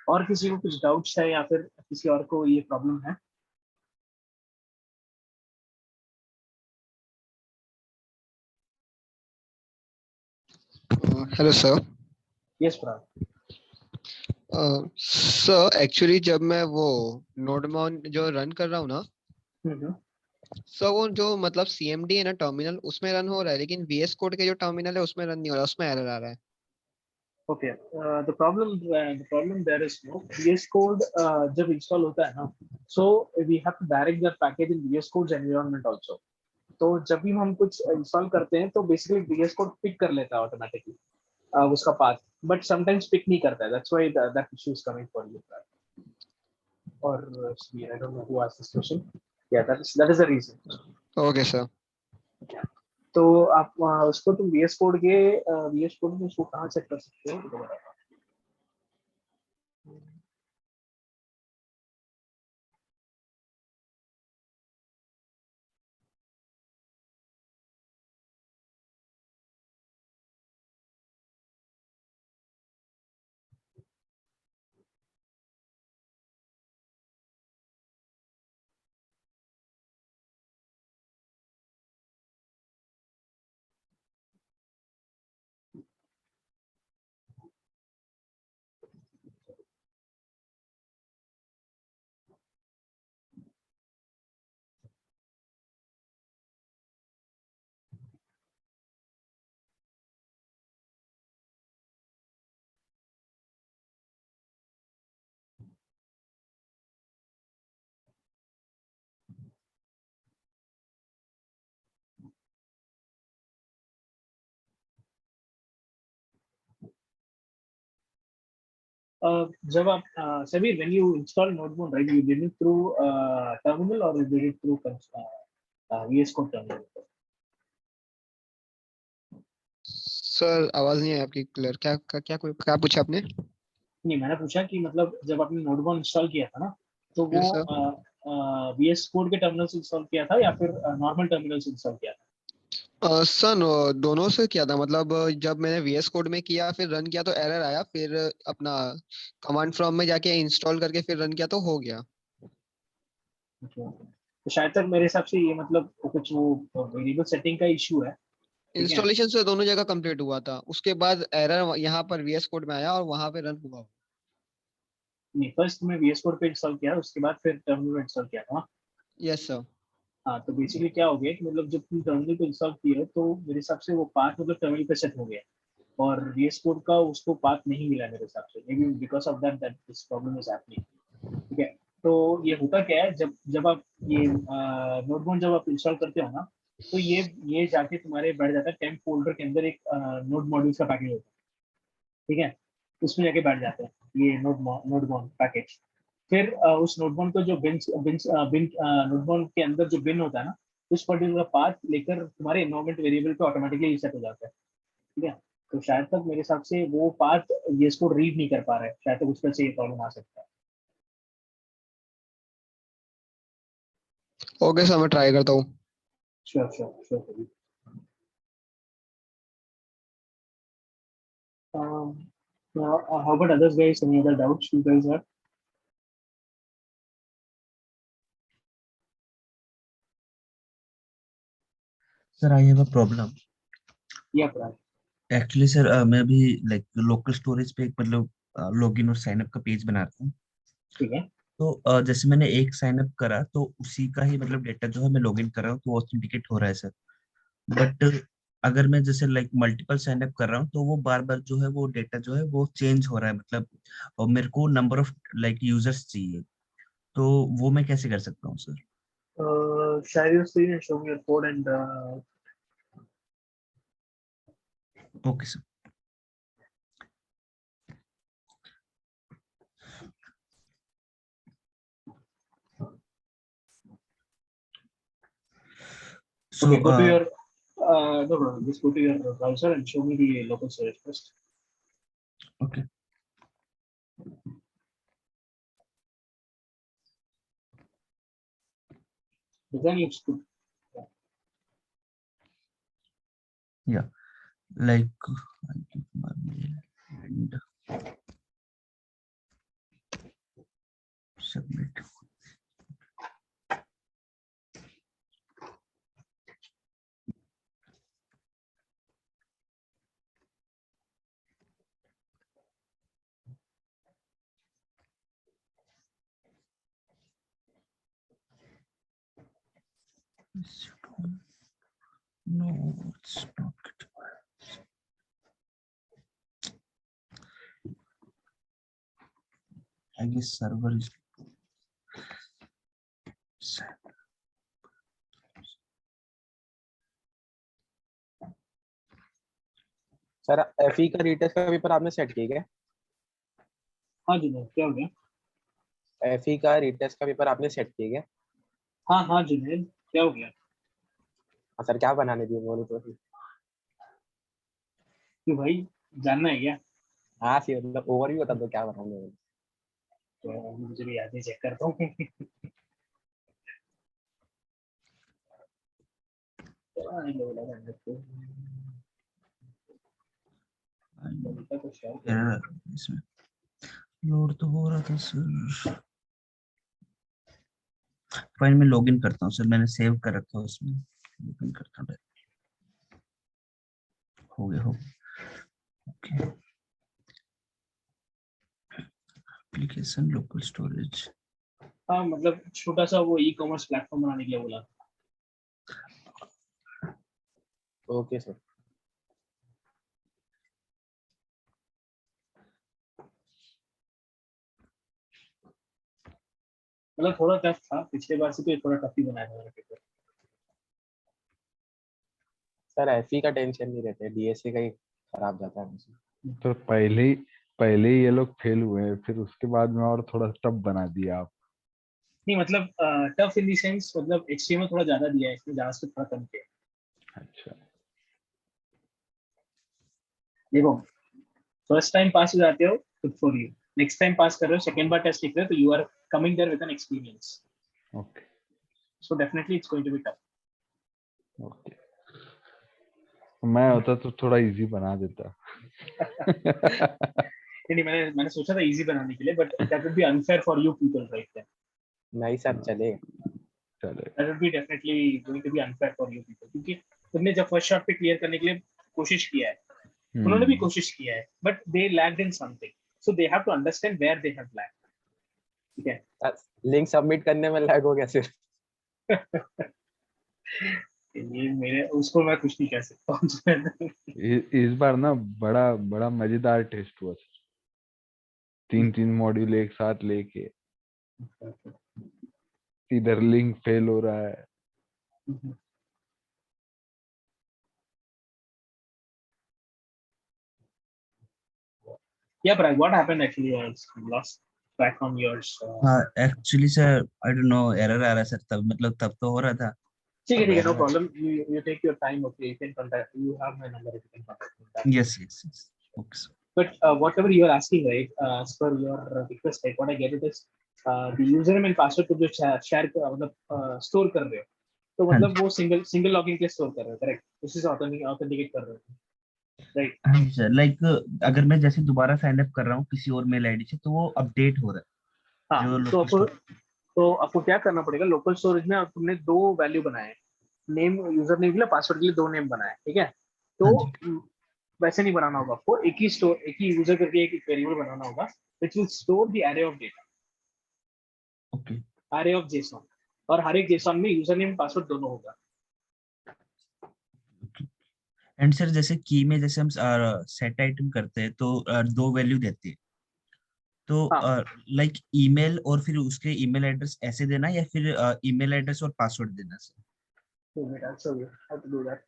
और किसी को कुछ doubts है या फिर किसी और को ये प्रॉब्लम है? Hello sir. यस प्राग। सर एक्चुअली जब मैं वो नोडमॉन जो रन कर रहा हूँ ना, सर वो जो मतलब CMD है ना टर्मिनल, उसमें रन हो रहा है, लेकिन VS कोड के जो टर्मिनल है उसमें रन नहीं हो रहा, उसमें एरर आ रहा है। Okay. The problem there is no VS Code जब इंस्टॉल होता है ना, so we have to direct that package in VS Code's environment also. तो जब भी हम कुछ इंस्टॉल करते हैं तो बेसिकली VS Code पिक कर लेता है ऑटोमेटिकली उसका पाथ, बट समटाइम्स पिक नहीं करता है. That's why that issue is coming for you. Or I don't know who asked this question. Yeah, that is the reason. Okay sir. तो आप उसको तुम VS Code के VS Code में उसको कहाँ चेक कर सकते हो? तो बताओ. जब आप Sabir, when you install Node-RED, right, you did it through terminal or you did it through VS Code terminal? Sir आवाज नहीं है आपकी क्लियर। क्या पूछा आपने? नहीं, मैंने पूछा कि मतलब जब आपने Node-RED इंस्टॉल किया था ना, तो वो यस सर। VS Code के टर्मिनल से इंस्टॉल किया था या फिर नॉर्मल टर्मिनल से इंस्टॉल किया था? सर दोनों से किया था, मतलब जब मैंने VS कोड में किया फिर रन किया तो एरर आया, फिर अपना कमांड प्रॉम्प्ट में जाके इंस्टॉल करके फिर रन किया तो हो गया। तो शायद तक मेरे हिसाब से ये मतलब कुछ वो वेरिएबल सेटिंग का इशू है. ठीक है. इंस्टॉलेशन से दोनों जगह कंप्लीट हुआ था, उसके बाद एरर यहाँ पर VS कोड में आया और वहां पे रन हुआ। नहीं, फर्स्ट मैं VS Code पे इंस्टॉल किया, उसके बाद फिर टर्मिनल में इंस्टॉल किया था. Yes sir. हाँ, तो बेसिकली क्या हो गया कि मतलब जब तुम टर्मिनल को इंस्टॉल किया तो मेरे हिसाब से वो पाथ मतलब टर्मिनल पे सेट हो गया और VS कोड का उसको पाथ नहीं मिला मेरे हिसाब से, may be because of that this problem is happening. ठीक है, तो ये होता क्या है, जब जब आप ये नोटबुक जब आप इंस्टॉल करते हो ना, तो ये जाके तुम्हारे बैठ जाता है टेम्प फोल्डर के अंदर एक नोड मॉड्यूल्स का पैकेज होता है। ठीक है, उसमें जाके बैठ जाते हैं ये नोटबॉन पैकेज। फिर उस नोटबॉन को जो बिन बिन बिन नोटबॉन के अंदर जो बिन होता है ना, उस पर्टिकुलर पाथ लेकर तुम्हारे इन्वायरमेंट वेरिएबल पे ऑटोमेटिकली सेट हो जाता है। ठीक है, तो शायद तक मेरे हिसाब से वो पाथ ये इसको रीड नहीं कर पा रहा है, शायद तक उसका से ये प्रॉब्लम आ सकता है। ओके सर, मैं ट्राई करता हूँ। Sure sure sure. How about others guys? Any other doubts you guys have? Sir, I have a problem. Yeah, Parag. Actually, sir, मैं अभी like local storage पे एक मतलब लॉगिन और साइन अप का पेज बना रहा हूँ। ठीक है, तो जैसे मैंने एक साइन अप करा तो उसी का ही मतलब डेटा जो है मैं लॉगिन कर रहा हूँ तो ऑथेंटिकेट हो रहा है सर। बट अगर मैं जैसे लाइक मल्टीपल साइन अप कर रहा हूँ तो वो बार बार जो है वो डेटा जो है वो चेंज हो रहा है मतलब, और मेरे को नंबर ऑफ लाइक यूजर्स चाहिए, तो वो मैं कैसे कर सकता हूँ sir? share your screen and show me your code and okay sir. So okay, go to your no problem, just go to your browser and show me the local storage first. okay. Then you should Yeah, like I give my mail and submit. No, it's not. I guess server is sir FE का retest का paper आपने set किया क्या? हाँ जी नहीं, क्या हो गया? FE का रीटेस्ट का पेपर आपने सेट किया क्या? हाँ हाँ जुनेद, क्या हो गया? हाँ सर, क्या बनाने दिए बोलो तो? कि भाई जानना है क्या? हाँ सर, मतलब ओवरव्यू बता दो क्या बनाने है। तो मुझे भी याद नहीं, चेक करता हूँ। इसमें लोड तो हो रहा था सर। फाइल में लॉगिन करता हूँ सर, मैंने सेव कर रखा है उसमें, लॉगिन करता हूँ। हो गया ओके। एप्लीकेशन लोकल स्टोरेज, हाँ मतलब छोटा सा वो ई-कॉमर्स प्लेटफॉर्म बनाने के लिए बोला। Okay sir. मतलब थोड़ा टफ था, पिछले बार से तो ये थोड़ा टफ ही बनाया था मेरा पेपर। सर FE का टेंशन नहीं रहते, DSA का ही खराब जाता है मुझे। तो पहले ही ये लोग फेल हुए हैं, फिर उसके बाद में और थोड़ा टफ बना दिया आप। नहीं मतलब टफ इन द सेंस मतलब HTML थोड़ा ज्यादा दिया है, इसमें जावास्क्रिप्ट थोड़ा कम किया। अच्छा, देखो फर्स्ट टाइम पास हो जाते हो good for you, next time pass कर रहे हो, सेकंड बार टेस्ट लिख रहे हो तो you are coming there with an experience, okay so definitely it's going to be tough. Okay, मैं होता तो थोड़ा इजी बना देता। नहीं मैंने सोचा था इजी बनाने के लिए, but that would be unfair for you people right then. नहीं सर चलेगा। That would be definitely going to be unfair for you people, क्योंकि तुमने जब फर्स्ट शॉट पे क्लियर करने के लिए कोशिश किया है, उन्होंने भी कोशिश किया है, but they lacked in something, so they have to understand where they have lacked. ठीक है, लिंक सबमिट करने में लैग हो गया सिर्फ। ये मेरे उसको मैं कुछ नहीं कह सकता हूँ। इस बार ना बड़ा बड़ा मजेदार टेस्ट हुआ सर, 3 मॉड्यूल एक साथ लेके, इधर लिंक फेल हो रहा है। Yeah, but what happened actually? I lost track on yours. हाँ actually sir I don't know error आ रहा है सर, तब मतलब तब तो हो रहा था। ठीक है, अब no error- problem. You take your time. Okay, you can contact. You have my number. You can contact me back. yes yes yes okay sir. But whatever you are asking, right? As per your request, right? What I get it is the username and password को जो share मतलब store कर रहे हो, तो हाँ मतलब वो single login के store कर रहे हो, correct? उसी से authenticate कर रहे हो, right? हाँ जी सर, लाइक अगर मैं जैसे दोबारा साइन अप कर रहा हूँ किसी और मेल आईडी से तो वो अपडेट हो रहा है हाँ, जो तो लोकल आपको क्या करना पड़ेगा? लोकल स्टोरेज में तुमने 2 वैल्यू बनाए, नेम यूजर नेम के लिए, पासवर्ड के लिए 2 नेम बनाए, ठीक है? तो हाँ जी वैसे नहीं बनाना होगा आपको, एक ही यूजर करके एक वेरिएबल बनाना होगा which will store the array of data, okay array of JSON, और हर एक JSON में यूजर नेम पासवर्ड दोनों होगा। एंड सर जैसे की में जैसे हम सेट आइटम करते हैं तो 2 वैल्यू देते हैं, तो हाँ, लाइक ईमेल और फिर उसके ईमेल एड्रेस ऐसे देना या फिर ईमेल एड्रेस और पासवर्ड देना sir? so I'll show you how to do that.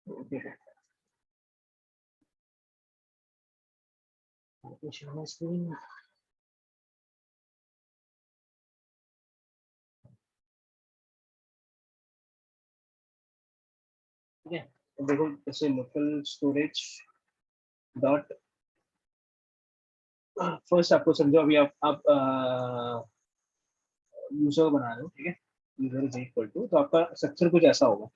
Okay. Let me share my screen. ठीक है, तो देखो जैसे लोकल स्टोरेज डॉट, फर्स्ट आपको समझो, अभी आप यूजर बना रहे हो, ठीक है? यूजर इज इक्वल टू, तो आपका स्ट्रक्चर कुछ ऐसा होगा।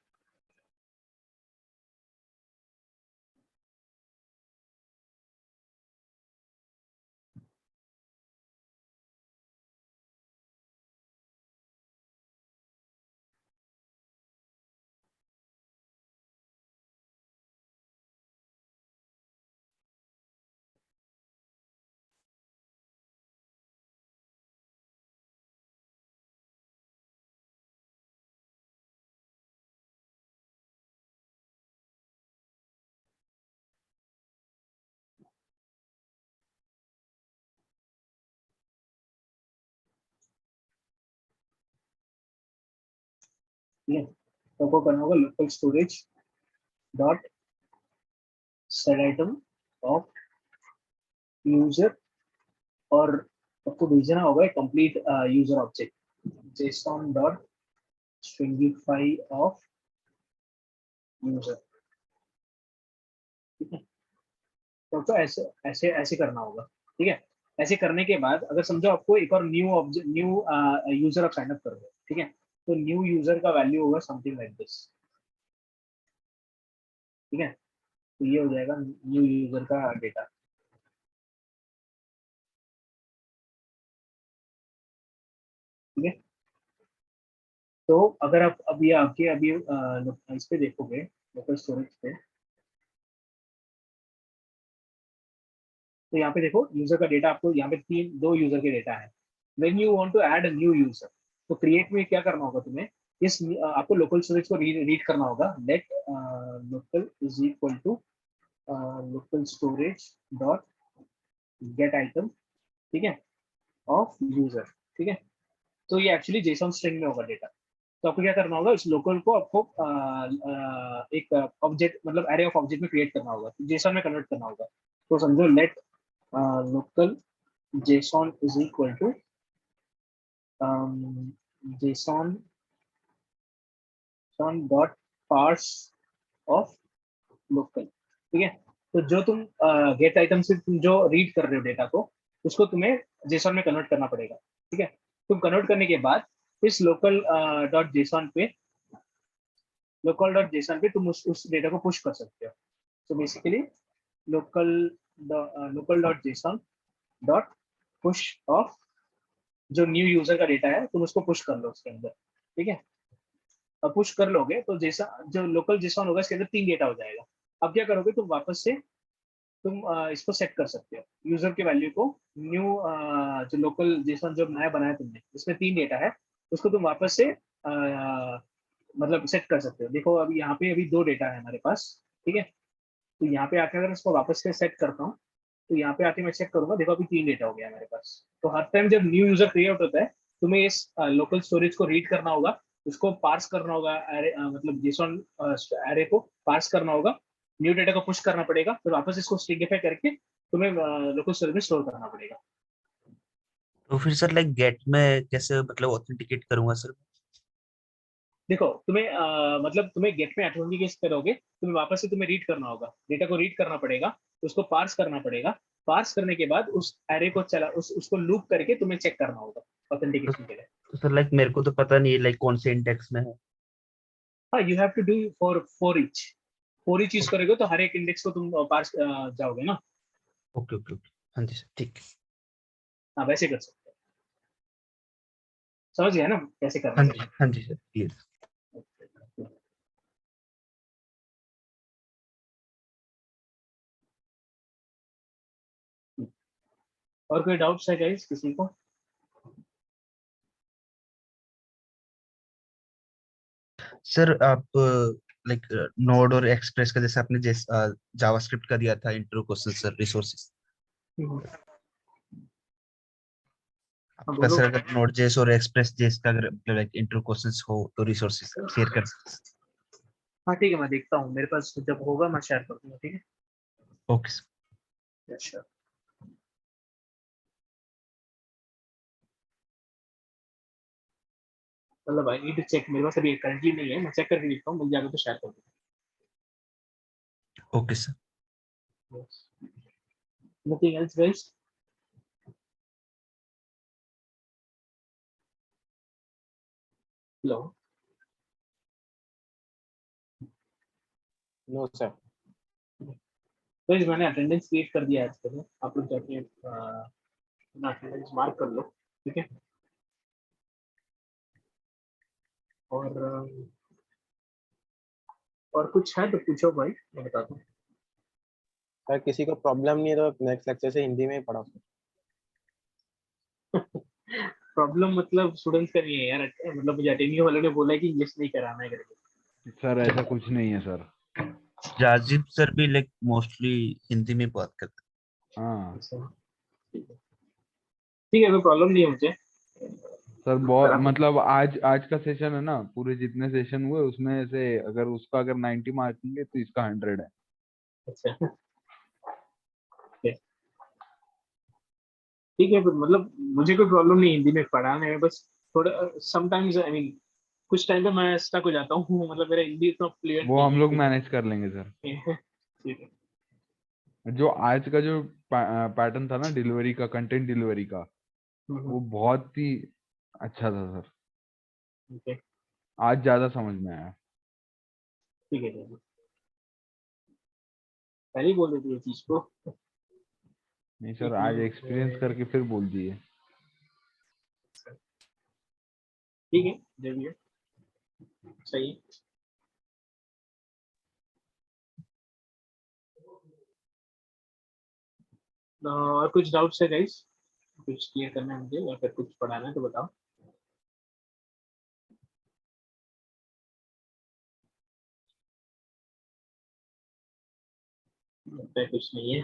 ठीक है, तो आपको करना होगा local storage dot set item of user, और आपको भेजना होगा complete user object JSON dot stringify of user, ठीक है? तो आपको ऐसे ऐसे ऐसे करना होगा, ठीक है? ऐसे करने के बाद अगर समझो आपको एक और न्यू ऑब्जेक्ट, न्यू यूजर आप साइन अप कर रहे हो, ठीक है? तो न्यू यूजर का वैल्यू होगा समथिंग लाइक दिस, ठीक है? तो ये हो जाएगा न्यू यूजर का डेटा, ठीक है? तो अगर आप अभी आपके अभी इस पे देखोगे लोकल स्टोरेज पे, तो यहाँ पे देखो यूजर का डेटा, आपको यहाँ पे 2 यूजर के डेटा है। When you want to add a new user, तो क्रिएट में क्या करना होगा तुम्हें, इस आपको लोकल स्टोरेज को रीड करना होगा, let local is equal to local storage dot get item, ठीक है, ऑफ यूजर, ठीक है? तो ये एक्चुअली जेसन स्ट्रिंग में होगा डेटा। तो आपको क्या करना होगा, इस लोकल को आपको एक ऑब्जेक्ट मतलब एरे ऑफ ऑब्जेक्ट में क्रिएट करना होगा, जेसन में कन्वर्ट करना होगा। तो समझो let local JSON is equal to JSON dot parse of local, ठीक है? तो जो तुम गेट आइटम से तुम जो रीड कर रहे हो डेटा को, उसको तुम्हें JSON में कन्वर्ट करना पड़ेगा, ठीक है? तुम कन्वर्ट करने के बाद इस लोकल डॉट जेसॉन पे तुम उस डेटा को पुश कर सकते हो। तो basically local dot JSON dot push of जो न्यू यूजर का डेटा है, तुम उसको पुश कर लो उसके अंदर, ठीक है? अब पुश कर लोगे तो जैसा जो लोकल जेसॉन होगा इसके अंदर 3 डेटा हो जाएगा। अब क्या करोगे, तुम वापस से तुम इसको सेट कर सकते हो, यूजर के वैल्यू को न्यू जो लोकल जेसन जो नया बनाया तुमने, इसमें 3 डेटा है, उसको तुम वापस से मतलब सेट कर सकते हो। देखो अभी यहाँ पे अभी 2 डेटा है हमारे पास, ठीक है। तो यहाँ पे आके अगर इसको वापस से सेट करता हूँ, तो यहाँ पे आके मैं चेक करूंगा, देखो अभी 3 डेटा हो गया हमारे पास। तो हर टाइम जब न्यू यूजर क्रिएट होता है, तुम्हें इस लोकल स्टोरेज को रीड करना होगा, उसको पार्स करना होगा, मतलब जेसॉन एरे को पार्स करना होगा, न्यू डेटा को पुश करना पड़ेगा, फिर वापस इसको स्ट्रिंगिफाई करके तुम्हें लोकल स्टोरेज में स्टोर करना पड़ेगा। तो फिर सर लाइक गेट में कैसे मतलब ऑथेंटिकेट करूंगा सर? देखो तुम्हें मतलब तुम्हें गेट में ऑथेंटिकेट करोगे, तुम्हें वापस से तुम्हें रीड करना होगा, डेटा को रीड करना पड़ेगा, उसको पार्स करना पड़ेगा, पार्स करने के बाद उस एरे को चला उसको लूप करके तुम्हें चेक करना होगा ऑथेंटिकेशन के लिए। तो सर लाइक मेरे को तो पता नहीं है लाइक कौन से इंडेक्स में है। हाँ, you have to do for each use करोगे तो हर एक इंडेक्स को तुम पार्स जाओगे ना। ओके ओके ओके, हाँ जी सर, ठीक है। हाँ, वैसे कर सकते हो, समझ गया ना कैसे करना हाँ है। जी हाँ जी सर, क्लियर। और कोई डाउट्स है गाइस किसी को? सर आप लाइक नोड और एक्सप्रेस का जैसे आपने जावास्क्रिप्ट का दिया था इंट्रो क्वेश्चन सर, रिसोर्सेज आपका बोलो। सर, अगर नोड जेस और एक्सप्रेस जेस का अगर लाइक इंट्रो क्वेश्चंस हो तो रिसोर्सेज शेयर कर सकते हाँ ठीक है, मैं देखता हूँ, मेरे पास जब होगा मैं शेयर कर दूंगा, ठीक है। हैं। Okay sir. अच्छा, मतलब आई नीड टू चेक, मेरे पास अभी करंटली नहीं है, मैं चेक करके देखता हूँ, मिल जाएगा तो शेयर कर ओके सर। दूंगा। Nothing else guys? Hello? No sir. Guys मैंने अटेंडेंस क्रिएट कर दिया है आज के लिए, आप लोग जाके अपना अटेंडेंस मार्क कर लो, ठीक है। और कुछ है तो पूछो भाई, मैं बताता हूँ। सर किसी को प्रॉब्लम नहीं है तो नेक्स्ट लेक्चर से हिंदी में ही पढ़ाओ सर। प्रॉब्लम मतलब स्टूडेंट्स का नहीं है यार, मतलब मुझे अटेंडिंग वालों ने बोला है कि इंग्लिश नहीं कराना है करके। सर ऐसा कुछ नहीं है सर। राजीव सर भी लाइक मोस्टली हिंदी में बात करते हाँ अच्छा, ठीक है, कोई प्रॉब्लम नहीं है मुझे। सर, बहुत मतलब आज का सेशन है ना, पूरे जितने सेशन हुए उसमें से अगर उसका अगर 90 मार्किंग है तो इसका 100 है। अच्छा ठीक है, मतलब मुझे कोई प्रॉब्लम नहीं हिंदी में पढ़ाने में, बस थोड़ा समटाइम्स आई मीन कुछ टाइम पे मैं स्टक हो जाता हूँ, मतलब मेरा हिंदी इतना फ्लुएंट वो नहीं हम है लोग ठीक मैनेज कर लेंगे सर। है। ठीक है। जो आज का जो पैटर्न था ना डिलीवरी का, कंटेंट डिलीवरी का, वो बहुत ही अच्छा था सर। ठीक है, आज ज्यादा समझ में आया। ठीक है, पहले ही बोल देती है चीज को। नहीं सर, आज एक्सपीरियंस करके फिर बोल दिए। ठीक है, जो भी है सही है। और कुछ डाउट्स है गाइस? कुछ क्लियर करना है मुझे या फिर कुछ पढ़ाना है तो बताओ। लगता है कुछ नहीं है।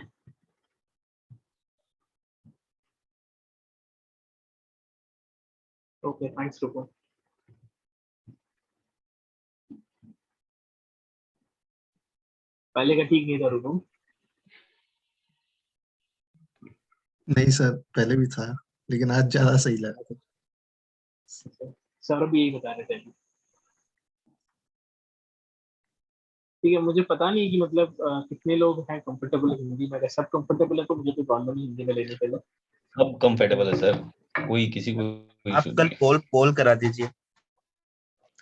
ओके, थैंक्स रुको। पहले का ठीक नहीं था, रुको। नहीं सर, पहले भी था लेकिन आज ज्यादा सही लगा था। सर भी यही बता रहे थे। ठीक है, मुझे पता नहीं कि मतलब कितने लोग हैं कंफर्टेबल हिंदी में, अगर सब कंफर्टेबल है तो मुझे कोई प्रॉब्लम नहीं हिंदी में लेने के लिए। सब कंफर्टेबल है सर, कोई किसी को हैं। आप कल पोल करा दीजिए।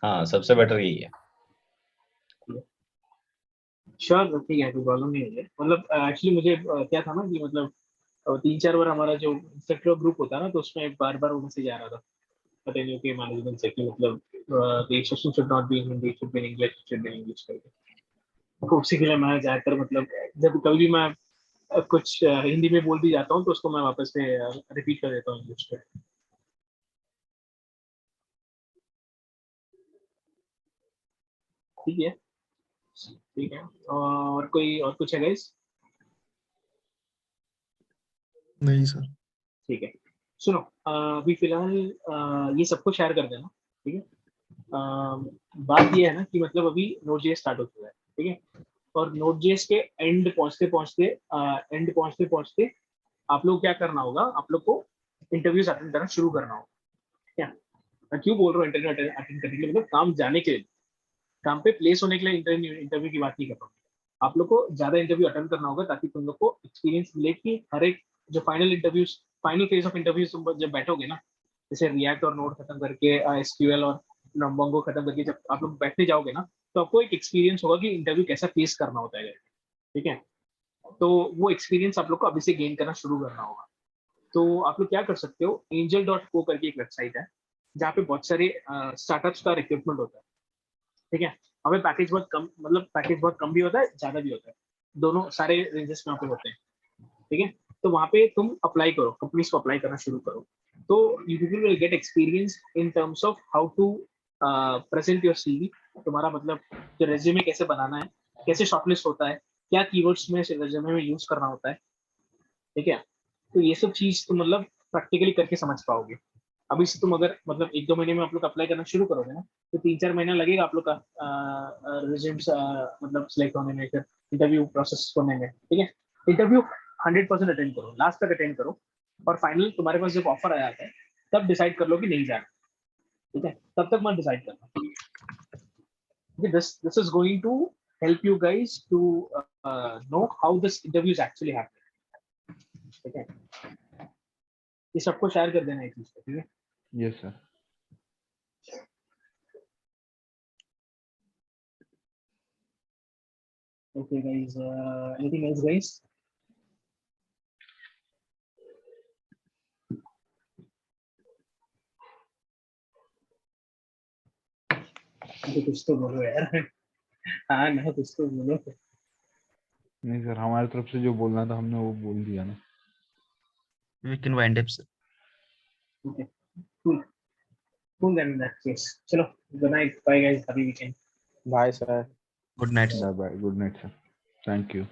हाँ, सबसे बेटर यही है। श्योर, ठीक है, कोई प्रॉब्लम नहीं है। मतलब एक्चुअली मुझे क्या था ना कि मतलब 3-4 बार हमारा जो इंस्ट्रक्टर ग्रुप होता है ना, तो उसमें बार बार वो मैसेज आ रहा था अटेंडिंग के मैनेजमेंट से कि मतलब the session should not be in Hindi, it should be in English करके। तो उसी के लिए मैं जाकर मतलब जब कभी भी मैं कुछ हिंदी में बोल भी जाता हूँ तो उसको मैं वापस से रिपीट कर देता हूँ इंग्लिश पे। ठीक है, ठीक है। और कोई और कुछ है गाइस? नहीं सर। ठीक है, सुनो, अभी फिलहाल ये सबको शेयर कर देना, ठीक है। बात ये है ना कि मतलब अभी Node.js स्टार्ट हो चुका है, ठीक है, और Node.js के एंड पहुंचते पहुंचते आप लोग क्या करना होगा, आप लोग को इंटरव्यूज अटेंड करना शुरू करना होगा। क्या मैं क्यों बोल रहा हूँ इंटरव्यू अटेंड करने के लिए, मतलब काम जाने के लिए, काम पे प्लेस होने के लिए इंटरव्यू की बात नहीं कर रहा हूँ। आप लोग को ज्यादा इंटरव्यू अटेंड करना होगा ताकि तुम लोग को एक्सपीरियंस मिले कि हर एक जो फाइनल फेज ऑफ इंटरव्यूज तुम जब बैठोगे ना, जैसे रिएक्ट और नोड खत्म करके एसक्यूएल और नंबोंगो खत्म करके जब आप लोग बैठने जाओगे ना, तो आपको एक एक्सपीरियंस होगा कि इंटरव्यू कैसा फेस करना होता है, ठीक है। तो वो एक्सपीरियंस आप लोग को अभी से गेन करना शुरू करना होगा। तो आप लोग क्या कर सकते हो, angel.co करके एक वेबसाइट है जहाँ पे बहुत सारे स्टार्टअप्स का रिक्रूटमेंट होता है, ठीक है। हमें पैकेज बहुत कम, मतलब पैकेज बहुत कम भी होता है, ज्यादा भी होता है, दोनों सारे रेंजेस में वहाँ पे होते हैं, ठीक है। तो वहाँ पे तुम अप्लाई करो, कंपनीज को अप्लाई करना शुरू करो, तो you will get experience in terms of how to present your CV. तुम्हारा मतलब जो रेज्यूमे कैसे बनाना है, कैसे शॉर्टलिस्ट होता है, क्या कीवर्ड्स में रेज्यूमे में यूज करना होता है, ठीक है। तो ये सब चीज तुम मतलब प्रैक्टिकली करके समझ पाओगे। अभी से तुम अगर मतलब 1-2 महीने में आप लोग अप्लाई करना शुरू करोगे ना, तो 3-4 महीना लगेगा आप लोग का रिज्यूम्स मतलब सिलेक्ट होने में, फिर इंटरव्यू प्रोसेस होने में, ठीक है। इंटरव्यू 100% अटेंड करो, लास्ट तक अटेंड करो, और फाइनल तुम्हारे पास जब ऑफर आ जाता है तब डिसाइड कर लो कि नहीं जाना, ठीक है। तब तक मत डिसाइड करना। This is going to help you guys to know how this interviews actually happen, ठीक है। ये सबको शेयर कर देना एक चीज को, ठीक है। Yes sir. Okay, guys. Anything else, guys? कुछ तो बोलो यार। हाँ ना, कुछ तो बोलो। नहीं सर, हमारी तरफ से जो बोलना था हमने वो बोल दिया ना। We can wind up, sir. Okay, cool then in that case. चलो, good night, bye guys, happy weekend. Bye sir. Good night, sir. Bye bye, good night sir, thank you.